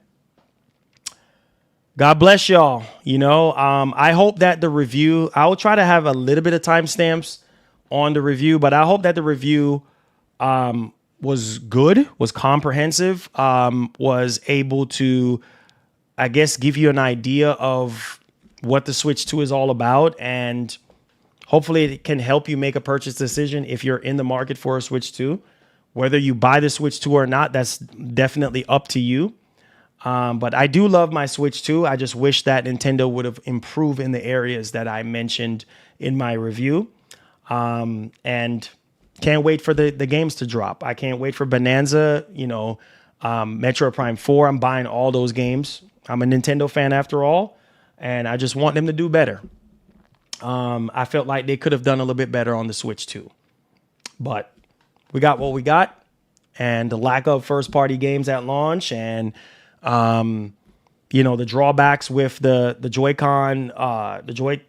God bless y'all. You know, I hope that the review, I will try to have a little bit of timestamps on the review, but I hope that the review was good, was comprehensive, was able to, I guess, give you an idea of what the Switch 2 is all about, and hopefully it can help you make a purchase decision if you're in the market for a Switch 2. Whether you buy the Switch 2 or not, that's definitely up to you. But I do love my Switch 2. I just wish that Nintendo would have improved in the areas that I mentioned in my review. And can't wait for the games to drop. I can't wait for Bonanza, Metro Prime 4. I'm buying all those games. I'm a Nintendo fan after all, and I just want them to do better. I felt like they could have done a little bit better on the Switch 2. But we got what we got, and the lack of first-party games at launch, and the drawbacks with the Joy-Con,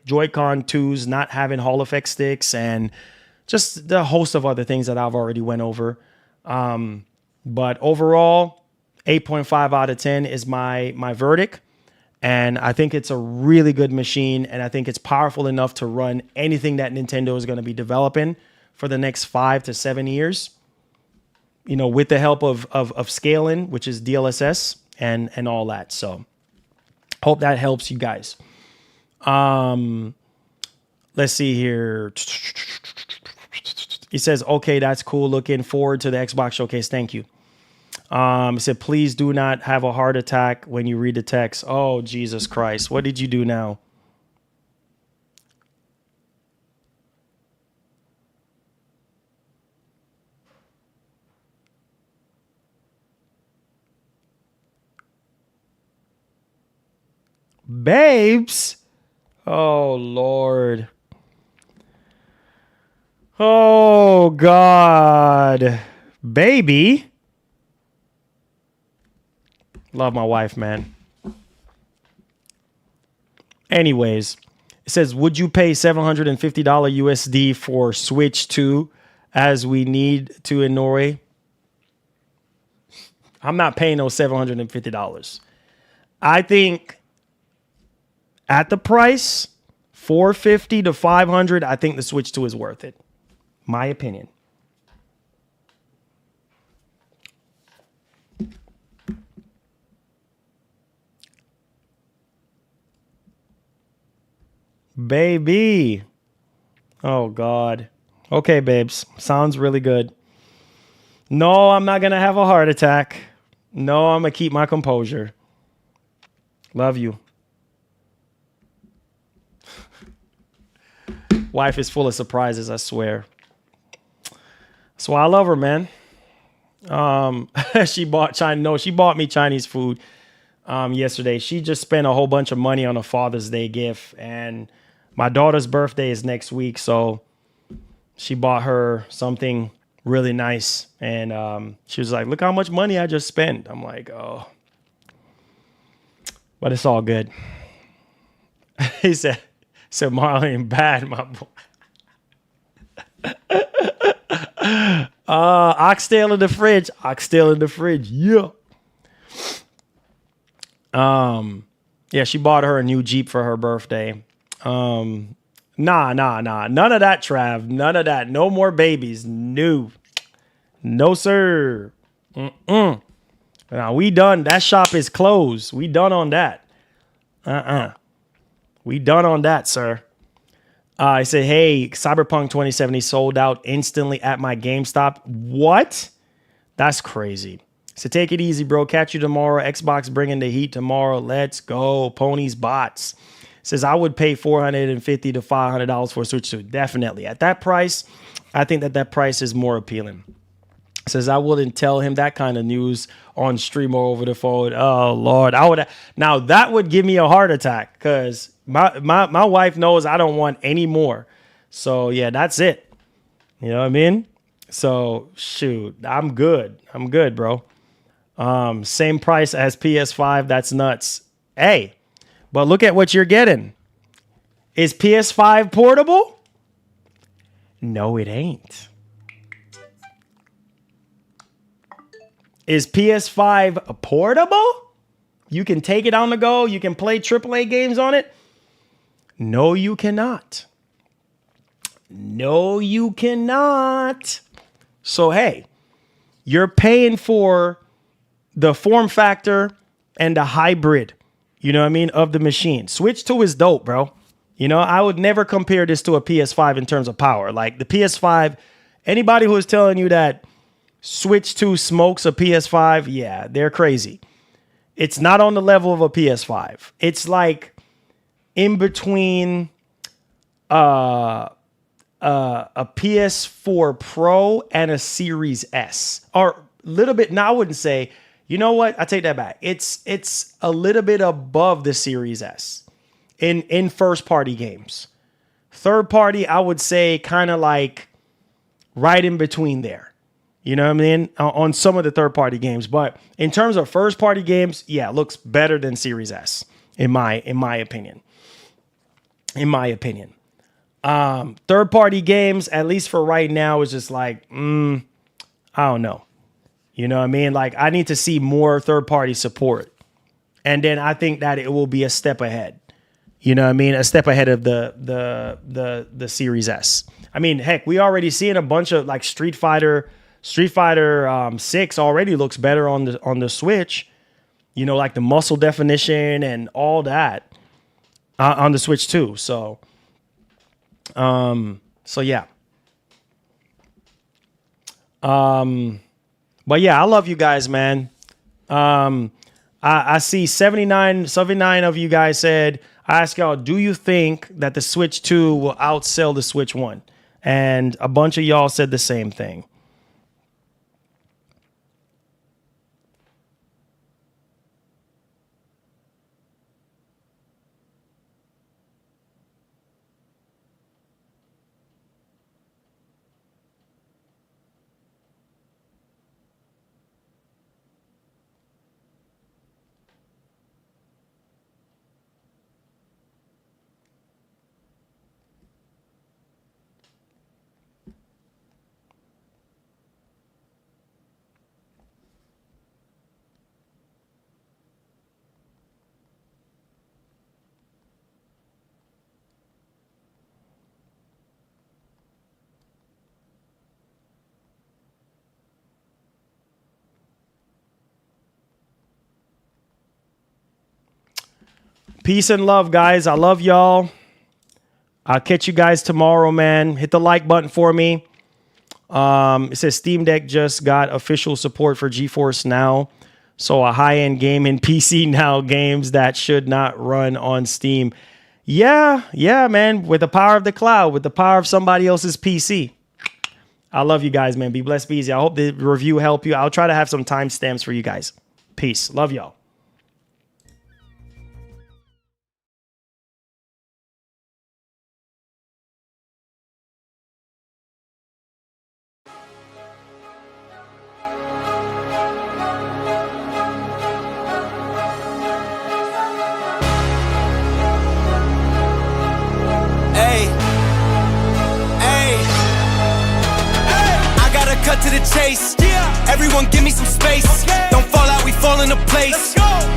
Joy-Con 2s not having Hall effect sticks, and just the host of other things that I've already went over. But overall, 8.5 out of 10 is my verdict. And I think it's a really good machine, and I think it's powerful enough to run anything that Nintendo is going to be developing for the next 5 to 7 years, with the help of scaling, which is DLSS and all that. So hope that helps you guys. Let's see here. He says, okay, that's cool. Looking forward to the Xbox showcase. Thank you. He said, please do not have a heart attack when you read the text. Oh, Jesus Christ. What did you do now? Babes. Oh, Lord. Oh, God. Baby. Love my wife, man. Anyways, it says, would you pay $750 USD for Switch 2 as we need to in Norway? I'm not paying those $750. I think at the price, $450 to $500, I think the Switch 2 is worth it. My opinion. Baby. Oh, God. Okay, babes. Sounds really good. No, I'm not going to have a heart attack. No, I'm going to keep my composure. Love you. Wife is full of surprises, I swear. That's why I love her, man. She bought me Chinese food yesterday. She just spent a whole bunch of money on a Father's Day gift, and my daughter's birthday is next week, so she bought her something really nice, and she was like, look how much money I just spent. I'm like, oh. But it's all good. He said Marlon bad, my boy. Oxtail in the fridge. Oxtail in the fridge. Yeah. Yeah, she bought her a new Jeep for her birthday. Nah. None of that, Trav. None of that. No more babies. No. No, sir. Now, we done. That shop is closed. We done on that. We done on that, sir. I said, hey, Cyberpunk 2070 sold out instantly at my GameStop. What? That's crazy. So take it easy, bro. Catch you tomorrow. Xbox bringing the heat tomorrow. Let's go. Ponies Bots. Says, I would pay $450 to $500 for a Switch 2. Definitely. At that price, I think that price is more appealing. Says, I wouldn't tell him that kind of news on stream or over the phone. Oh, Lord. Now, that would give me a heart attack because my wife knows I don't want any more. So, yeah, that's it. You know what I mean? So, shoot, I'm good. I'm good, bro. Same price as PS5. That's nuts. Hey, but look at what you're getting. Is PS5 portable? No, it ain't. Is PS5 portable? You can take it on the go. You can play AAA games on it. No, you cannot. No, you cannot. So, hey, you're paying for the form factor and the hybrid, you know what I mean, of the machine. Switch 2 is dope, bro. You know, I would never compare this to a PS5 in terms of power. Like the PS5, anybody who is telling you that Switch 2 smokes a PS5, yeah, they're crazy. It's not on the level of a PS5. It's like in between a PS4 Pro and a Series S. Or a little bit, no, I wouldn't say, you know what? I take that back. It's a little bit above the Series S in first party games. Third party, I would say kind of like right in between there. You know what I mean? On some of the third party games. But in terms of first party games, yeah, it looks better than Series S in my opinion. In my opinion. Third party games, at least for right now, is just like, I don't know. You know what I mean? Like I need to see more third party support. And then I think that it will be a step ahead. You know what I mean? A step ahead of the Series S. I mean, heck, we already seeing a bunch of like Street Fighter 6 already looks better on the Switch. You know, like the muscle definition and all that on the Switch too. So yeah. But yeah, I love you guys, man. I see 79 of you guys said, I asked y'all, do you think that the Switch 2 will outsell the Switch 1? And a bunch of y'all said the same thing. Peace and love, guys. I love y'all. I'll catch you guys tomorrow, man. Hit the like button for me. It says Steam Deck just got official support for GeForce Now. So a high-end gaming PC now games that should not run on Steam. Yeah, man. With the power of the cloud, with the power of somebody else's PC. I love you guys, man. Be blessed, be easy. I hope the review helped you. I'll try to have some timestamps for you guys. Peace. Love y'all. cut to the chase. Everyone give me some space. Don't fall out, we fall into place.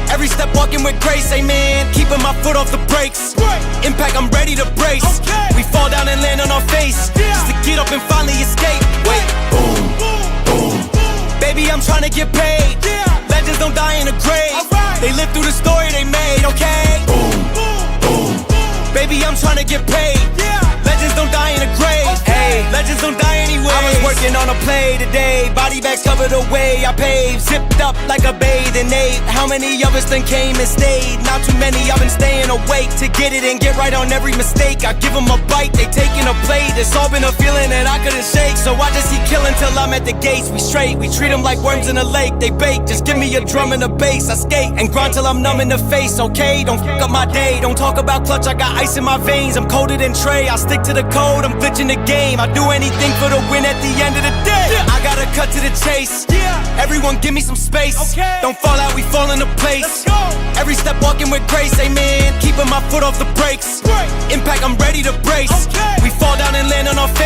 Every step walking with grace, amen. Keeping my foot off the brakes. Impact, I'm ready to brace. We fall down and land on our face, just to get up and finally escape. Wait, boom, boom. Baby, I'm trying to get paid. Legends don't die in the grave. They live through the story they made, okay? Boom, boom. Baby, I'm trying to get paid. Legends don't die in the grave. Hey, legends don't die anyway. I was working on a play today. Body bags covered away. I paved, zipped up like a bathing ape. How many of us then came and stayed? Not too many. I've been staying awake to get it and get right on every mistake. I give them a bite, they taking a plate. It's all been a feeling that I couldn't shake. So I just keep killing till I'm at the gates. We straight, we treat them like worms in a lake. They bake, just give me a drum and a bass. I skate and grind till I'm numb in the face, okay? Don't fuck up my day. Don't talk about clutch, I got ice in my veins. I'm coated in tray, I stick to the code. I'm glitching the game. I do anything for the win at the end of the day. I gotta cut to the chase. Everyone give me some space. Don't fall out, we fall into place. Every step walking with grace, amen. Keeping my foot off the brakes. Impact, I'm ready to brace. We fall down and land on our face.